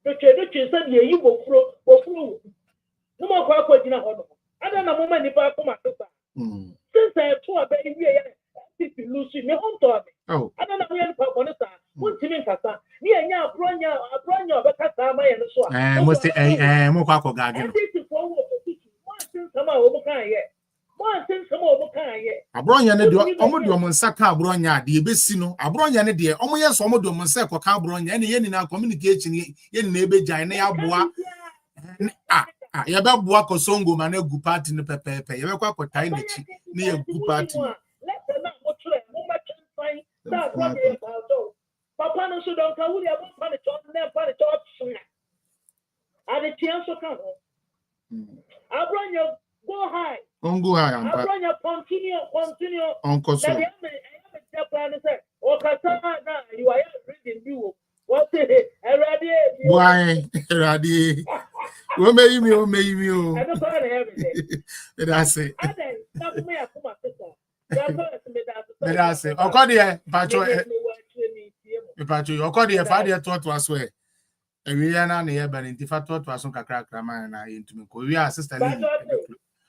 the tradition said ye yi bofuro no mo kwa kwa gina ho no ada na mo ma nipa akoma sesa since I to aba iwie ya titi lucy me on to me ada na mo ya nipa ko ne sa wontimi nkasa ni enya abronya obekasa ma ye no so a mo se mo kwa ko gage no titi fo wo mo sin sama wo mo kan ye abronya ne de omo de omo nsa ka abronya de ebesi no abronya ne de omo ye so omo de omo nsa ko ka abronya ne ye ni na communication ye ni na ebejan ne ya boa ya ba boa ko songo ma na gu party ne pepepe ye be kwa ko tai na chi ne ye gu party papa no so don ka wuri abo pa ne chon ne pa ne chon suna ade tian so ka ho abronya go high Ongo high ampa. Abronya continue. Onko so. Na the plan say, o kasa na you are reading you. What say erade. Why erade. O meyi mi o. I don't find everything. That's it. Ade, na kuma ya kuma sister. Ya so me that. That's it. Okodi e pacho e pacho okodi e fa de to aso e. Ewi ya na ye ba nti fa to aso kakra man na ye ntumi ko wi a sister lady.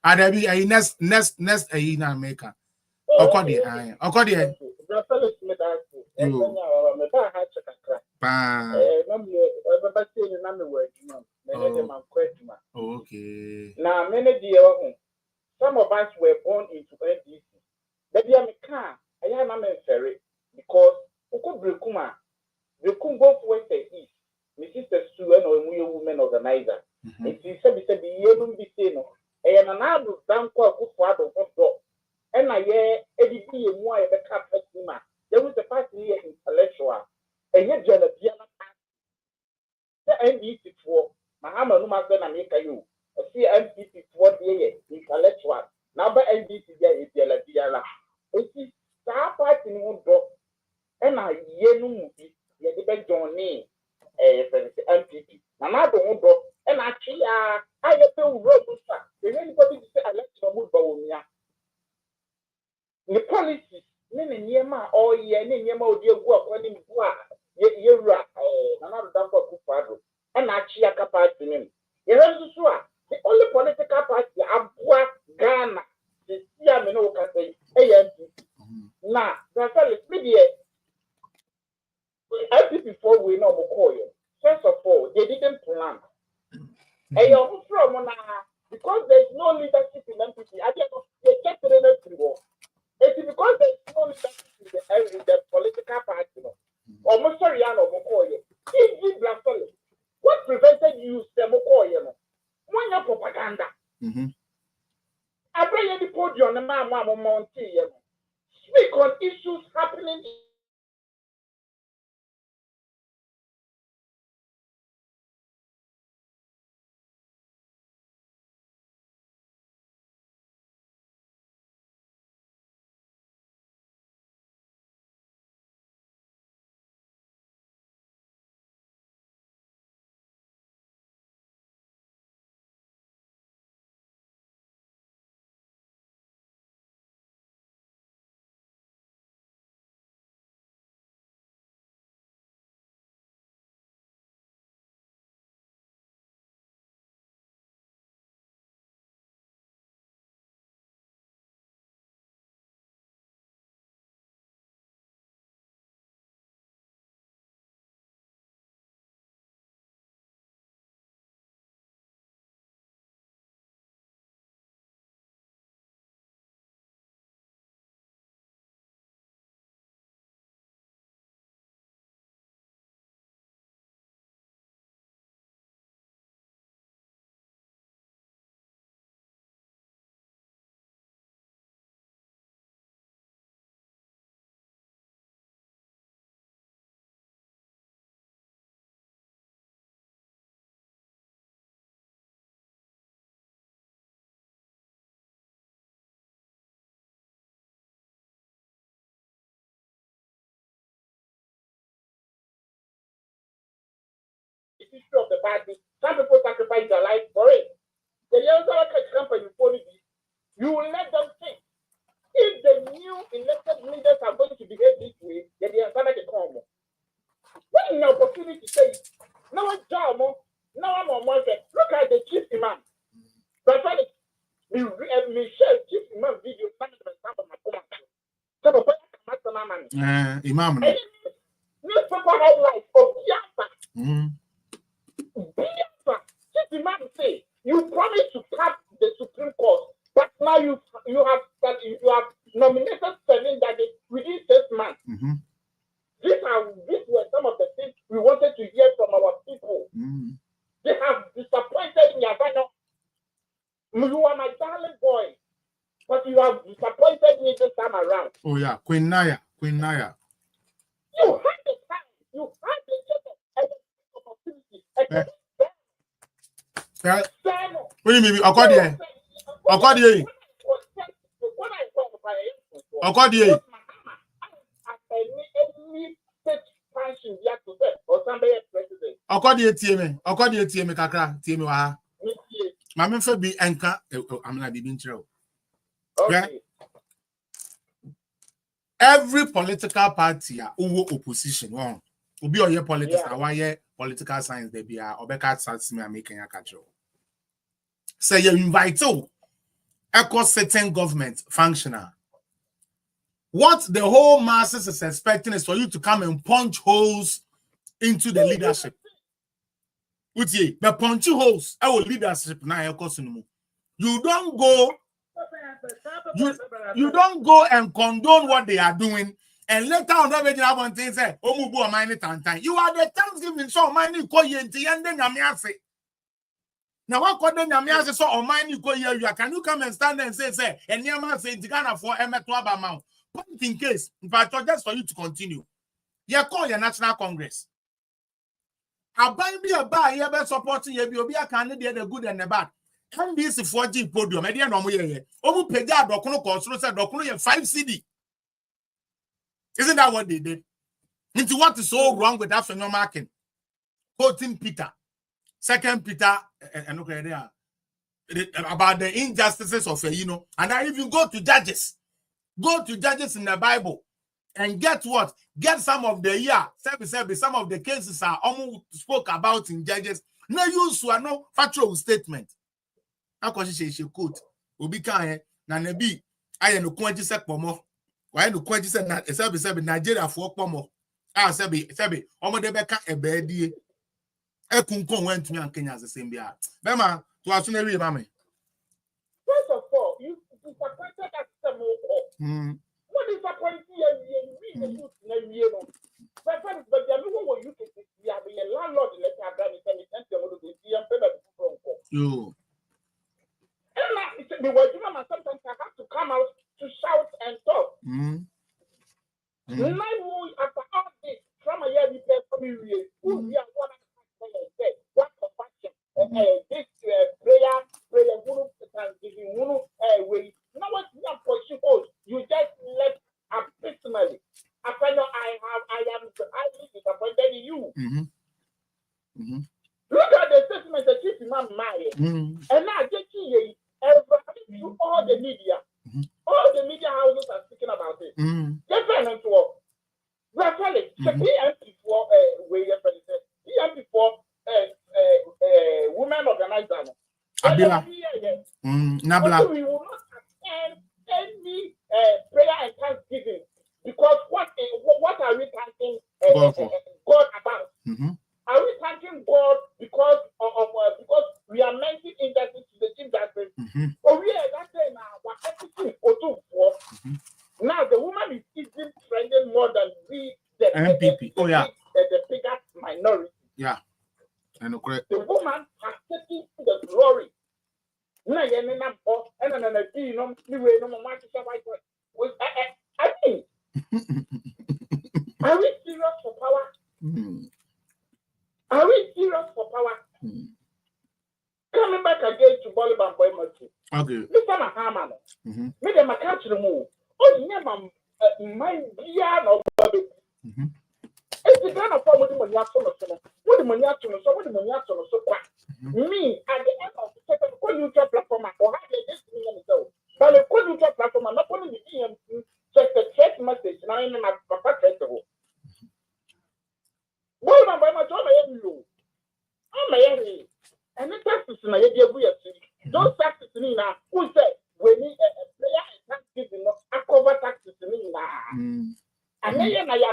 Adabi ayi next ayi na America. Okodi ayi. Okodi e. Me ba ha chakra. Na me ba say na me wa adwuma. Me de man kwa adwuma. Okay. Na me ne die wa ho. Some of us were born into NDC. That be America. I am a ferry because uko brekuma. Brekum both west and east. My sister Sue and we women organizer. If you said ye no be say no. E na na do dan kwa akufo ado do. E na ye edidi ye mu aye be ka fatima. There was a party here intellectual. E ye jana bia na the NDC for Mahama no ma say na make you. E see NDC for the intellectual. Na ba NDC dia e bia la bia la. E see sa party no do. E na ye no mu bi ye de be johnny MPP. Na na do e na chi ya aye pe wuro busa. The anybody say election move ba womia. The policies ne nyema o ye ne nyema odi egu akwani mbu a ye wura na na do dan kwa kufado. E na chi ya ka party nim. Ye so a the only political party abua Ghana. The sia me no ka say MPP. Na that's all media before we know Mokoyo. First of all, they didn't plan. Because there is no leadership in MPP. I don't know, they kept it everywhere. It's because there is no leadership in the political party. Almost sorry, I know Mokoyo. What prevented you to say Mokoyo? When your propaganda. I bring you the podium and Mama Monty. Speak on issues happening issue of the party. Some people sacrifice their life for it. The other company policy, you will let them think. If the new elected leaders are going to behave this way, then they are going to come. When an opportunity says, no one job, no one more. Look at the chief imam. But me share chief imam video. Imam. Newspaper highlights of Biafra. Biafra. Chief imam say you promised to cap the Supreme Court, but now you have nominated 7 that within 6 months. These were some of the things we wanted to hear from our people. They have disappointed me. You are my darling boy, but you have disappointed me this time around. Oh yeah, Queen Naya. You had the time. You had the opportunity. What do you mean? According. Kakra, TM wa. Mama fe bi enka I'm not being true. Okay. Every political party who opposition one. Obi oye politics na why political science they be obeka sats me making a catch. Say you invite a certain government functional. What the whole masses is expecting is for you to come and punch holes into the leadership. Uti, the punchy holes, our leadership now. You don't go. You don't go and condone what they are doing, and later on that have one thing say, "Oh, mubu amani tantan." You are the Thanksgiving so many ko yenti yende nyamiase. Now what call them nyamiase so omani ko ye you can you come and stand and say, and nyama say Ghana for emeto abamount. Point in case, but just for you to continue. You call your National Congress. Aban bi aba ye be supporting ye bi obi aka ne the good and the bad. Can be 4G podium. Media no mo ye. Omu peja dokono control say dokono ye 5 CD. Isn't that what they did? Into what is so wrong with that phenomenon marking? Quoting Peter, 2 Peter, and okay there about the injustices of and I even go to Judges in the Bible. And get what? Get some of the some of the cases are almost spoke about in Judges. No use to no factual statement. She quote. Ubika na nebi I no kwanji sek pomo. Why no kwanji sek na esabe Nigeria for pomo. Sebe omo de beka ebedie. Ekunkon went to me and Kenya as the same bia. Bema to asune wi mama. First of all, you disappointed at some more. What is appointing you? But the new one you can see, a landlord in the cabinet and you. And sometimes I have to come out to shout and talk. After all this, from a year, we are what compassion, this prayer group, Thanksgiving, way. Now what you are pushing, you just left abysmally. I am highly disappointed in you. Look at the statement that chief imam married. And now get you all the media. All the media houses are speaking about it. Different to work. Actually, the PMP for PMP for women organizer. Abila. Nabla. We will not attend any prayer and thanksgiving because what are we thanking God about? Are we thanking God because we are making injustice to the chief justice? Oh yeah, that's it now. Now the woman is even trending more than we the MPP. The biggest minority. Yeah. I know correct. The woman has taken the glory. I mean, are we serious for power? Are we serious for power? Coming back again to Bolivar for MLT. Okay. Mr. Mahaman, made them a catch the move. Oh, never mind, yeah, no. It's the kind of problem when you have so much. What the money to so what the money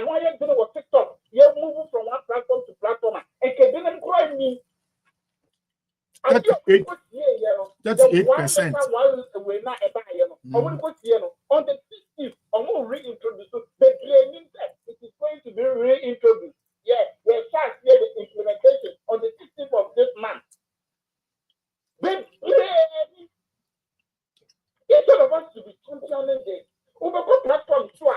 and why you doing what TikTok? You're moving from one platform to platform, and can them cry me. 38%. On the 60th, I'm going to reintroduce the training test. It is going to be reintroduced. Yeah, we're start here the implementation on the 16th of this month. Then each of us to be championing this. Over platform so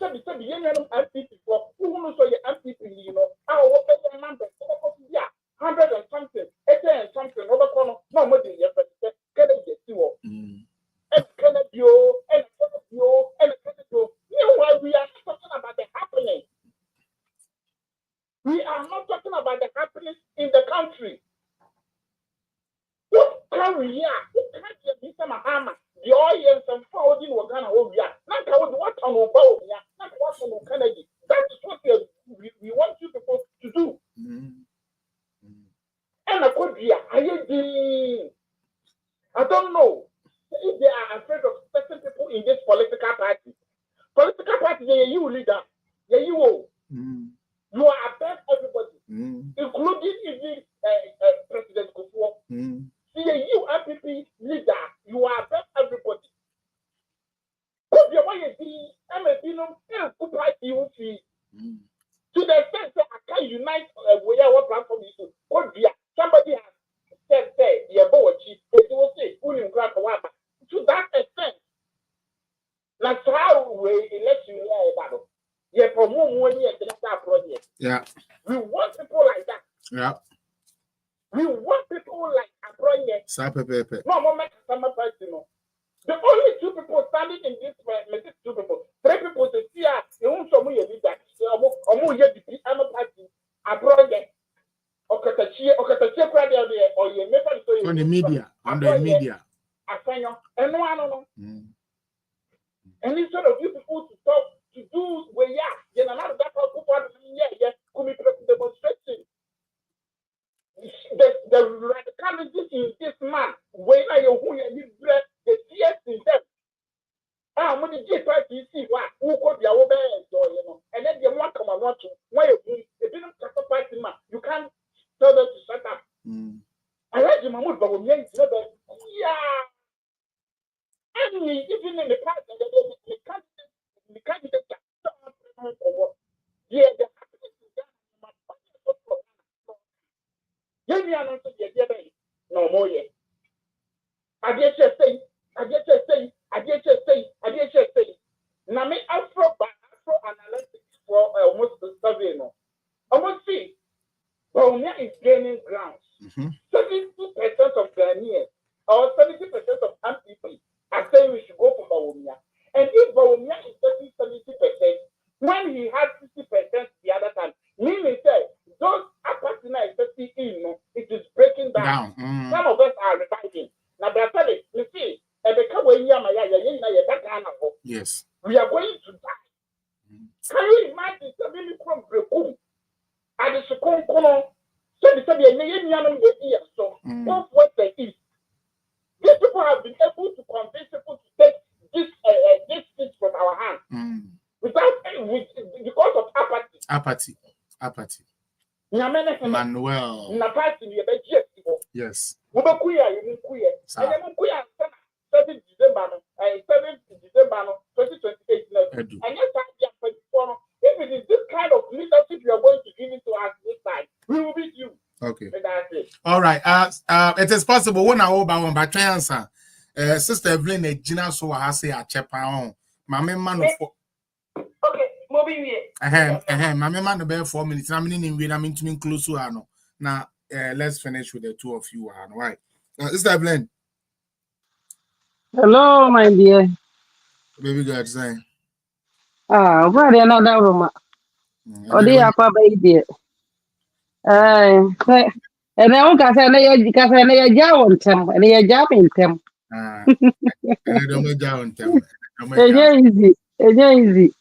the young MPP for who so your MPP, you know, our open number, 100 and something, 80 and something, over corner, no more than your president, can I get you? And can I do, and can I do, and can I do? Meanwhile, we are not talking about the happening. We are not talking about the happenings in the country. What can we hear? What can you be some hammer? The audience and forwarding were gonna hold ya. Not what on Obo, not what on Kennedy. That is what we want you people to do. And I could be I don't know if they are afraid of certain people in this political party. Political party, you leader, you will. You are above everybody, including even President Kufuor. See, you MPP leader, you are above everybody. Could you want to be to the extent that I can unite where what platform is to somebody has said, yeah, boy, it will say, to that extent. That's how we elect you battle. Yeah, for more years than that project. Yeah. We want people like that. Yeah. We want people like a project. No more make some person. The only two people standing in this two people, three people to see us, they won't show me a leader. Or party, a project. Or you never so on the media. And no, I don't know. And instead of you people to talk, to do where you know, not that could be demonstration. The radicality in this man, when I who you the tears in them. When you get back to see what who could be our best, you know, and then you want to come and watch why you didn't party man, you can't tell them to shut up. I like your Mahmoud, but when you and even in the past, the candidate yeah, the no more yet. I just say. Now, me Afro analytics for almost the survey. No, almost see. Baumia is gaining ground. 70% of Ghanaians or 70% of MPP are saying we should go for Baumia. And if Baumia is getting 70%, when he had 60% the other time, meaning say those apathy especially in it is breaking down. Some of us are reviving. Now, you see, yes, we are going to die. Can you imagine somebody from Brekum and the Sukonkono? So, what they is. These people have been able to convince people to take this things from our hands without because of apathy. Manuel. Yes. 7 December 2028. And if it is this kind of leadership you are going to give it to us this time, we will beat you. Okay. All right. It is possible when I over one by answer. Sister Evelyn Gina so I say a chepa my man for okay, moving my man about 4 minutes. I'm in close to her now. Let's finish with the two of you. Right. Sister Evelyn. Hello, my dear. Baby girl saying. Where are another room? Oh, they are baby. And I won't say, I jaw on them, and they are jamming them. I don't know down them. Easy.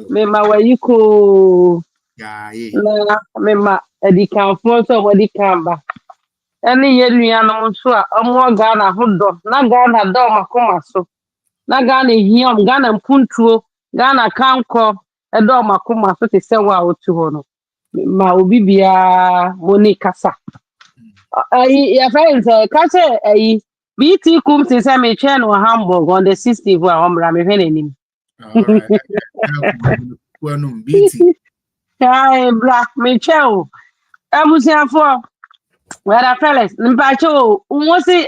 Mema where you cool. Yeah, Mema, Eddie can't force somebody come back. Any year, we are not sure. I'm Ghana, hold on. Not Ghana, Doma, Comaso. Not Ghana, Hiam, Ghana, Puntu, Ghana, Kanko, edo makoma so te se wa otu ho no ma obi bia moni kasa ya friends kase BT kum te se me twa no Hamburg on the 60th wa omra me hwe nanim All right. Well, BT. Ai bra me twa abusiafo where fellas mpacho wonsi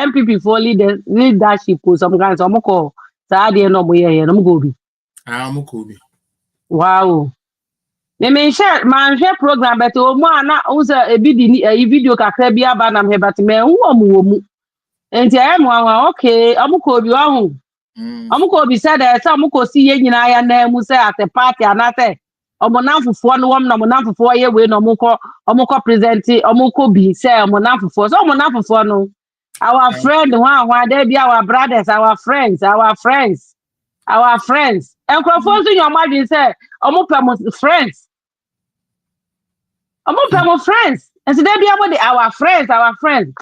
MPP for leadership some guys omko sa de no boye no go bi Amko bi wow me share man share program but o mu ana uza ebidi video kakra bi aba na me but me wo mu enti am okay omko bi ohun omko bi said that omko si ye nyina ya na mu say at the party anate omonamfofo no wom na omonamfofo ye we no omko present omko bi say omonamfofo so omonamfofo no our friend one there be our brothers our friends and crofo so your imagine say omko friends and so there be about our friends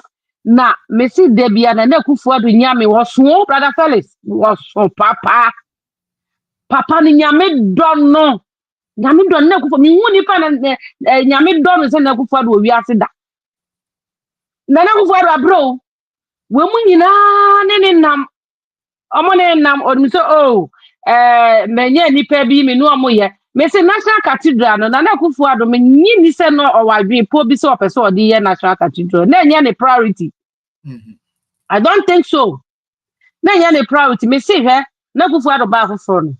na me see there be na kufu adu nyame wo so brother Felix was so papa ni nyame don no nyame don na kufu mi hu nipa na nyame don se na kufu adu wi ase da na kufu adu abro we mu nyina ne nam omo ne nam odum so menye nipa bi me no omo ye me se national cathedral no na kufu adu me nyi ni se no owadwe po bi se opese odi ye national cathedral na enye ne priority. I don't think so. Na yana priority me say he na kufu ado ba foforo no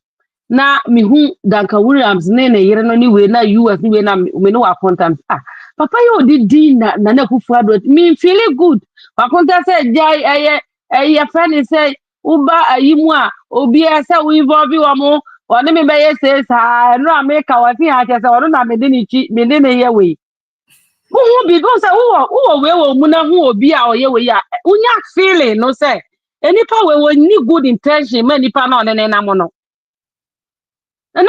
na me hu Duncan Williams ne yere no ni we na US ni we na me no accountant papa yo di na kufu ado me feel good accountant say jai friend say uba ayimu a obi say we involve wo mo oni me be ye say sa no America wa fi ha che say ono na me de ne ye we who be go say who we mu na hu obi a oye we ya unya feeling no say enipa we need good intention man nipa na onene na mo no na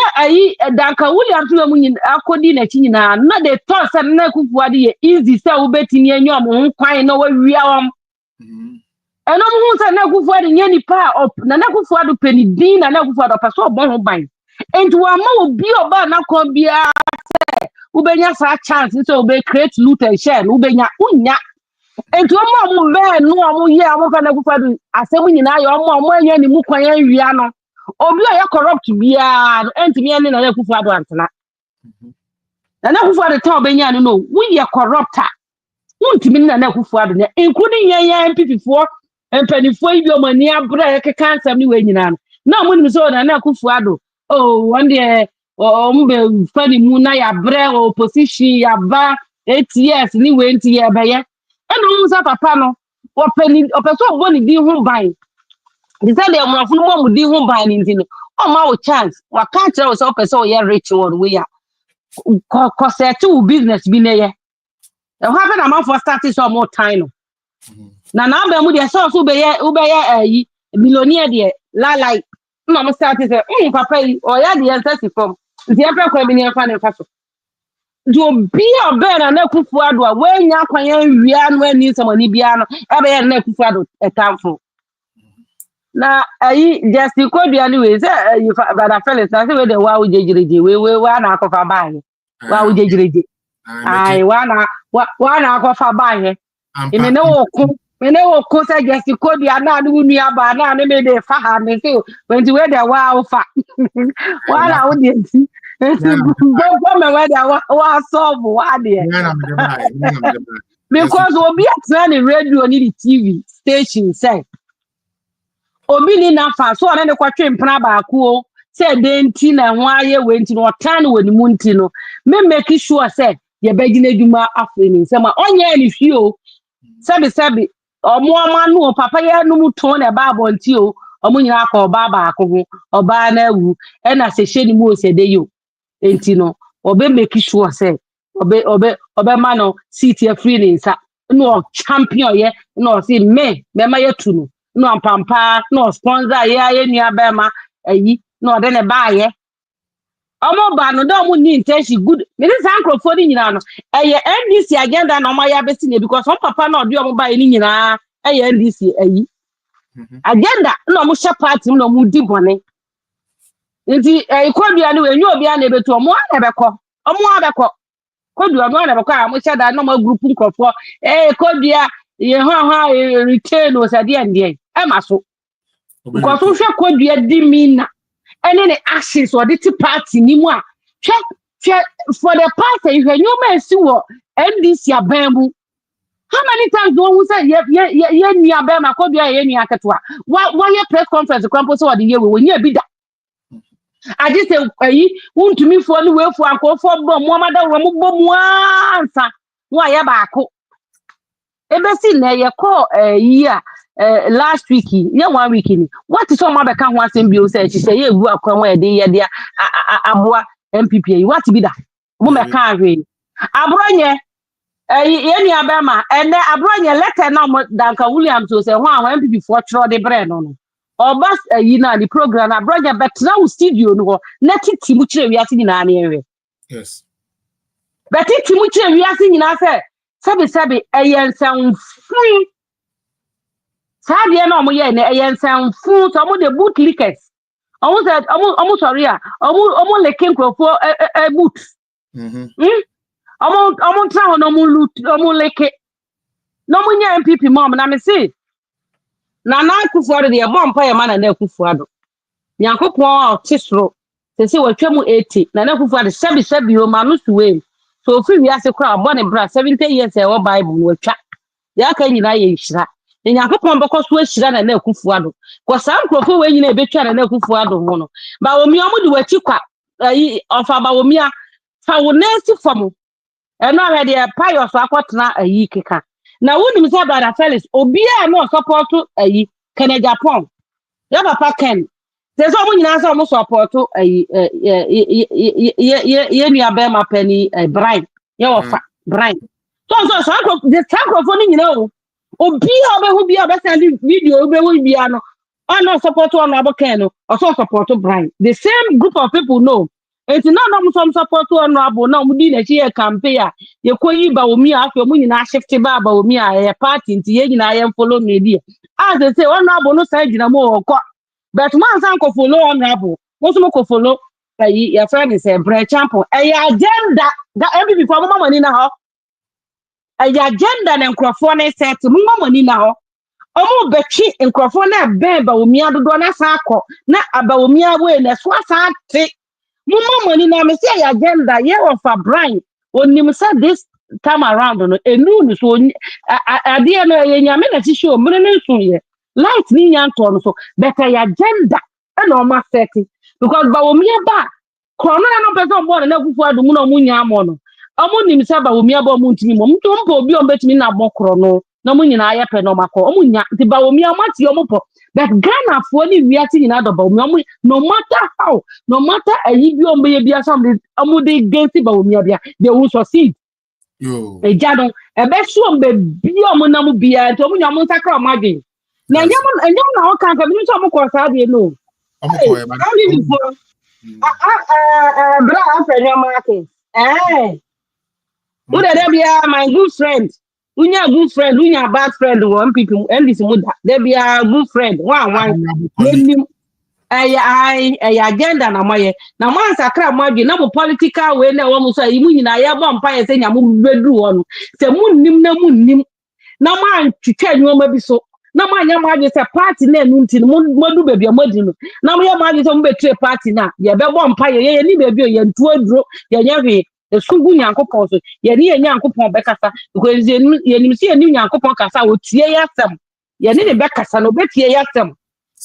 Duncan Williams we mu akodi na chi nyina na the thought say na kufu ade ye easy say wo betini enyo mo kwan na wa wia wom eno mo say na kufu ade nye nipa na kufu ade peni din na kufu ade paso obon ho ban enti wa ma obi oba na kon bia say ubenya sa chance so be create loot and share ubenya unya enti omo be no omo ye omo fa na kufadu asemu nyina ya omo anya ni mu kwan awia no obi o ya corrupt bia enti me ne na kufadu antena na kufadu ta obenya no we ye corrupter untimi na kufadu ne including yan MPP for empanifo ibi o mani abra ya keka ansam ni we nyina no na mo nim so na kufadu one day ombe fani mu na ya bre opposition ya ba 8 years ni we nti ye be ye eno musa papa no opeso oboni di hu ban di say de mo afunu mo di hu ban nti no o ma o chance wa ka tell us opeso ye rich one we ya ko set to business bi ne ye e ha be na man for start so more time no na be mu de so be ye millionaire de like no mo start say papa yi o ya de entity from nti e pe kwa bi ne fa ne fa so do be a better na kufu ado a when ya kwan wia no ani somani bia no e be na kufu ado etamfo na just kodua ni we say you brother Felix na say we the wa ujejireje we wa na akofa baaye wa ujejireje ai wa na akofa baaye ime ne wo ko say just kodua na adu nua ba na me de fa ha me say when we the wa fa wa na wo de nti go me where they wa solve what there because obi at the radio ni the TV station say obi ni na fa so na ne kwatwe mpana ba ko say de nti na ho aye we nti no tan woni mu nti no me make sure say ye begina dwuma afeni say ma onye ni hwi o sabi omo amanu papa ye no mu ton na ba bo nti o omo nyina ka oba ba ko ho oba na awu e na se hye ni mu o se de yo enti no obe make sure say obe mano seat ye free ni nsa no champion ye no see me ma ye tu no no ampampa no sponsor ye ni abema ayi no de ne ba ye omo ba no do mo ni intention good me this microphone nyina no eye NDC agenda na omo ya besi ne because on papa na odi omo ba ye ni nyina eye NDC ayi agenda no mo share party no mo di bone Nti kodua no enyo obi a na betu omo na beko kodua no na beko a mo shada na mo group nkofo kodua ye ha retain o sade ande e ma so because wo hwe kodua di mina ene ne ashes or the party ni mu a for the party you know me see wo NDC abambu. How many times do we say ye ni abema kodua ye ni aketwa why ye press conference kwampo so the ye we nya bi da I just say want to me for any way for anko for bom mo mada wo mo bom ansa wo ya ba ko ebesi na ye call year last week ye 1 week ni what is all ma be kan ho asem bi o say she say ye wu akwan wa de ye de aboa MPP yi what be da mo me kan hwe abronye ye ni abema ene abronye letter na mo Danka Williams so say ho MPP for tro de bre no Obas na the program na brother but now studio no na titi mu kire wiase nyina na enwe. Yes. But titi mu kire wiase nyina sabi eyensanfu. Sabi na omo ye na eyensanfu so omo the boot lickers. Omo said omo sorry a omo leke nkrofo boot. Omo tra ho no omo loot omo leke. No mo nya MPP mom na me say na Akufo-Addo de bompa ye ma na Akufo-Addo Nyankopon tisro se watwam 80 na Akufo-Addo sebi o ma no suwe so ofi wiase kra abone bra 70 years e wo bible watwa ya ka nyina ye nhira Nyankopon beko so ahira na Akufo-Addo ko sam krofo we nyina ebetwa na Akufo-Addo ho no ba omi omo de wachi kwa ofa ba omi a fa wo nesi fam eno ahede e pious akotena keka na woni say brother Felix obi a no support Kenya Japan ya papa Ken se so mo nyina say mo support ye ni abema pani Brian ya ofa Brian so the microphone nyina obi a be hu bi a be send video be hu bi a no no support on Ken no also support Brian the same group of people know it's not no some support honorable na mudi na chi campaign ye koyi ba omi afi omu nyina shift ba omi a party nti ye nyina ye follow media as they say honorable no side na mo ko but man san ko follow honorable mo so ko follow your friend is a bread champion agenda that every before mo money na ho agenda na nkrofo na set mo money na ho omo betwi nkrofo na ben ba omi adodo na sa akọ na aba omi awe na so asa te Mama money na me say agenda ye of a Brian onim say this time around no enu so ade no ye nyame na ti show mre ne so ye light ni nyanto no so better agenda e no ma set because ba omi ba krono na no person born na Akufo-Addo mu no mu nya mo no omo nim say ba omi ba mu ntimi mo mto mpo obi on betimi na bo krono na mu nyina aye pe no makọ omo nya ti ba omi amati omo po but Ghana for ni wiati nyina do ba omi no matter how no matter ayi bi omo ye bia some omo dey against ba omi bia they will succeed yo jado e be so be bi omo na mu bia to omo nya mo sakra omo adwen na nyam na o kan ka bi so omo ko sa de no omo ko e ba bra afenyo market who there be my good friend unya good friend unya bad friend one people and this muda there be a good friend one agenda na moye na man sakra moye na mo political way na wo mo so imu nyina ya bo mpa ye se nya mo bedu wo no se munnim na man twitwa nyoma bi so na man nya mo age se party na enu nti mo du bebia modi no na mo ya mo age se mo betre party na ye be bo mpa ye ni bebia ye ntu aduro ye nya hwe esugu Nyankopon so ye ni ye Nyankopon be kasa because ye ni si ye ni Nyankopon kasa o tie ya sam ye ni be kasa no be tie ya sam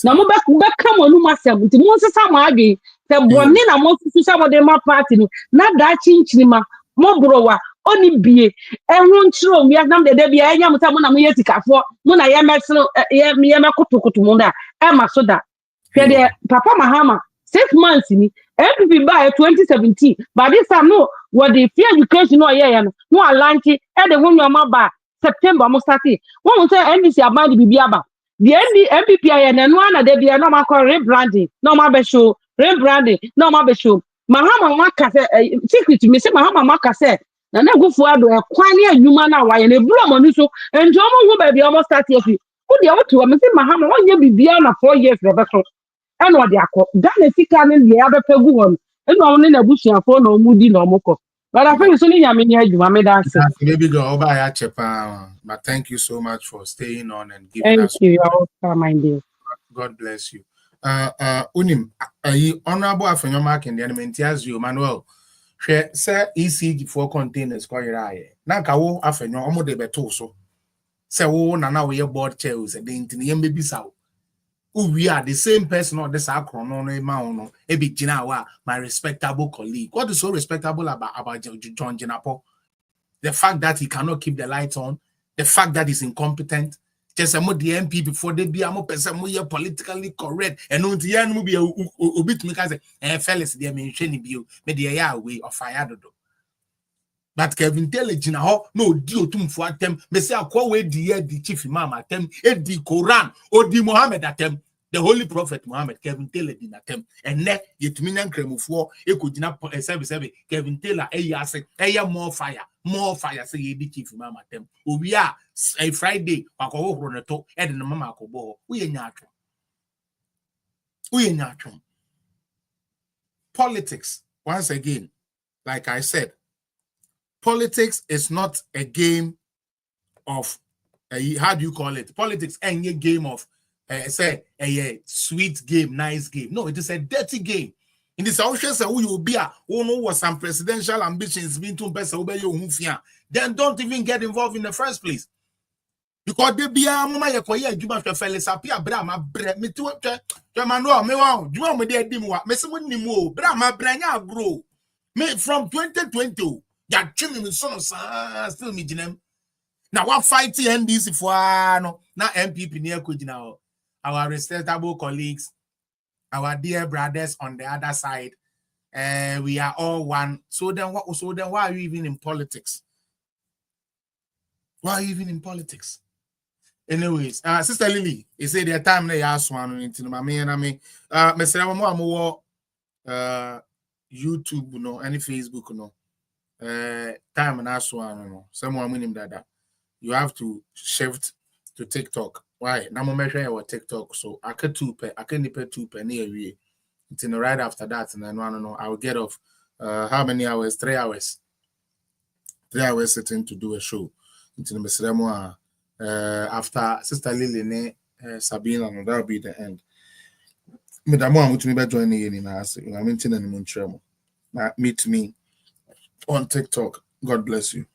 na mo be kam onu masem nti mo sesa mo adwe te bonni na mo susa mo de ma party no na da chinchini ma mo browa oni bie ehun chiro mi nam de bia enya mo ta mo na mo yetikafo mo na ye mesro ye mekotokoto mo da e ma so da hwe de papa Mahama 6 months ni MPP by 2017 but this time no what the free education no ye no alanti e de won yoma ba September mo start won say NDC abandi bibia ba the MPP aye na no na de bia no ma call rebranding no ma be show rebranding no ma be show Mahama maka say secret me say Mahama maka say na Akufo-Addo e kwan ne anwuma na wa ye na buru amanu so enjo mo hu ba bia mo start ye fi wo de wo to me say Mahama won ye bibia na 4 years be so and what they are called. Ghana sika ne the other pegu one. And no na busuafo na omudi na omukọ. But I feel so ni nyame ni adwuma me dance. Baby girl, Oba ya chepa. But thank you so much for staying on and giving Thank us. you, your my dear. God bless you. Unim, honorable Afenyomark in the Elementias you, Manuel. Share, sir, ECG for containers, Koyrae. Nakawo Afenyo, Omo de Betoso. Say, oh, Nana, we are board chairs, and the Indian baby sow. We are the same person or the Sacrono, Mauno, a big Jinawa, my respectable colleague. What is so respectable about John Jinapo? The fact that he cannot keep the lights on, the fact that he's incompetent. Just a more the MP before they be a more person more politically correct and on the end will be a bit because fellas they mention you me the way of fire do. But Kevin Intelligent no deal to for them me say akwa we the chief imam atem e di Quran or di Muhammad atem the holy prophet Muhammad Kevin Taylor did atem and ne yetumi nkremufo e ko gina service Kevin Taylor say more fire say ye di chief imam atem owi a Friday akwo horo ne to e de no mama akobo wo ye nyatwo politics once again like I said, politics is not a game of how do you call it? Politics ain't a game of say a sweet game, nice game. No, it is a dirty game. In the South who you be who know what some presidential ambitions being to person then don't even get involved in the first place. Because they be a mama yakoya juma fellas apia brama bre me to Manuel me wa juma me dey dim wa me se woni mo brama branya grow me from 2020 ya twemi me so still me ginem na what fight NDC for no na MPP near kujina our respectable colleagues, our dear brothers on the other side, we are all one. So then why are you even in politics? Why are you even in politics? Anyways, Sister Lily, you say the time they ask one into my man, I mean, Mr. YouTube, no, any Facebook, no, time and ask one, no, someone winning that. You have to shift to TikTok. Why? Now I'm measuring our TikTok, so I can pay 2 penny a week. Until right after that, and then I will get off. How many hours? 3 hours. 3 hours sitting to do a show. Until Mr. After Sister Lily, Sabina, and that'll be the end. Madam, I'm going to join you in I'm in Montreal. Meet me on TikTok. God bless you.